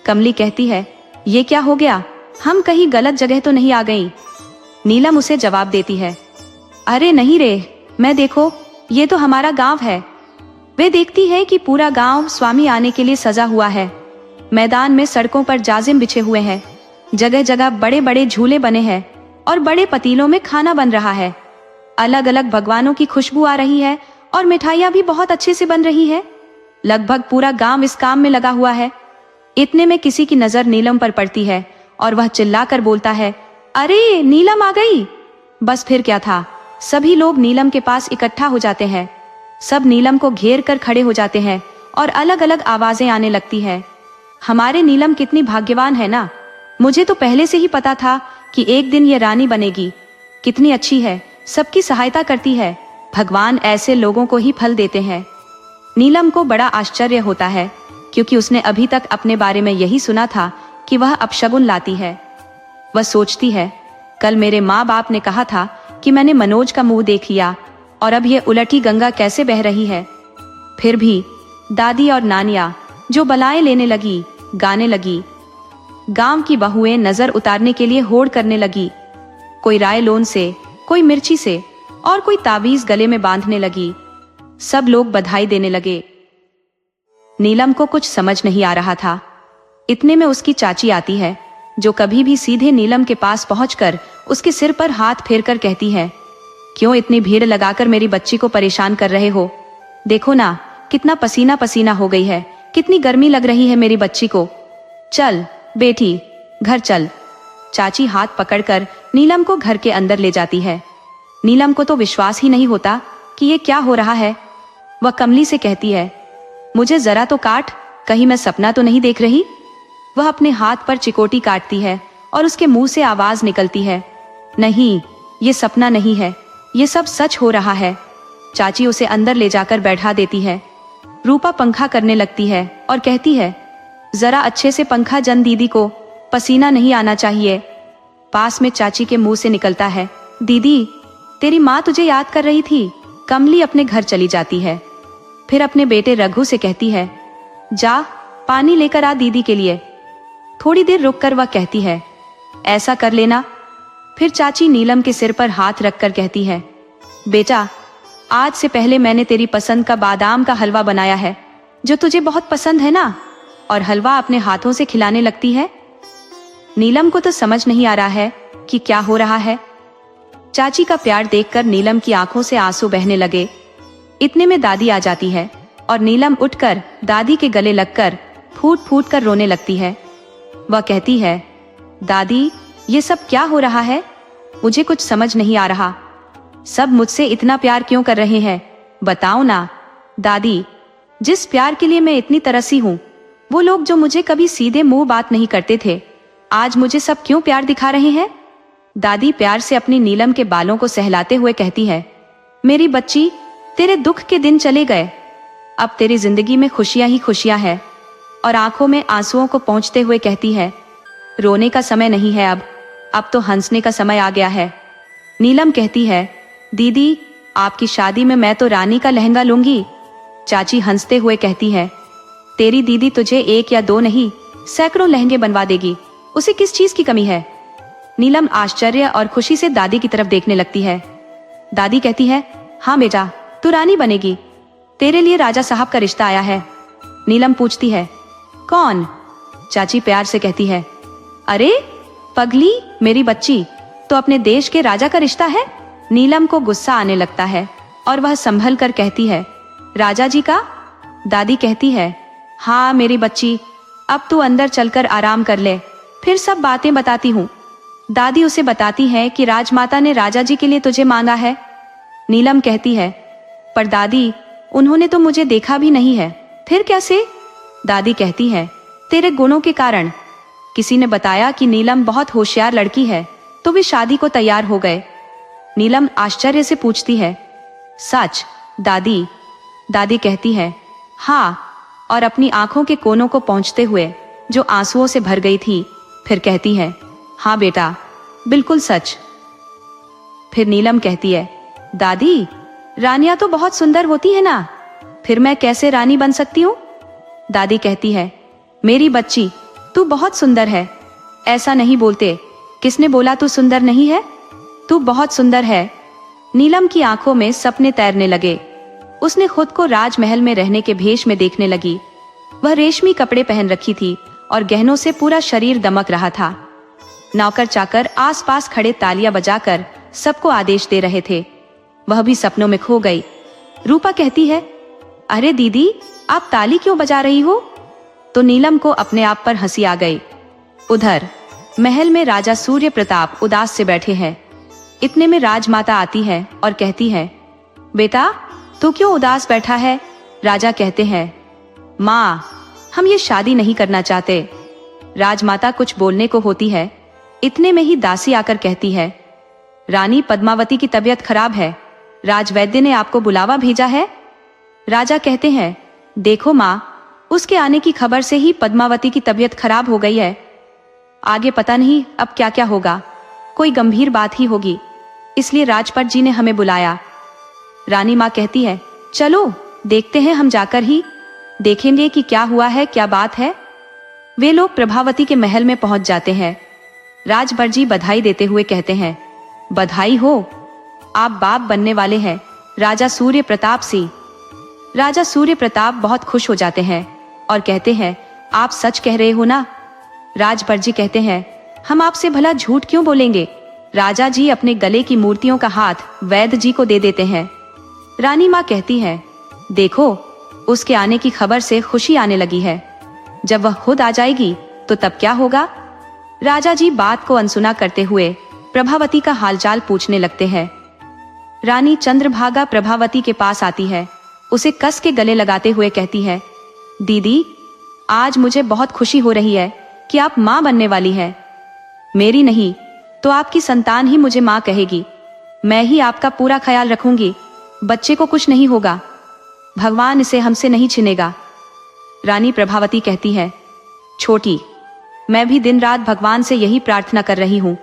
कमली कहती है, ये क्या हो गया? हम कहीं गलत जगह तो नहीं आ गई? नीलम उसे जवाब देती है, अरे नहीं रे, मैं देखो, ये तो हमारा गांव है। वे देखती है कि पूरा गांव स्वामी आने के लिए सजा हुआ है। मैदान में सड़कों पर जाजिम बिछे हुए हैं, जगह जगह बड़े बड़े झूले बने हैं और बड़े पतीलों में खाना बन रहा है। अलग अलग भगवानों की खुशबू आ रही है और मिठाइयाँ भी बहुत अच्छे से बन रही है। लगभग पूरा गांव इस काम में लगा हुआ है। इतने में किसी की नजर नीलम पर पड़ती है और वह चिल्लाकर बोलता है, अरे नीलम आ गई। बस फिर क्या था, सभी लोग नीलम के पास इकट्ठा हो जाते हैं। सब नीलम को घेर कर खड़े हो जाते हैं और अलग अलग आवाजें आने लगती है। हमारे नीलम कितनी भाग्यवान है ना, मुझे तो पहले से ही पता था कि एक दिन ये रानी बनेगी। कितनी अच्छी है, सबकी सहायता करती है। भगवान ऐसे लोगों को ही फल देते हैं। नीलम को बड़ा आश्चर्य होता है, क्योंकि उसने अभी तक अपने बारे में यही सुना था कि वह अपशगुन लाती है। वह सोचती है, कल मेरे माँ बाप ने कहा था कि मैंने मनोज का मुंह देख लिया और अब ये उलटी गंगा कैसे बह रही है। फिर भी दादी और नानिया जो बलाएं लेने लगी, गाने लगी। गांव की बहुएं नजर उतारने के लिए होड़ करने लगी। कोई राय लोन से, कोई मिर्ची से और कोई ताबीज गले में बांधने लगी। सब लोग बधाई देने लगे। नीलम को कुछ समझ नहीं आ रहा था। इतने में उसकी चाची आती है, जो कभी भी सीधे नीलम के पास पहुंचकर उसके सिर पर हाथ फेरकर कहती है, क्यों इतनी भीड़ लगाकर मेरी बच्ची को परेशान कर रहे हो? देखो ना, कितना पसीना पसीना हो गई है, कितनी गर्मी लग रही है मेरी बच्ची को। चल बेटी, घर चल। चाची हाथ पकड़कर नीलम को घर के अंदर ले जाती है। नीलम को तो विश्वास ही नहीं होता कि ये क्या हो रहा है। वह कमली से कहती है, मुझे जरा तो काट, कहीं मैं सपना तो नहीं देख रही। वह अपने हाथ पर चिकोटी काटती है और उसके मुंह से आवाज निकलती है, नहीं, ये सपना नहीं है, ये सब सच हो रहा है। चाची उसे अंदर ले जाकर बैठा देती है। रूपा पंखा करने लगती है और कहती है, जरा अच्छे से पंखा जन दीदी को, पसीना नहीं आना चाहिए। पास में चाची के मुंह से निकलता है, दीदी, तेरी माँ तुझे याद कर रही थी। कमली अपने घर चली जाती है। फिर अपने बेटे रघु से कहती है, जा पानी लेकर आ दीदी के लिए। थोड़ी देर रुककर वह कहती है, ऐसा कर लेना। फिर चाची नीलम के सिर पर हाथ रखकर कहती है, बेटा, आज से पहले मैंने तेरी पसंद का बादाम का हलवा बनाया है, जो तुझे बहुत पसंद है ना। और हलवा अपने हाथों से खिलाने लगती है। नीलम को तो समझ नहीं आ रहा है कि क्या हो रहा है। चाची का प्यार देखकर नीलम की आंखों से आंसू बहने लगे। इतने में दादी आ जाती है और नीलम उठकर दादी के गले लगकर फूट फूट कर रोने लगती है। वह कहती है, दादी, ये सब क्या हो रहा है? मुझे कुछ समझ नहीं आ रहा। सब मुझसे इतना प्यार क्यों कर रहे हैं? बताओ ना दादी। जिस प्यार के लिए मैं इतनी तरसी हूँ, वो लोग जो मुझे कभी सीधे मुंह बात नहीं करते थे, आज मुझे सब क्यों प्यार दिखा रहे हैं? दादी प्यार से अपनी नीलम के बालों को सहलाते हुए कहती है, मेरी बच्ची, तेरे दुख के दिन चले गए। अब तेरी जिंदगी में खुशियां ही खुशियां है। और आंखों में आंसुओं को पोंछते हुए कहती है, रोने का समय नहीं है अब तो हंसने का समय आ गया है। नीलम कहती है, दीदी, आपकी शादी में मैं तो रानी का लहंगा लूंगी। चाची हंसते हुए कहती है, तेरी दीदी तुझे एक या दो नहीं, सैकड़ों लहंगे बनवा देगी, उसे किस चीज की कमी है। नीलम आश्चर्य और खुशी से दादी की तरफ देखने लगती है। दादी कहती है, हाँ बेटा, तू रानी बनेगी, तेरे लिए राजा साहब का रिश्ता आया है। नीलम पूछती है, कौन? चाची प्यार से कहती है, अरे पगली मेरी बच्ची, तो अपने देश के राजा का रिश्ता है। नीलम को गुस्सा आने लगता है और वह संभल कर कहती है, राजा जी का? दादी कहती है, हाँ मेरी बच्ची, अब तू अंदर चलकर आराम कर ले, फिर सब बातें बताती हूँ। दादी उसे बताती है कि राजमाता ने राजा जी के लिए तुझे मांगा है। नीलम कहती है, पर दादी, उन्होंने तो मुझे देखा भी नहीं है, फिर कैसे? दादी कहती है, तेरे गुणों के कारण। किसी ने बताया कि नीलम बहुत होशियार लड़की है, तो वे शादी को तैयार हो गए। नीलम आश्चर्य से पूछती है, सच दादी? दादी कहती है, हाँ, और अपनी आंखों के कोनों को पोंछते हुए, जो आंसुओं से भर गई थी, फिर कहती है, हाँ बेटा, बिल्कुल सच। फिर नीलम कहती है, दादी, रानियां तो बहुत सुंदर होती है ना, फिर मैं कैसे रानी बन सकती हूँ? दादी कहती है, मेरी बच्ची, तू बहुत सुंदर है, ऐसा नहीं बोलते। किसने बोला तू सुंदर नहीं है? तू बहुत सुंदर है। नीलम की आंखों में सपने तैरने लगे। उसने खुद को राजमहल में रहने के भेष में देखने लगी। वह रेशमी कपड़े पहन रखी थी और गहनों से पूरा शरीर दमक रहा था। नौकर चाकर आसपास खड़े तालियां बजाकर सबको आदेश दे रहे थे। वह भी सपनों में खो गई। रूपा कहती है, अरे दीदी, आप ताली क्यों बजा रही हो? तो नीलम को अपने आप पर हंसी आ गई। उधर महल में राजा सूर्य प्रताप उदास से बैठे हैं। इतने में राजमाता आती है और कहती है, बेटा तू क्यों उदास बैठा है? राजा कहते हैं, माँ, हम ये शादी नहीं करना चाहते। राजमाता कुछ बोलने को होती है। इतने में ही दासी आकर कहती है, रानी पद्मावती की तबीयत खराब है, राजवैद्य ने आपको बुलावा भेजा है। राजा कहते हैं, देखो माँ, उसके आने की खबर से ही पद्मावती की तबीयत खराब हो गई है। आगे पता नहीं अब क्या क्या होगा, कोई गंभीर बात ही होगी, इसलिए राजपट जी ने हमें बुलाया। रानी माँ कहती है, चलो देखते हैं, हम जाकर ही देखेंगे कि क्या हुआ है, क्या बात है। वे लोग प्रभावती के महल में पहुंच जाते हैं। राजभर जी बधाई देते हुए कहते हैं, बधाई हो, आप बाप बनने वाले हैं, राजा सूर्य प्रताप सिंह। राजा सूर्य प्रताप बहुत खुश हो जाते हैं और कहते हैं, आप सच कह रहे हो ना? राजभर जी कहते हैं, हम आपसे भला झूठ क्यों बोलेंगे। राजा जी अपने गले की मूर्तियों का हाथ वैद्य जी को दे देते हैं। रानी माँ कहती है, देखो, उसके आने की खबर से खुशी आने लगी है। जब वह खुद आ जाएगी तो तब क्या होगा? राजा जी बात को अनसुना करते हुए प्रभावती का हालचाल पूछने लगते हैं। रानी चंद्रभागा प्रभावती के पास आती है। उसे कस के गले लगाते हुए कहती है, दीदी, आज मुझे बहुत खुशी हो रही है कि आप माँ बनने वाली है। मेरी नहीं तो आपकी संतान ही मुझे माँ कहेगी। मैं ही आपका पूरा ख्याल रखूंगी। बच्चे को कुछ नहीं होगा, भगवान इसे हमसे नहीं छिनेगा। रानी प्रभावती कहती है, छोटी, मैं भी दिन रात भगवान से यही प्रार्थना कर रही हूँ,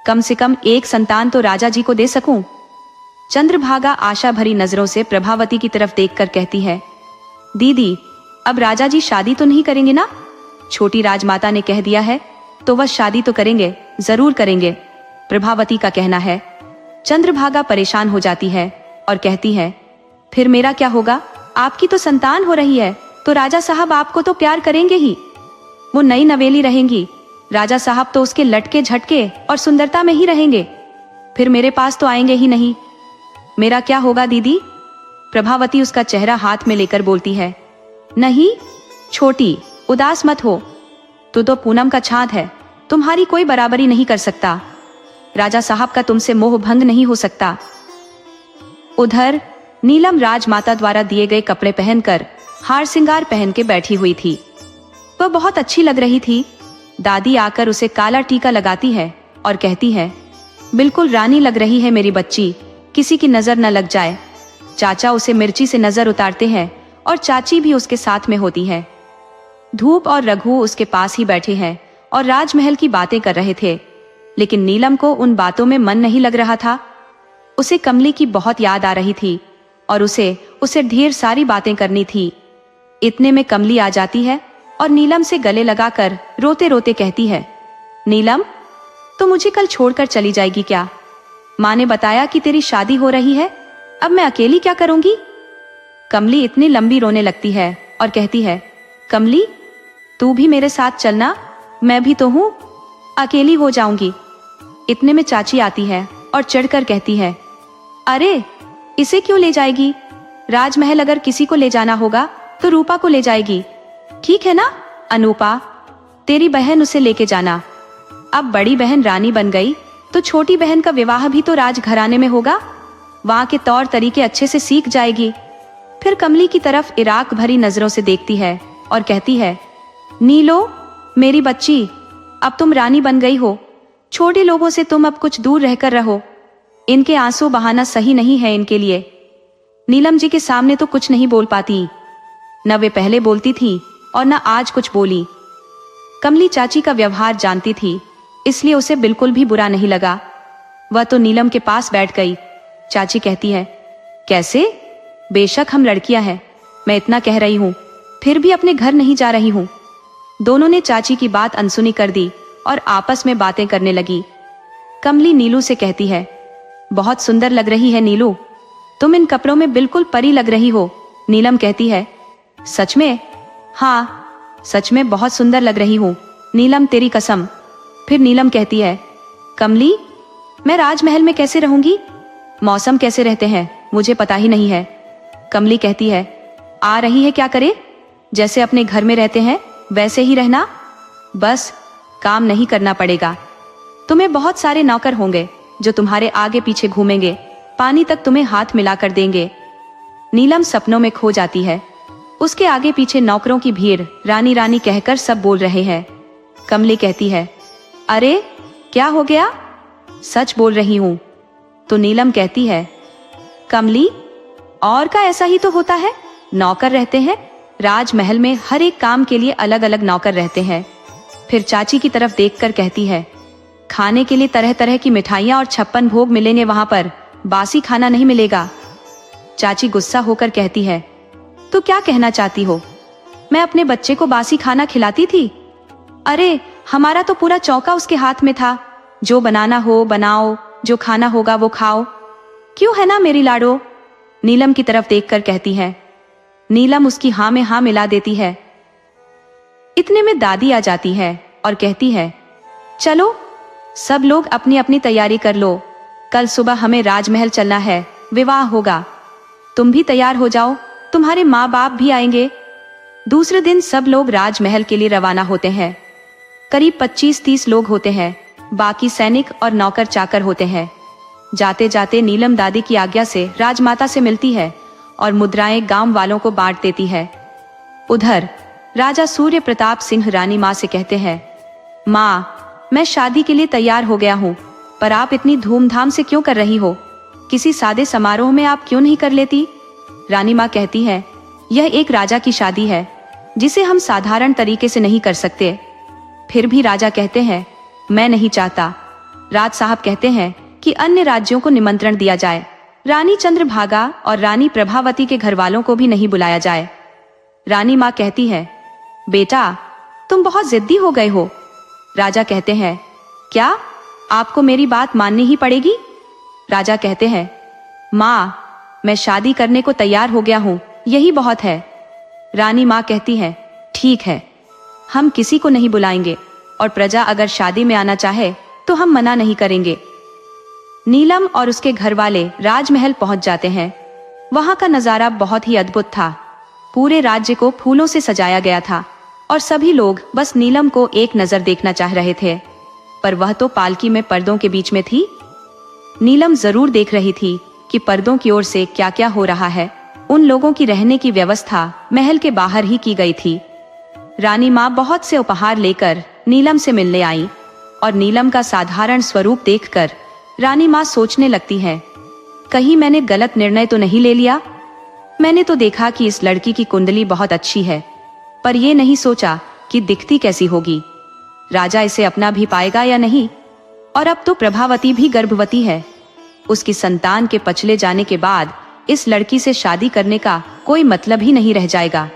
कम से कम एक संतान तो राजा जी को दे सकूं। चंद्रभागा आशा भरी नजरों से प्रभावती की तरफ देखकर कहती है, दीदी, अब राजा जी शादी तो नहीं करेंगे ना? छोटी राजमाता ने कह दिया है तो वह शादी तो करेंगे, जरूर करेंगे, प्रभावती का कहना है। चंद्रभागा परेशान हो जाती है और कहती है, फिर मेरा क्या होगा? आपकी तो संतान हो रही है तो राजा साहब आपको तो प्यार करेंगे ही। वो नई नवेली रहेंगी, राजा साहब तो उसके लटके झटके और सुंदरता में ही रहेंगे, फिर मेरे पास तो आएंगे ही नहीं। मेरा क्या होगा दीदी? प्रभावती उसका चेहरा हाथ में लेकर बोलती है, नहीं छोटी, उदास मत हो, तू तो पूनम का छांद है, तुम्हारी कोई बराबरी नहीं कर सकता। राजा साहब का तुमसे मोह भंग नहीं हो सकता। उधर नीलम राजमाता द्वारा दिए गए कपड़े पहनकर हार सिंगार पहन के बैठी हुई थी। वह बहुत अच्छी लग रही थी। दादी आकर उसे काला टीका लगाती है और कहती है, बिल्कुल रानी लग रही है मेरी बच्ची, किसी की नजर न लग जाए। चाचा उसे मिर्ची से नजर उतारते हैं और चाची भी उसके साथ में होती है। धूप और रघु उसके पास ही बैठे हैं और राजमहल की बातें कर रहे थे, लेकिन नीलम को उन बातों में मन नहीं लग रहा था। उसे कमली की बहुत याद आ रही थी और उसे ढेर सारी बातें करनी थी। इतने में कमली आ जाती है और नीलम से गले लगाकर रोते रोते कहती है, नीलम, तो मुझे कल छोड़कर चली जाएगी क्या? माँ ने बताया कि तेरी शादी हो रही है, अब मैं अकेली क्या करूंगी? कमली इतनी लंबी रोने लगती है और कहती है, कमली, तू भी मेरे साथ चलना, मैं भी तो हूँ, अकेली हो जाऊंगी। इतने में चाची आती है और चढ़कर कहती है, अरे इसे क्यों ले जाएगी? राजमहल अगर किसी को ले जाना होगा तो रूपा को ले जाएगी, ठीक है ना? अनूपा, तेरी बहन उसे लेके जाना। अब बड़ी बहन रानी बन गई तो छोटी बहन का विवाह भी तो राजघराने में होगा, वहां के तौर तरीके अच्छे से सीख जाएगी। फिर कमली की तरफ इराक भरी नजरों से देखती है और कहती है, नीलो मेरी बच्ची, अब तुम रानी बन गई हो, छोटे लोगों से तुम अब कुछ दूर रहकर रहो, इनके आंसू बहाना सही नहीं है इनके लिए। नीलम जी के सामने तो कुछ नहीं बोल पाती, न वे पहले बोलती थी और न आज कुछ बोली। कमली चाची का व्यवहार जानती थी, इसलिए उसे बिल्कुल भी बुरा नहीं लगा। वह तो नीलम के पास बैठ गई। चाची कहती है, कैसे? बेशक हम लड़कियां हैं, मैं इतना कह रही हूँ, फिर भी अपने घर नहीं जा रही हूँ। दोनों ने चाची की बात अनसुनी कर दी और आपस में बातें करने लगी। कमली नीलू से कहती है, बहुत सुंदर लग रही है नीलू, तुम इन कपड़ों में बिल्कुल परी लग रही हो। नीलम कहती है, सच में? हाँ, सच में बहुत सुंदर लग रही हूँ नीलम, तेरी कसम। फिर नीलम कहती है, कमली, मैं राजमहल में कैसे रहूंगी? मौसम कैसे रहते हैं मुझे पता ही नहीं है। कमली कहती है, आ रही है क्या करे, जैसे अपने घर में रहते हैं वैसे ही रहना, बस काम नहीं करना पड़ेगा। तुम्हें बहुत सारे नौकर होंगे जो तुम्हारे आगे पीछे घूमेंगे, पानी तक तुम्हें हाथ मिलाकर देंगे। नीलम सपनों में खो जाती है। उसके आगे पीछे नौकरों की भीड़ रानी रानी कहकर सब बोल रहे हैं। कमली कहती है, अरे क्या हो गया? सच बोल रही हूँ। तो नीलम कहती है, कमली, और का ऐसा ही तो होता है, नौकर रहते हैं राजमहल में, हर एक काम के लिए अलग अलग नौकर रहते हैं। फिर चाची की तरफ देखकर कहती है, खाने के लिए तरह तरह की मिठाइयाँ और 56 भोग मिलेंगे वहां पर, बासी खाना नहीं मिलेगा। चाची गुस्सा होकर कहती है, तो क्या कहना चाहती हो? मैं अपने बच्चे को बासी खाना खिलाती थी? अरे हमारा तो पूरा चौका उसके हाथ में था, जो बनाना हो बनाओ, जो खाना होगा वो खाओ, क्यों है ना मेरी लाडो? नीलम की तरफ देखकर कहती है। नीलम उसकी हाँ में हाँ मिला देती है। इतने में दादी आ जाती है और कहती है, चलो सब लोग अपनी अपनी तैयारी कर लो, कल सुबह हमें राजमहल चलना है, विवाह होगा, तुम भी तैयार हो जाओ, तुम्हारे माँ बाप भी आएंगे। दूसरे दिन सब लोग राजमहल के लिए रवाना होते हैं। करीब 25-30 लोग होते हैं, बाकी सैनिक और नौकर चाकर होते हैं। जाते जाते नीलम दादी की आज्ञा से राजमाता से मिलती है और मुद्राएं गांव वालों को बांट देती है। उधर राजा सूर्य प्रताप सिंह रानी माँ से कहते हैं, माँ, मैं शादी के लिए तैयार हो गया हूँ, पर आप इतनी धूमधाम से क्यों कर रही हो? किसी सादे समारोह में आप क्यों नहीं कर लेती? रानी माँ कहती है, यह एक राजा की शादी है जिसे हम साधारण तरीके से नहीं कर सकते। फिर भी राजा कहते हैं, मैं नहीं चाहता। राज साहब कहते हैं कि अन्य राज्यों को निमंत्रण दिया जाए, रानी चंद्रभागा और रानी प्रभावती के घर वालों को भी नहीं बुलाया जाए। रानी माँ कहती है, बेटा तुम बहुत जिद्दी हो गए हो। राजा कहते हैं, क्या आपको मेरी बात माननी ही पड़ेगी? राजा कहते हैं, माँ, मैं शादी करने को तैयार हो गया हूँ, यही बहुत है। रानी माँ कहती है, ठीक है, हम किसी को नहीं बुलाएंगे और प्रजा अगर शादी में आना चाहे तो हम मना नहीं करेंगे। नीलम और उसके घर वाले राजमहल पहुंच जाते हैं। वहां का नजारा बहुत ही अद्भुत था। पूरे राज्य को फूलों से सजाया गया था और सभी लोग बस नीलम को एक नजर देखना चाह रहे थे, पर वह तो पालकी में पर्दों के बीच में थी। नीलम जरूर देख रही थी कि पर्दों की ओर से क्या क्या हो रहा है। उन लोगों की रहने की व्यवस्था महल के बाहर ही की गई थी। रानी माँ बहुत से उपहार लेकर नीलम से मिलने आई और नीलम का साधारण स्वरूप देखकर रानी माँ सोचने लगती है, कहीं मैंने गलत निर्णय तो नहीं ले लिया? मैंने तो देखा कि इस लड़की की कुंडली बहुत अच्छी है, पर यह नहीं सोचा कि दिखती कैसी होगी। राजा इसे अपना भी पाएगा या नहीं? और अब तो प्रभावती भी गर्भवती है। उसकी संतान के पचले जाने के बाद इस लड़की से शादी करने का कोई मतलब ही नहीं रह जाएगा।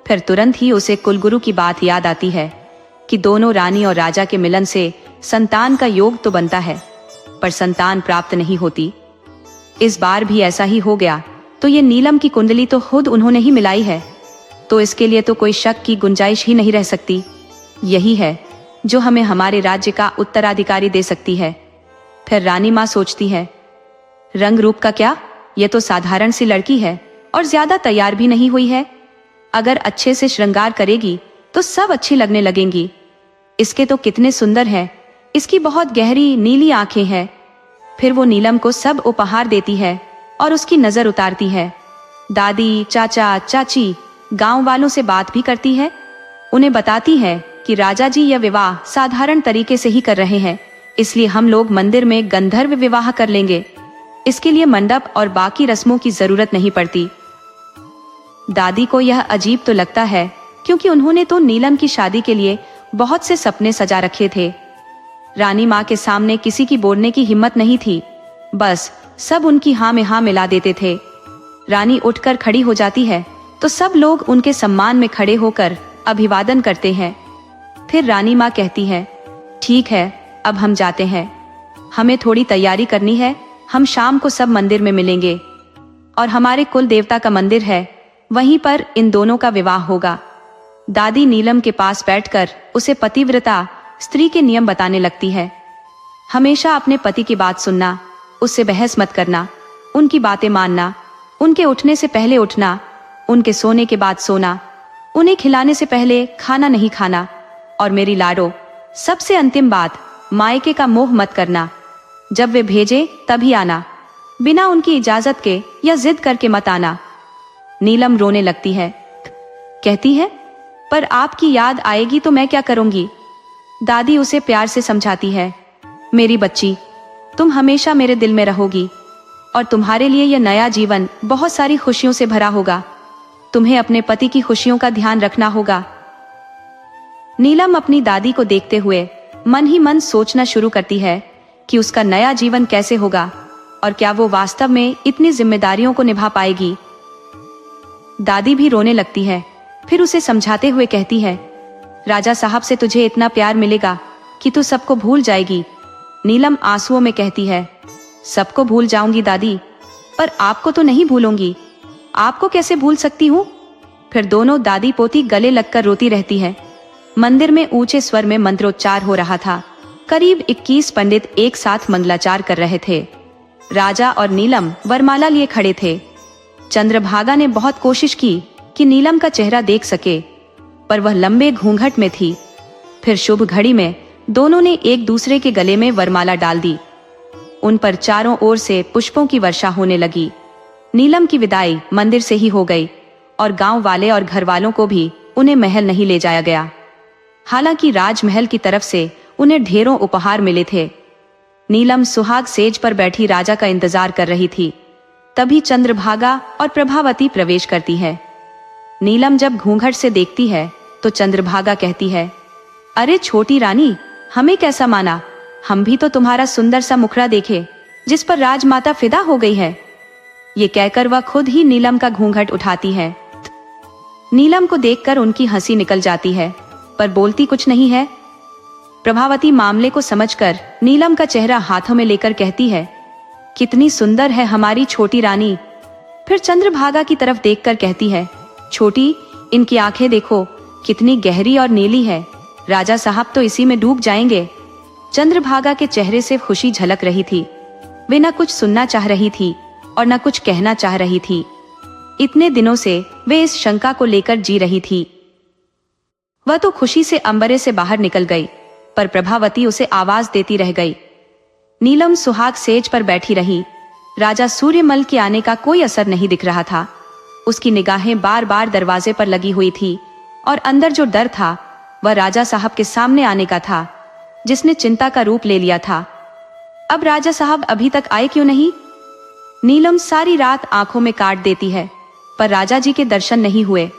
फिर तुरंत ही उसे कुलगुरु की बात याद आती है कि दोनों रानी और राजा के मिलन से संतान का योग तो बनता है, पर संतान प्राप्त नहीं होती। इस बार भी ऐसा ही हो गया, तो ये नीलम की कुंडली तो खुद उन्होंने ही मिलाई है, तो इसके लिए तो कोई शक की गुंजाइश ही नहीं रह सकती। यही है जो हमें हमारे राज्य का उत्तराधिकारी दे सकती है। फिर रानी माँ सोचती है, रंग रूप का क्या, ये तो साधारण सी लड़की है और ज्यादा तैयार भी नहीं हुई है। अगर अच्छे से श्रृंगार करेगी तो सब अच्छी लगने लगेंगी। इसके तो कितने सुंदर है, इसकी बहुत गहरी नीली आंखें हैं। फिर वो नीलम को सब उपहार देती है और उसकी नजर उतारती है। दादी, चाचा, चाची गांव वालों से बात भी करती है। उन्हें बताती है कि राजा जी यह विवाह साधारण तरीके से ही कर रहे हैं, इसलिए हम लोग मंदिर में गंधर्व विवाह कर लेंगे। इसके लिए मंडप और बाकी रस्मों की जरूरत नहीं पड़ती। दादी को यह अजीब तो लगता है, क्योंकि उन्होंने तो नीलम की शादी के लिए बहुत से सपने सजा रखे थे। रानी माँ के सामने किसी की बोलने की हिम्मत नहीं थी, बस सब उनकी हाँ में हाँ मिला देते थे। रानी उठकर खड़ी हो जाती है तो सब लोग उनके सम्मान में खड़े होकर अभिवादन करते हैं। फिर रानी माँ कहती है, ठीक है, अब हम जाते हैं। हमें थोड़ी तैयारी करनी है। हम शाम को सब मंदिर में मिलेंगे और हमारे कुल देवता का मंदिर है, वहीं पर इन दोनों का विवाह होगा। दादी नीलम के पास बैठकर उसे पतिव्रता स्त्री के नियम बताने लगती है। हमेशा अपने पति की बात सुनना, उससे बहस मत करना, उनकी बातें मानना, उनके उठने से पहले उठना, उनके सोने के बाद सोना, उन्हें खिलाने से पहले खाना नहीं खाना, और मेरी लाडो, सबसे अंतिम बात, मायके का मोह मत करना। जब वे भेजे तभी आना, बिना उनकी इजाजत के या जिद करके मत आना। नीलम रोने लगती है, कहती है, पर आपकी याद आएगी तो मैं क्या करूंगी। दादी उसे प्यार से समझाती है, मेरी बच्ची, तुम हमेशा मेरे दिल में रहोगी और तुम्हारे लिए यह नया जीवन बहुत सारी खुशियों से भरा होगा। तुम्हें अपने पति की खुशियों का ध्यान रखना होगा। नीलम अपनी दादी को देखते हुए मन ही मन सोचना शुरू करती है कि उसका नया जीवन कैसे होगा और क्या वो वास्तव में इतनी जिम्मेदारियों को निभा पाएगी। दादी भी रोने लगती है, फिर उसे समझाते हुए कहती है, राजा साहब से तुझे इतना प्यार मिलेगा कि तू सबको भूल जाएगी। नीलम आंसुओं में कहती है, सबको भूल जाऊंगी दादी, पर आपको तो नहीं भूलूंगी। आपको कैसे भूल सकती हूँ। फिर दोनों दादी पोती गले लगकर रोती रहती है। मंदिर में ऊंचे स्वर में मंत्रोच्चार हो रहा था। करीब 21 पंडित एक साथ मंगलाचार कर रहे थे। राजा और नीलम वरमाला लिए खड़े थे। चंद्रभागा ने बहुत कोशिश की कि नीलम का चेहरा देख सके, पर वह लंबे घूंघट में थी। फिर शुभ घड़ी में दोनों ने एक दूसरे के गले में वरमाला डाल दी। उन पर चारों ओर से पुष्पों की वर्षा होने लगी। नीलम की विदाई मंदिर से ही हो गई और गांव वाले और घर वालों को भी उन्हें महल नहीं ले जाया गया। हालांकि राजमहल की तरफ से उन्हें ढेरों उपहार मिले थे। नीलम सुहाग सेज पर बैठी राजा का इंतजार कर रही थी। तभी चंद्रभागा और प्रभावती प्रवेश करती है। नीलम जब घूंघट से देखती है तो चंद्रभागा कहती है, अरे छोटी रानी, हमें कैसा माना। हम भी तो तुम्हारा सुंदर सा मुखड़ा देखे जिस पर राजमाता फिदा हो गई है। ये कहकर वह खुद ही नीलम का घूंघट उठाती है। नीलम को देखकर उनकी हंसी निकल जाती है, पर बोलती कुछ नहीं है। प्रभावती मामले को समझकर नीलम का चेहरा हाथों में लेकर कहती है, कितनी सुंदर है हमारी छोटी रानी। फिर चंद्रभागा की तरफ देखकर कहती है, छोटी, इनकी आंखें देखो, कितनी गहरी और नीली है। राजा साहब तो इसी में डूब जाएंगे। चंद्रभागा के चेहरे से खुशी झलक रही थी। वे न कुछ सुनना चाह रही थी और न कुछ कहना चाह रही थी। इतने दिनों से वे इस शंका को लेकर जी रही थी। वह तो खुशी से अंबरे से बाहर निकल गई, पर प्रभावती उसे आवाज देती रह गई। नीलम सुहाग सेज पर बैठी रही। राजा सूर्यमल के आने का कोई असर नहीं दिख रहा था। उसकी निगाहें बार बार दरवाजे पर लगी हुई थी और अंदर जो डर था वह राजा साहब के सामने आने का था, जिसने चिंता का रूप ले लिया था। अब राजा साहब अभी तक आए क्यों नहीं। नीलम सारी रात आंखों में काट देती है, पर राजा जी के दर्शन नहीं हुए।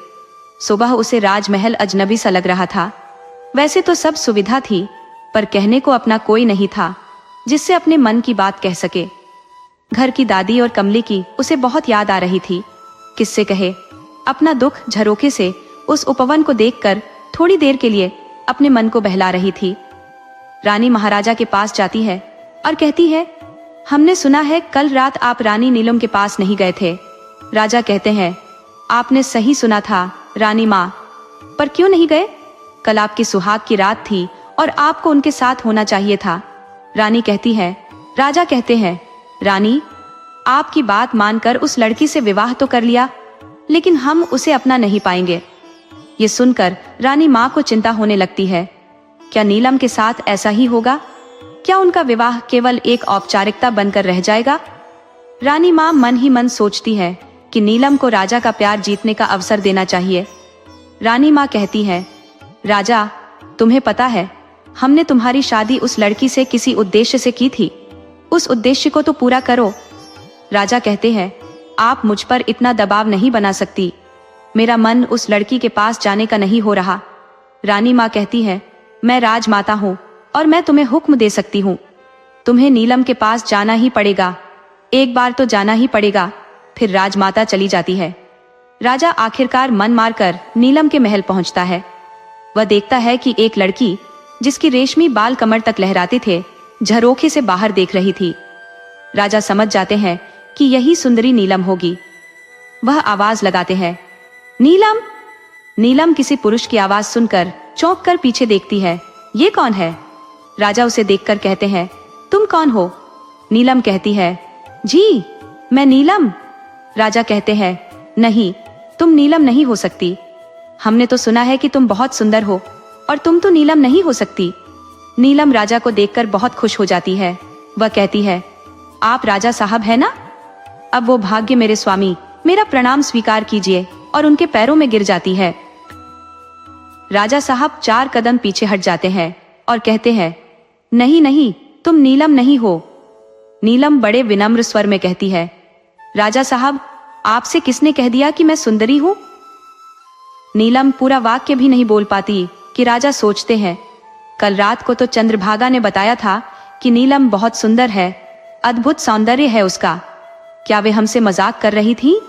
सुबह उसे राजमहल अजनबी सा लग रहा था। वैसे तो सब सुविधा थी, पर कहने को अपना कोई नहीं था जिससे अपने मन की बात कह सके। घर की दादी और कमली की उसे बहुत याद आ रही थी। किससे कहे, अपना दुख झरोखे से उस उपवन को देखकर थोड़ी देर के लिए अपने मन को बहला रही थी। रानी महाराजा के पास जाती है और कहती है, हमने सुना है कल रात आप रानी नीलम के पास नहीं गए थे। राजा कहते हैं, आपने सही सुना था रानी माँ, पर क्यों नहीं गए। कल आपकी सुहाग की रात थी और आपको उनके साथ होना चाहिए था। रानी कहती है, राजा कहते हैं, रानी, आपकी बात मानकर उस लड़की से विवाह तो कर लिया, लेकिन हम उसे अपना नहीं पाएंगे। ये सुनकर रानी माँ को चिंता होने लगती है। क्या नीलम के साथ ऐसा ही होगा। क्या उनका विवाह केवल एक औपचारिकता बनकर रह जाएगा। रानी माँ मन ही मन सोचती है कि नीलम को राजा का प्यार जीतने का अवसर देना चाहिए। रानी माँ कहती है, राजा, तुम्हें पता है हमने तुम्हारी शादी उस लड़की से किसी उद्देश्य से की थी। उस उद्देश्य को तो पूरा करो। राजा कहते हैं, आप मुझ पर इतना दबाव नहीं बना सकती। मेरा मन उस लड़की के पास जाने का नहीं हो रहा। रानी माँ कहती है, मैं राजमाता हूँ और मैं तुम्हें हुक्म दे सकती हूँ। तुम्हें नीलम के पास जाना ही पड़ेगा। एक बार तो जाना ही पड़ेगा। फिर राजमाता चली जाती है। राजा आखिरकार मन मारकर नीलम के महल पहुंचता है। वह देखता है कि एक लड़की जिसकी रेशमी बाल कमर तक लहराते थे, झरोखे से बाहर देख रही थी। राजा समझ जाते हैं कि यही सुंदरी नीलम होगी। वह आवाज लगाते हैं, नीलम। नीलम किसी पुरुष की आवाज सुनकर चौंक कर पीछे देखती है। ये कौन है? राजा उसे देखकर कहते हैं, तुम कौन हो? नीलम कहती है, जी मैं नीलम। राजा कहते हैं, नहीं, तुम नीलम नहीं हो सकती। हमने तो सुना है कि तुम बहुत सुंदर हो, और तुम तो नीलम नहीं हो सकती। नीलम राजा को देखकर बहुत खुश हो जाती है। वह कहती है, आप राजा साहब है ना? अब वो भाग्य मेरे स्वामी, मेरा प्रणाम स्वीकार कीजिए, और उनके पैरों में गिर जाती है। राजा साहब 4 कदम पीछे हट जाते हैं और कहते हैं, नहीं नहीं, तुम नीलम नहीं हो। नीलम बड़े विनम्र स्वर में कहती है, राजा साहब, आपसे किसने कह दिया कि मैं सुंदरी हूं? नीलम पूरा वाक्य भी नहीं बोल पाती कि राजा सोचते हैं, कल रात को तो चंद्रभागा ने बताया था कि नीलम बहुत सुंदर है, अद्भुत सौंदर्य है उसका। क्या वे हमसे मजाक कर रही थी?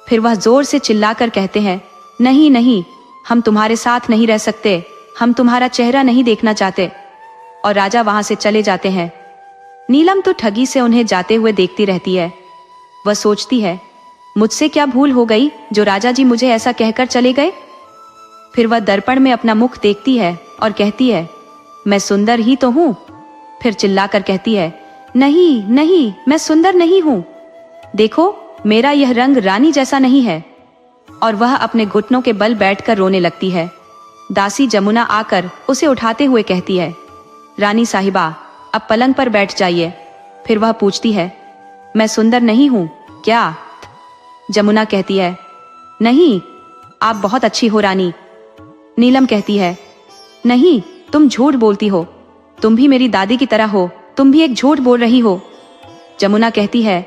फिर वह जोर से चिल्लाकर कहते हैं, नहीं नहीं, हम तुम्हारे साथ नहीं रह सकते, हम तुम्हारा चेहरा नहीं देखना चाहते। और राजा वहां से चले जाते हैं। नीलम तो ठगी से उन्हें जाते हुए देखती रहती है। वह सोचती है, मुझसे क्या भूल हो गई जो राजा जी मुझे ऐसा कहकर चले गए? फिर वह दर्पण में अपना मुख देखती है और कहती है, मैं सुंदर ही तो हूं। फिर चिल्लाकर कहती है, नहीं नहीं, मैं सुंदर नहीं हूं। देखो, मेरा यह रंग रानी जैसा नहीं है। और वह अपने घुटनों के बल बैठकर रोने लगती है। दासी जमुना आकर उसे उठाते हुए कहती है, रानी साहिबा, अब पलंग पर बैठ जाइए। फिर वह पूछती है, मैं सुंदर नहीं हूं क्या? जमुना कहती है, नहीं, आप बहुत अच्छी हो रानी। नीलम कहती है, नहीं, तुम झूठ बोलती हो, तुम भी मेरी दादी की तरह हो, तुम भी एक झूठ बोल रही हो। जमुना कहती है,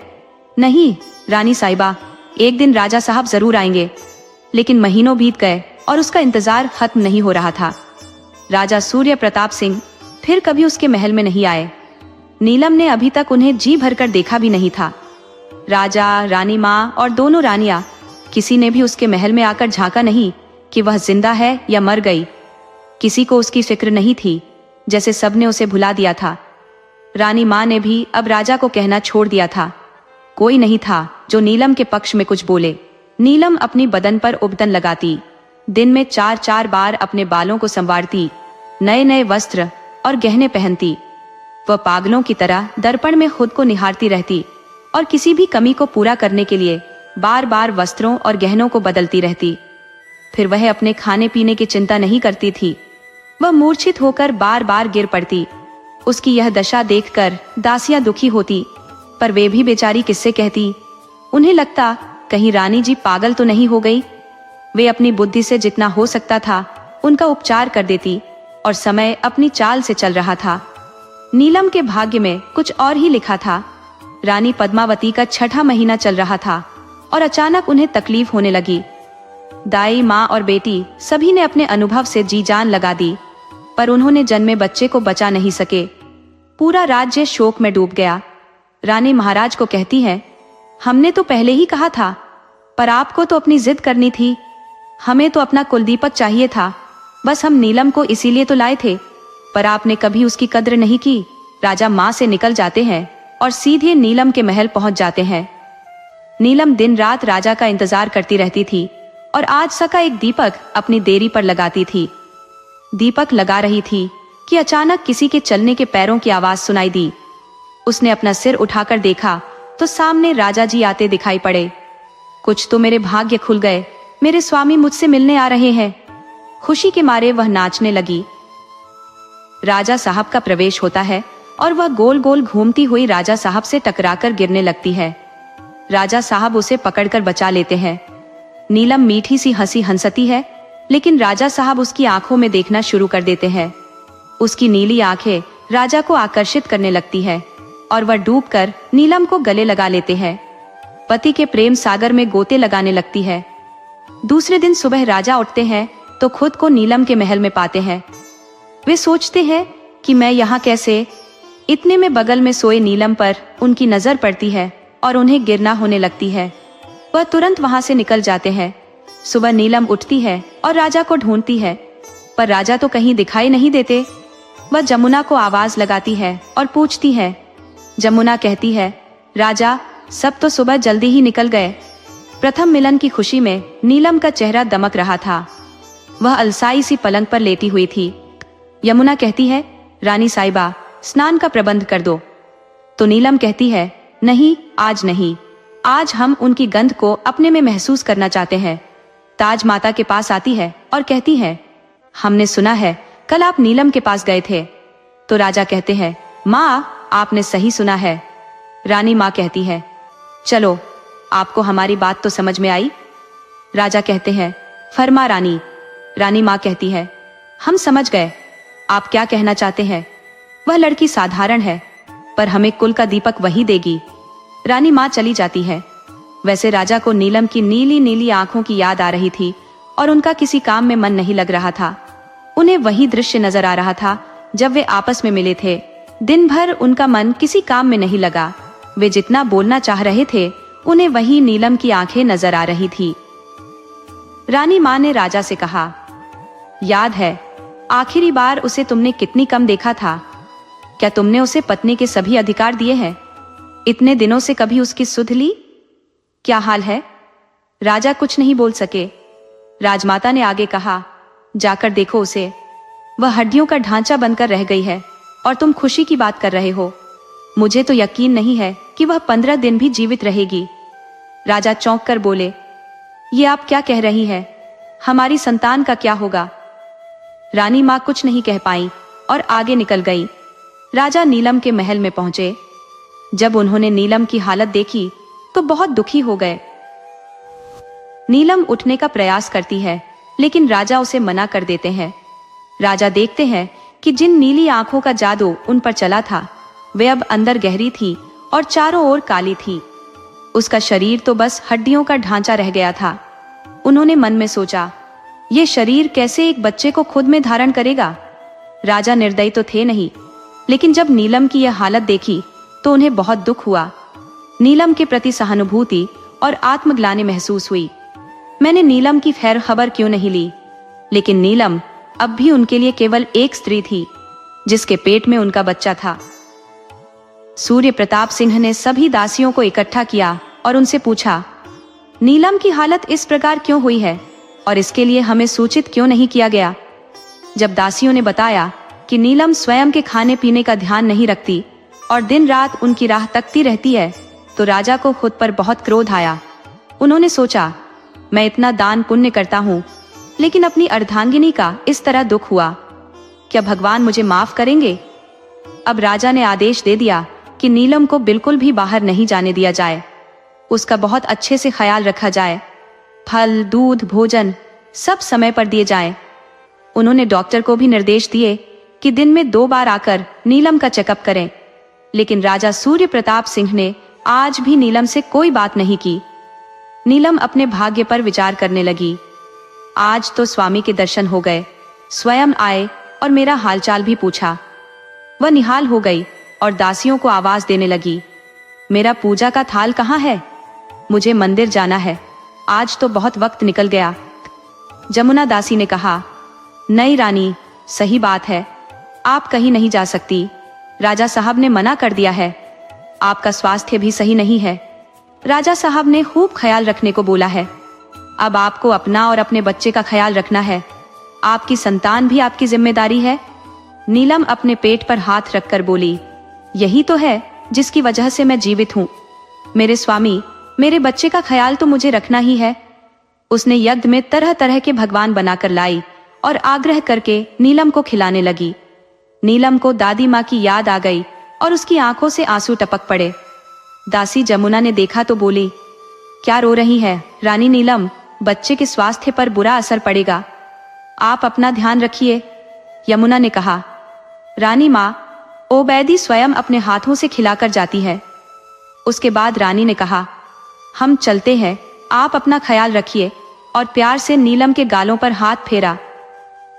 नहीं रानी साहिबा, एक दिन राजा साहब जरूर आएंगे। लेकिन महीनों बीत गए और उसका इंतजार खत्म नहीं हो रहा था। राजा सूर्य प्रताप सिंह फिर कभी उसके महल में नहीं आए। नीलम ने अभी तक उन्हें जी भरकर देखा भी नहीं था। राजा, रानी माँ और दोनों रानियां, किसी ने भी उसके महल में आकर झांका नहीं कि वह जिंदा है या मर गई। किसी को उसकी फिक्र नहीं थी, जैसे सबने उसे भुला दिया था। रानी माँ ने भी अब राजा को कहना छोड़ दिया था। कोई नहीं था जो नीलम के पक्ष में कुछ बोले। नीलम अपनी बदन पर उबटन लगाती, दिन में 4-4 बार अपने बालों को संवारती, नए नए वस्त्र और गहने पहनती। वह पागलों की तरह दर्पण में खुद को निहारती रहती और किसी भी कमी को पूरा करने के लिए बार बार वस्त्रों और गहनों को बदलती रहती। फिर वह अपने खाने पीने की चिंता नहीं करती थी। वह मूर्छित होकर बार बार गिर पड़ती। उसकी यह दशा देखकर दासियां दुखी होती, पर वे भी बेचारी किससे कहती। उन्हें लगता कहीं रानी जी पागल तो नहीं हो गई। वे अपनी बुद्धि से जितना हो सकता था उनका उपचार कर देती और समय अपनी चाल से चल रहा था। नीलम के भाग्य में कुछ और ही लिखा था। रानी पद्मावती का 6ठा महीना चल रहा था और अचानक उन्हें तकलीफ होने लगी। दाई, माँ और बेटी सभी ने अपने अनुभव से जी जान लगा दी, पर उन्होंने जन्मे बच्चे को बचा नहीं सके। पूरा राज्य शोक में डूब गया। रानी महाराज को कहती है, हमने तो पहले ही कहा था, पर आपको तो अपनी जिद करनी थी। हमें तो अपना कुलदीपक चाहिए था, बस हम नीलम को इसीलिए तो लाए थे, पर आपने कभी उसकी कद्र नहीं की। राजा माँ से निकल जाते हैं और सीधे नीलम के महल पहुंच जाते हैं। नीलम दिन रात राजा का इंतजार करती रहती थी और आज सका एक दीपक अपनी देरी पर लगाती थी। दीपक लगा रही थी कि अचानक किसी के चलने के पैरों की आवाज सुनाई दी। उसने अपना सिर उठाकर देखा तो सामने राजा जी आते दिखाई पड़े। कुछ तो मेरे भाग्य खुल गए, मेरे स्वामी मुझसे मिलने आ रहे हैं। खुशी के मारे वह नाचने लगी। राजा साहब का प्रवेश होता है और वह गोल गोल घूमती हुई राजा साहब से टकराकर गिरने लगती है। राजा साहब उसे पकड़कर बचा लेते हैं। नीलम मीठी सी हंसी हंसती है, लेकिन राजा साहब उसकी आंखों में देखना शुरू कर देते हैं। उसकी नीली आंखें राजा को आकर्षित करने लगती है और वह डूबकर नीलम को गले लगा लेते हैं। पति के प्रेम सागर में गोते लगाने लगती है। दूसरे दिन सुबह राजा उठते हैं तो खुद को नीलम के महल में पाते हैं। वे सोचते हैं कि मैं यहाँ कैसे। इतने में बगल में सोए नीलम पर उनकी नजर पड़ती है और उन्हें गिरना होने लगती है। वह तुरंत वहां से निकल जाते हैं। सुबह नीलम उठती है और राजा को ढूंढती है, पर राजा तो कहीं दिखाई नहीं देते। वह जमुना को आवाज लगाती है और पूछती है। जमुना कहती है, राजा, सब तो सुबह जल्दी ही निकल गए। प्रथम मिलन की खुशी में नीलम का चेहरा दमक रहा था। वह अलसाई सी पलंग पर लेटी हुई थी। यमुना कहती है, रानी साहिबा, स्नान का प्रबंध कर दो। तो नीलम कहती है, नहीं, आज नहीं। आज हम उनकी गंध को अपने में महसूस करना चाहते हैं। ताज माता के पास आती है और कहती है, हमने सुना है कल आप नीलम के पास गए थे। तो राजा कहते हैं, माँ, आपने सही सुना है। रानी माँ कहती है, चलो, आपको हमारी बात तो समझ में आई? राजा कहते हैं, फरमा रानी। रानी माँ कहती है, हम समझ गए, आप क्या कहना चाहते हैं। वह लड़की साधारण है, पर हमें कुल का दीपक वही देगी। रानी माँ चली जाती है। वैसे राजा को नीलम की नीली नीली आंखों की याद आ रही थी और उनका किसी काम में मन नहीं लग रहा था। उन्हें वही दृश्य नजर आ रहा था जब वे आपस में मिले थे। दिन भर उनका मन किसी काम में नहीं लगा। वे जितना बोलना चाह रहे थे, उन्हें वही नीलम की आंखें नजर आ रही थी। रानी माँ ने राजा से कहा, याद है आखिरी बार उसे तुमने कितनी कम देखा था? क्या तुमने उसे पत्नी के सभी अधिकार दिए हैं? इतने दिनों से कभी उसकी सुध ली? क्या हाल है? राजा कुछ नहीं बोल सके। राजमाता ने आगे कहा, जाकर देखो उसे, वह हड्डियों का ढांचा बनकर रह गई है और तुम खुशी की बात कर रहे हो। मुझे तो यकीन नहीं है कि वह 15 दिन भी जीवित रहेगी। राजा चौंक कर बोले, ये आप क्या कह रही है? हमारी संतान का क्या होगा? रानी माँ कुछ नहीं कह पाई और आगे निकल गई। राजा नीलम के महल में पहुंचे। जब उन्होंने नीलम की हालत देखी तो बहुत दुखी हो गए। नीलम उठने का प्रयास करती है, लेकिन राजा उसे मना कर देते हैं। राजा देखते हैं कि जिन नीली आंखों का जादू उन पर चला था, वे अब अंदर गहरी थी और चारों ओर काली थी। उसका शरीर तो बस हड्डियों का ढांचा रह गया था। उन्होंने मन में सोचा, ये शरीर कैसे एक बच्चे को खुद में धारण करेगा? राजा निर्दयी तो थे नहीं, लेकिन जब नीलम की यह हालत देखी तो उन्हें बहुत दुख हुआ। नीलम के प्रति सहानुभूति और आत्मग्लानि महसूस हुई। मैंने नीलम की खैर खबर क्यों नहीं ली? लेकिन नीलम अब भी उनके लिए केवल एक स्त्री थी, जिसके पेट में उनका बच्चा था। सूर्य प्रताप सिंह ने सभी दासियों को इकट्ठा किया और उनसे पूछा, नीलम की हालत इस प्रकार क्यों हुई है और इसके लिए हमें सूचित क्यों नहीं किया गया? जब दासियों ने बताया कि नीलम स्वयं के खाने पीने का ध्यान नहीं रखती और दिन रात उनकी राह तकती रहती है, तो राजा को खुद पर बहुत क्रोध आया। उन्होंने सोचा, मैं इतना दान पुण्य करता हूँ, लेकिन अपनी अर्धांगिनी का इस तरह दुख हुआ, क्या भगवान मुझे माफ करेंगे? अब राजा ने आदेश दे दिया कि नीलम को बिल्कुल भी बाहर नहीं जाने दिया जाए। उसका बहुत अच्छे से ख्याल रखा जाए। फल, दूध, भोजन सब समय पर दिए जाएं। उन्होंने डॉक्टर को भी निर्देश दिए कि दिन में 2 बार आकर नीलम का चेकअप करें। लेकिन राजा सूर्य प्रताप सिंह ने आज भी नीलम से कोई बात नहीं की। नीलम अपने भाग्य पर विचार करने लगी। आज तो स्वामी के दर्शन हो गए, स्वयं आए और मेरा हालचाल भी पूछा। वह निहाल हो गई और दासियों को आवाज देने लगी, मेरा पूजा का थाल कहाँ है? मुझे मंदिर जाना है, आज तो बहुत वक्त निकल गया। जमुना दासी ने कहा, नहीं रानी, सही बात है, आप कहीं नहीं जा सकती। राजा साहब ने मना कर दिया है। आपका स्वास्थ्य भी सही नहीं है। राजा साहब ने खूब ख्याल रखने को बोला है। अब आपको अपना और अपने बच्चे का ख्याल रखना है। आपकी संतान भी आपकी जिम्मेदारी है। नीलम अपने पेट पर हाथ रखकर बोली, यही तो है जिसकी वजह से मैं जीवित हूँ। मेरे स्वामी, मेरे बच्चे का ख्याल तो मुझे रखना ही है। उसने यज्ञ में तरह तरह के भगवान बनाकर लाई और आग्रह करके नीलम को खिलाने लगी। नीलम को दादी माँ की याद आ गई और उसकी आंखों से आंसू टपक पड़े। दासी जमुना ने देखा तो बोली, क्या रो रही है रानी नीलम? बच्चे के स्वास्थ्य पर बुरा असर पड़ेगा, आप अपना ध्यान रखिए। यमुना ने कहा, रानी माँ, ओबैदी स्वयं अपने हाथों से खिलाकर जाती है। उसके बाद रानी ने कहा, हम चलते हैं, आप अपना ख्याल रखिए, और प्यार से नीलम के गालों पर हाथ फेरा।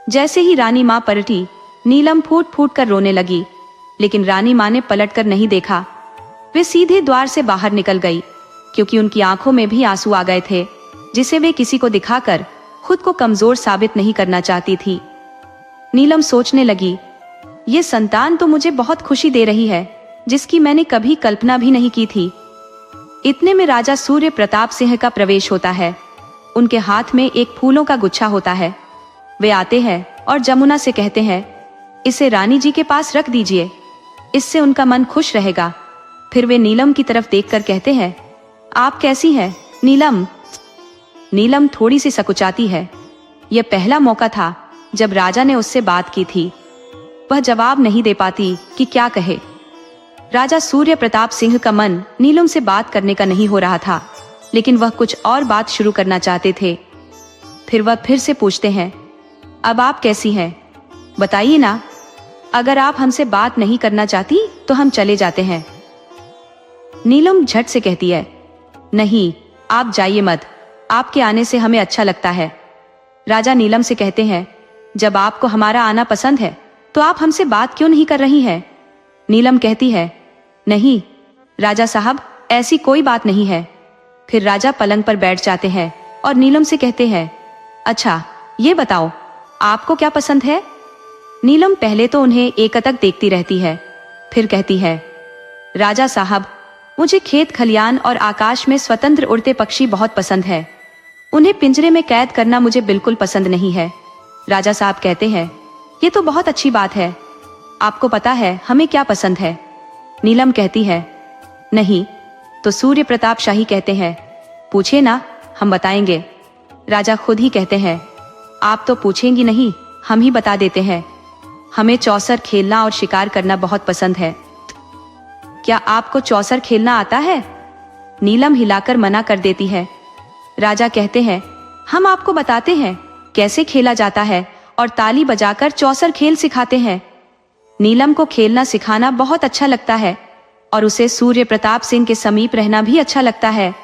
जैसे ही रानी माँ पलटी, नीलम फूट फूट कर रोने लगी, लेकिन रानी माँ ने पलटकर नहीं देखा। वे सीधे द्वार से बाहर निकल गई, क्योंकि उनकी आंखों में भी आंसू आ गए थे, जिसे वे किसी को दिखाकर खुद को कमजोर साबित नहीं करना चाहती थी। नीलम सोचने लगी, ये संतान तो मुझे बहुत खुशी दे रही है, जिसकी मैंने कभी कल्पना भी नहीं की थी। इतने में राजा सूर्य प्रताप सिंह का प्रवेश होता है। उनके हाथ में एक फूलों का गुच्छा होता है। वे आते हैं और जमुना से कहते हैं, इसे रानी जी के पास रख दीजिए, इससे उनका मन खुश रहेगा। फिर वे नीलम की तरफ देखकर कहते हैं, आप कैसी हैं, नीलम? नीलम थोड़ी सी सकुचाती है। यह पहला मौका था जब राजा ने उससे बात की थी। वह जवाब नहीं दे पाती कि क्या कहे। राजा सूर्य प्रताप सिंह का मन नीलम से बात करने का नहीं हो रहा था, लेकिन वह कुछ और बात शुरू करना चाहते थे। फिर वह फिर से पूछते हैं, अब आप कैसी हैं? बताइए ना। अगर आप हमसे बात नहीं करना चाहती तो हम चले जाते हैं। नीलम झट से कहती है, नहीं, आप जाइए मत, आपके आने से हमें अच्छा लगता है। राजा नीलम से कहते हैं, जब आपको हमारा आना पसंद है तो आप हमसे बात क्यों नहीं कर रही हैं? नीलम कहती है, नहीं राजा साहब, ऐसी कोई बात नहीं है। फिर राजा पलंग पर बैठ जाते हैं और नीलम से कहते हैं, अच्छा ये बताओ, आपको क्या पसंद है? नीलम पहले तो उन्हें एकटक देखती रहती है, फिर कहती है, राजा साहब, मुझे खेत खलियान और आकाश में स्वतंत्र उड़ते पक्षी बहुत पसंद है। उन्हें पिंजरे में कैद करना मुझे बिल्कुल पसंद नहीं है। राजा साहब कहते हैं, ये तो बहुत अच्छी बात है। आपको पता है हमें क्या पसंद है? नीलम कहती है, नहीं। तो सूर्य प्रताप शाही कहते हैं, पूछे ना, हम बताएंगे। राजा खुद ही कहते हैं, आप तो पूछेंगी नहीं, हम ही बता देते हैं। हमें चौसर खेलना और शिकार करना बहुत पसंद है। क्या आपको चौसर खेलना आता है? नीलम हिलाकर मना कर देती है। राजा कहते हैं, हम आपको बताते हैं कैसे खेला जाता है और ताली बजाकर चौसर खेल सिखाते हैं। नीलम को खेलना सिखाना बहुत अच्छा लगता है और उसे सूर्य प्रताप सिंह के समीप रहना भी अच्छा लगता है।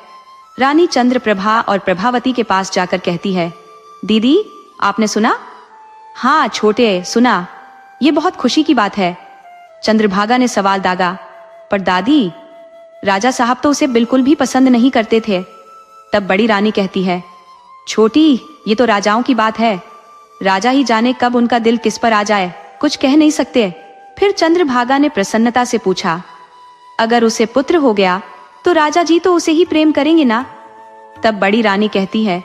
रानी चंद्रप्रभा और प्रभावती के पास जाकर कहती है, दीदी आपने सुना? हाँ छोटे, सुना। ये बहुत खुशी की बात है। चंद्रभागा ने सवाल दागा, पर दादी, राजा साहब तो उसे बिल्कुल भी पसंद नहीं करते थे। तब बड़ी रानी कहती है, छोटी, ये तो राजाओं की बात है। राजा ही जाने कब उनका दिल किस पर आ जाए, कुछ कह नहीं सकते। फिर चंद्रभागा ने प्रसन्नता से पूछा, अगर उसे पुत्र हो गया तो राजा जी तो उसे ही प्रेम करेंगे ना? तब बड़ी रानी कहती है,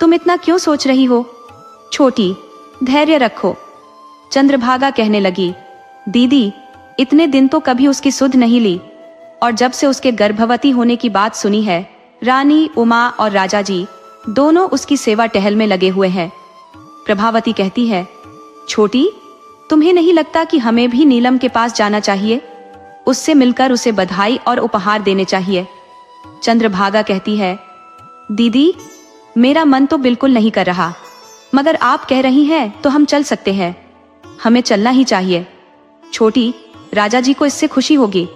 तुम इतना क्यों सोच रही हो? छोटी, धैर्य रखो। चंद्रभागा कहने लगी, दीदी, इतने दिन तो कभी उसकी सुध नहीं ली, और जब से उसके गर्भवती होने की बात सुनी है, रानी उमा और राजा जी दोनों उसकी सेवा टहल में लगे हुए हैं। प्रभावती कहती है, छोटी, तुम्हें नहीं लगता कि हमें भी नीलम के पास जाना चाहिए? उससे मिलकर उसे बधाई और उपहार देने चाहिए। चंद्रभागा कहती है, दीदी, मेरा मन तो बिल्कुल नहीं कर रहा, मगर आप कह रही हैं तो हम चल सकते हैं। हमें चलना ही चाहिए। छोटी, राजा जी को इससे खुशी होगी।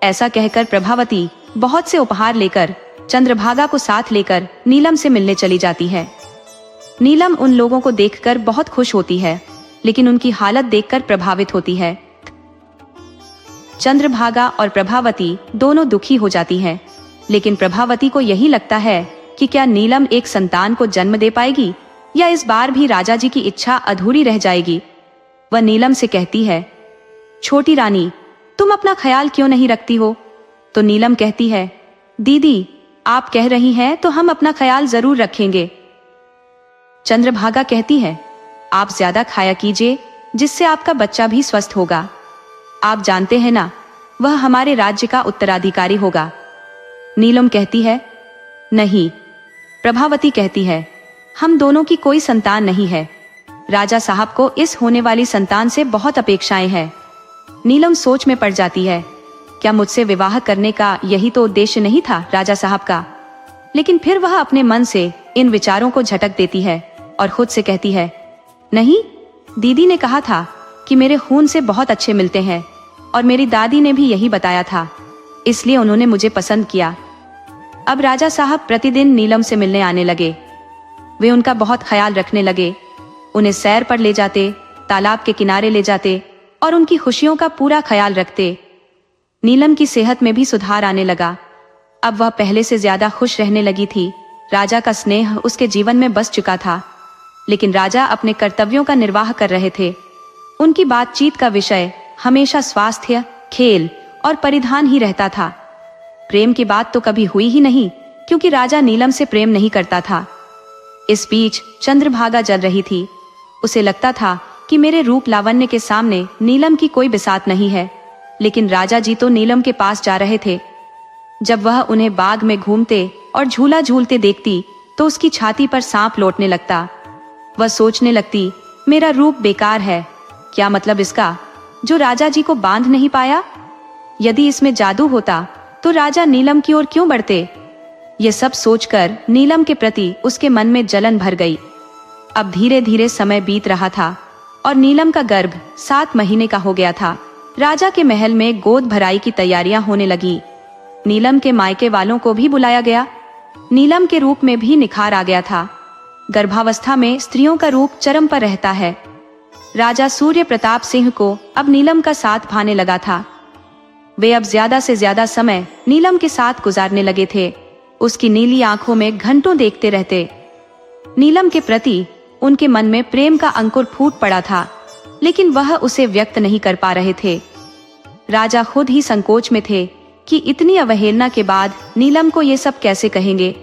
ऐसा कहकर प्रभावती बहुत से उपहार लेकर चंद्रभागा को साथ लेकर नीलम से मिलने चली जाती है। नीलम उन लोगों को देखकर बहुत खुश होती है, लेकिन उनकी हालत देखकर प्रभावित होती है। चंद्रभागा और प्रभावती दोनों दुखी हो जाती हैं, लेकिन प्रभावती को यही लगता है कि क्या नीलम एक संतान को जन्म दे पाएगी या इस बार भी राजा जी की इच्छा अधूरी रह जाएगी। वह नीलम से कहती है, छोटी रानी, तुम अपना ख्याल क्यों नहीं रखती हो? तो नीलम कहती है, दीदी, आप कह रही हैं तो हम अपना ख्याल जरूर रखेंगे। चंद्रभागा कहती है, आप ज्यादा खाया कीजिए, जिससे आपका बच्चा भी स्वस्थ होगा। आप जानते हैं ना, वह हमारे राज्य का उत्तराधिकारी होगा। नीलम कहती है, नहीं। प्रभावती कहती है, हम दोनों की कोई संतान नहीं है। राजा साहब को इस होने वाली संतान से बहुत अपेक्षाएं हैं। नीलम सोच में पड़ जाती है, क्या मुझसे विवाह करने का यही तो उद्देश्य नहीं था राजा साहब का? लेकिन फिर वह अपने मन से इन विचारों को झटक देती है और खुद से कहती है, नहीं, दीदी ने कहा था कि मेरे खून से बहुत अच्छे मिलते हैं, और मेरी दादी ने भी यही बताया था, इसलिए उन्होंने मुझे पसंद किया। अब राजा साहब प्रतिदिन नीलम से मिलने आने लगे। वे उनका बहुत ख्याल रखने लगे, उन्हें सैर पर ले जाते, तालाब के किनारे ले जाते और उनकी खुशियों का पूरा ख्याल रखते। नीलम की सेहत में भी सुधार आने लगा। अब वह पहले से ज्यादा खुश रहने लगी थी। राजा का स्नेह उसके जीवन में बस चुका था, लेकिन राजा अपने कर्तव्यों का निर्वाह कर रहे थे। उनकी बातचीत का विषय हमेशा स्वास्थ्य, खेल और परिधान ही रहता था। प्रेम की बात तो कभी हुई ही नहीं, क्योंकि राजा नीलम से प्रेम नहीं करता था। इस बीच चंद्रभागा जल रही थी। उसे लगता था कि मेरे रूप लावण्य के सामने नीलम की कोई बिसात नहीं है, लेकिन राजा जी तो नीलम के पास जा रहे थे। जब वह उन्हें बाग में घूमते और झूला झूलते देखती तो उसकी छाती पर सांप लौटने लगता। वह सोचने लगती, मेरा रूप बेकार है, क्या मतलब इसका जो राजा जी को बांध नहीं पाया? यदि इसमें जादू होता तो राजा नीलम की ओर क्यों बढ़ते? ये सब सोचकर नीलम के प्रति उसके मन में जलन भर गई। अब धीरे धीरे समय बीत रहा था और नीलम का गर्भ 7 महीने का हो गया था। राजा के महल में गोद भराई की तैयारियां होने लगी। नीलम के मायके वालों को भी बुलाया गया। नीलम के रूप में भी निखार आ गया था। गर्भावस्था में स्त्रियों का रूप चरम पर रहता है। राजा सूर्य प्रताप सिंह को अब नीलम का साथ भाने लगा था। वे अब ज्यादा से ज्यादा समय नीलम के साथ गुजारने लगे थे। उसकी नीली आंखों में घंटों देखते रहते। नीलम के प्रति उनके मन में प्रेम का अंकुर फूट पड़ा था, लेकिन वह उसे व्यक्त नहीं कर पा रहे थे। राजा खुद ही संकोच में थे कि इतनी अवहेलना के बाद नीलम को ये सब कैसे कहेंगे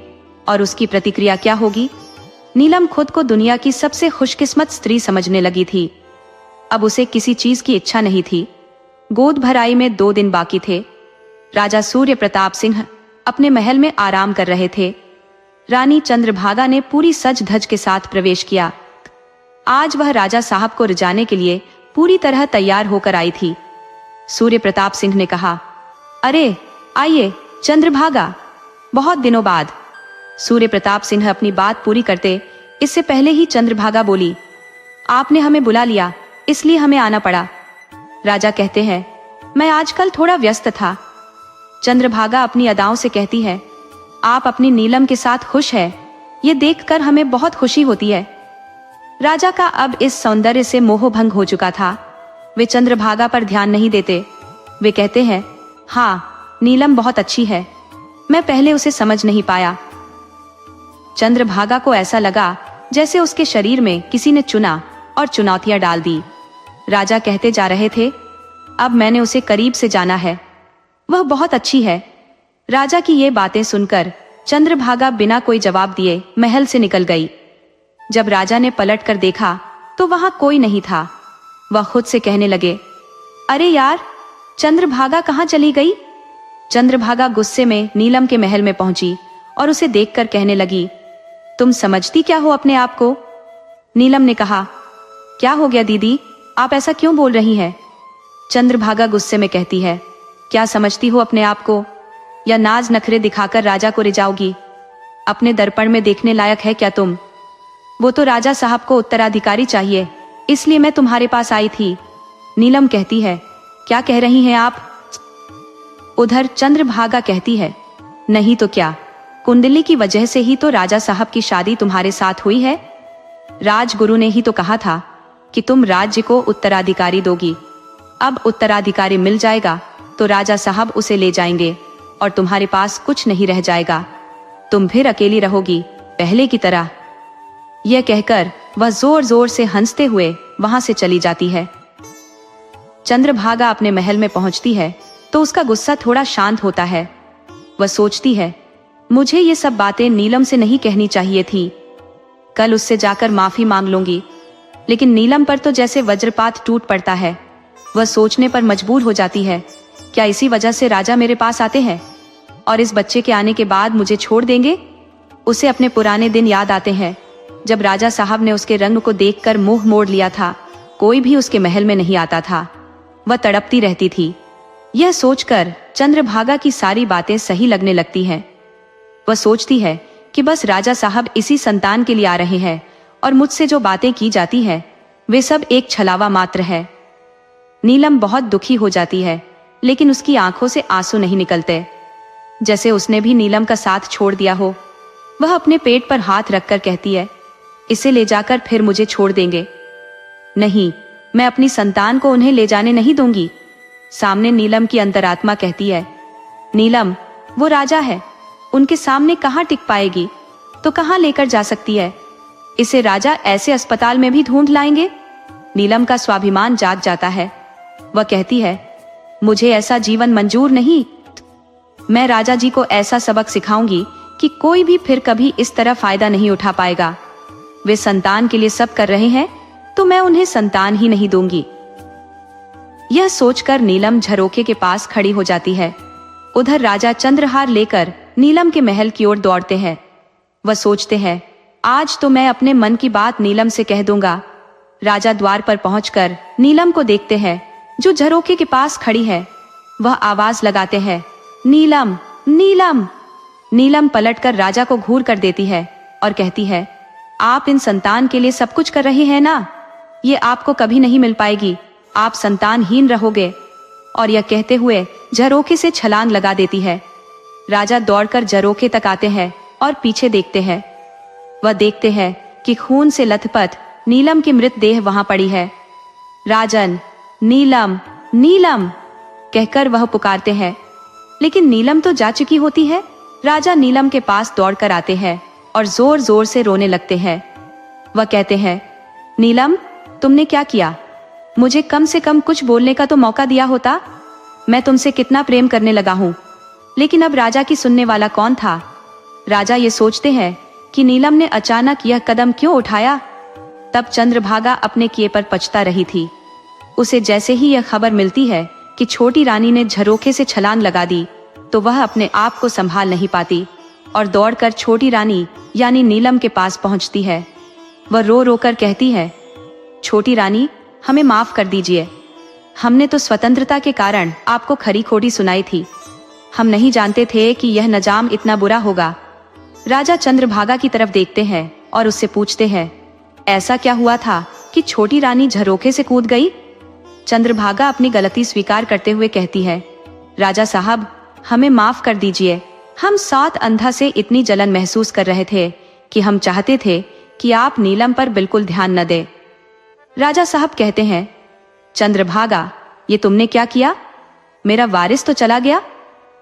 और उसकी प्रतिक्रिया क्या होगी। नीलम खुद को दुनिया की सबसे खुशकिस्मत स्त्री समझने लगी थी। अब उसे किसी चीज की इच्छा नहीं थी। गोद भराई में 2 दिन बाकी थे। राजा सूर्य प्रताप सिंह अपने महल में आराम कर रहे थे। रानी चंद्रभागा ने पूरी सज धज के साथ प्रवेश किया। आज वह राजा साहब को रिझाने के लिए पूरी तरह तैयार होकर आई थी। सूर्य प्रताप सिंह ने कहा, अरे आइए चंद्रभागा, बहुत दिनों बाद। सूर्य प्रताप सिंह अपनी बात पूरी करते इससे पहले ही चंद्रभागा बोली, आपने हमें बुला लिया इसलिए हमें आना पड़ा। राजा कहते हैं, मैं आजकल थोड़ा व्यस्त था। चंद्रभागा अपनी अदाओं से कहती है, आप अपनी नीलम के साथ खुश है, ये देखकर हमें बहुत खुशी होती है। राजा का अब इस सौंदर्य से मोहभंग हो चुका था। वे चंद्रभागा पर ध्यान नहीं देते। वे कहते हैं, हाँ नीलम बहुत अच्छी है, मैं पहले उसे समझ नहीं पाया। चंद्रभागा को ऐसा लगा जैसे उसके शरीर में किसी ने चुना और चुनौतियां डाल दी। राजा कहते जा रहे थे, अब मैंने उसे करीब से जाना है, वह बहुत अच्छी है। राजा की ये बातें सुनकर चंद्रभागा बिना कोई जवाब दिए महल से निकल गई। जब राजा ने पलट कर देखा तो वहां कोई नहीं था। वह खुद से कहने लगे, अरे यार, चंद्रभागा कहाँ चली गई? चंद्रभागा गुस्से में नीलम के महल में पहुंची और उसे देखकर कहने लगी, तुम समझती क्या हो अपने आप को? नीलम ने कहा, क्या हो गया दीदी, आप ऐसा क्यों बोल रही हैं? चंद्रभागा गुस्से में कहती है, क्या समझती हो अपने आप को? या नाज नखरे दिखाकर राजा को रिझाओगी? अपने दर्पण में देखने लायक है क्या तुम? वो तो राजा साहब को उत्तराधिकारी चाहिए, इसलिए मैं तुम्हारे पास आई थी। नीलम कहती है, क्या कह रही हैं आप? उधर चंद्रभागा कहती है, नहीं तो क्या, कुंडली की वजह से ही तो राजा साहब की शादी तुम्हारे साथ हुई है। राजगुरु ने ही तो कहा था कि तुम राज्य को उत्तराधिकारी दोगी। अब उत्तराधिकारी मिल जाएगा तो राजा साहब उसे ले जाएंगे और तुम्हारे पास कुछ नहीं रह जाएगा। तुम फिर अकेली रहोगी पहले की तरह। यह कहकर वह जोर जोर से हंसते हुए वहां से चली जाती है। चंद्रभागा अपने महल में पहुंचती है तो उसका गुस्सा थोड़ा शांत होता है। वह सोचती है, मुझे ये सब बातें नीलम से नहीं कहनी चाहिए थी। कल उससे जाकर माफी मांग लूंगी। लेकिन नीलम पर तो जैसे वज्रपात टूट पड़ता है। वह सोचने पर मजबूर हो जाती है, क्या इसी वजह से राजा मेरे पास आते हैं और इस बच्चे के आने के बाद मुझे छोड़ देंगे? उसे अपने पुराने दिन याद आते हैं, जब राजा साहब ने उसके रंग को देखकर मुंह मोड़ लिया था। कोई भी उसके महल में नहीं आता था। वह तड़पती रहती थी। यह सोचकर चंद्रभागा की सारी बातें सही लगने लगती हैं। वह सोचती है कि बस राजा साहब इसी संतान के लिए आ रहे हैं और मुझसे जो बातें की जाती है वे सब एक छलावा मात्र है। नीलम बहुत दुखी हो जाती है, लेकिन उसकी आंखों से आंसू नहीं निकलते, जैसे उसने भी नीलम का साथ छोड़ दिया हो। वह अपने पेट पर हाथ रखकर कहती है, इसे ले जाकर फिर मुझे छोड़ देंगे। नहीं, मैं अपनी संतान को उन्हें ले जाने नहीं दूंगी। सामने नीलम की अंतरात्मा कहती है, नीलम वो राजा है, उनके सामने कहाँ टिक पाएगी, तो कहाँ लेकर जा सकती है? इसे राजा ऐसे अस्पताल में भी ढूंढ लाएंगे। नीलम का स्वाभिमान जाग जाता है। वह कहती है, मुझे ऐसा जीवन मंजूर नहीं। मैं राजा जी को ऐसा सबक सिखाऊंगी कि कोई भी फिर कभी इस तरह फायदा नहीं उठा पाएगा। वे संतान के लिए सब कर रहे हैं तो मैं उन्हें संतान ही नहीं दूंगी। यह सोचकर नीलम झरोखे के पास खड़ी हो जाती है। उधर राजा चंद्रहार लेकर नीलम के महल की ओर दौड़ते हैं। वह सोचते हैं, आज तो मैं अपने मन की बात नीलम से कह दूंगा। राजा द्वार पर पहुंचकर नीलम को देखते हैं जो झरोखे के पास खड़ी है। वह आवाज लगाते हैं, नीलम, नीलम। नीलम पलटकर राजा को घूर कर देती है और कहती है, आप इन संतान के लिए सब कुछ कर रहे हैं ना, ये आपको कभी नहीं मिल पाएगी, आप संतानहीन रहोगे। और यह कहते हुए झरोखे से छलांग लगा देती है। राजा दौड़कर झरोखे तक आते हैं और पीछे देखते हैं। वह देखते हैं कि खून से लथपथ नीलम की मृत देह वहां पड़ी है। राजन, नीलम, नीलम कहकर वह पुकारते हैं, लेकिन नीलम तो जा चुकी होती है। राजा नीलम के पास दौड़कर आते हैं और जोर जोर से रोने लगते हैं। वह कहते हैं, नीलम, तुमने क्या किया? मुझे कम से कम कुछ बोलने का तो मौका दिया होता। मैं तुमसे कितना प्रेम करने लगा हूं, लेकिन अब राजा की सुनने वाला कौन था? राजा ये सोचते हैं कि नीलम ने अचानक यह कदम क्यों उठाया। तब चंद्रभागा अपने किए पर पछता रही थी। उसे जैसे ही यह खबर मिलती है कि छोटी रानी ने झरोखे से छलांग लगा दी, तो वह अपने आप को संभाल नहीं पाती और दौड़कर छोटी रानी यानी नीलम के पास पहुंचती है। वह रो रो कर कहती है, छोटी रानी, हमें माफ कर दीजिए। हमने तो स्वतंत्रता के कारण आपको खरी खोटी सुनाई थी। हम नहीं जानते थे कि यह नजाम इतना बुरा होगा। राजा चंद्रभागा की तरफ देखते हैं और उससे पूछते हैं, ऐसा क्या हुआ था कि छोटी रानी झरोखे से कूद गई? चंद्रभागा अपनी गलती स्वीकार करते हुए कहती है, राजा साहब, हमें माफ कर दीजिए। हम सात अंधा से इतनी जलन महसूस कर रहे थे कि हम चाहते थे कि आप नीलम पर बिल्कुल ध्यान न दें। राजा साहब कहते हैं, चंद्रभागा, ये तुमने क्या किया? मेरा वारिस तो चला गया।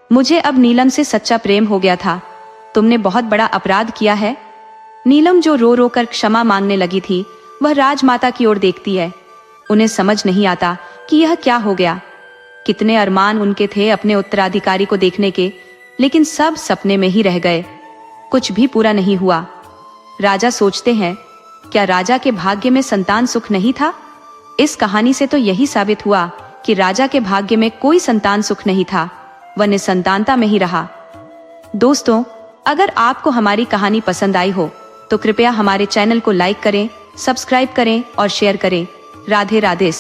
मुझे अब नीलम से सच्चा प्रेम हो गया था। तुमने बहुत बड़ा अपराध किया है। नीलम जो रो रो कर क्षमा मांगने लगी थी, वह राजमाता की ओर देखती है। उन्हें समझ नहीं आता कि यह क्या हो गया। कितने अरमान उनके थे अपने उत्तराधिकारी को देखने के, लेकिन सब सपने में ही रह गए। कुछ भी पूरा नहीं हुआ। राजा सोचते हैं, क्या राजा के भाग्य में संतान सुख नहीं था? इस कहानी से तो यही साबित हुआ कि राजा के भाग्य में कोई संतान सुख नहीं था, वह निसंतानता में ही रहा। दोस्तों, अगर आपको हमारी कहानी पसंद आई हो तो कृपया हमारे चैनल को लाइक करें, सब्सक्राइब करें और शेयर करें। राधे राधे।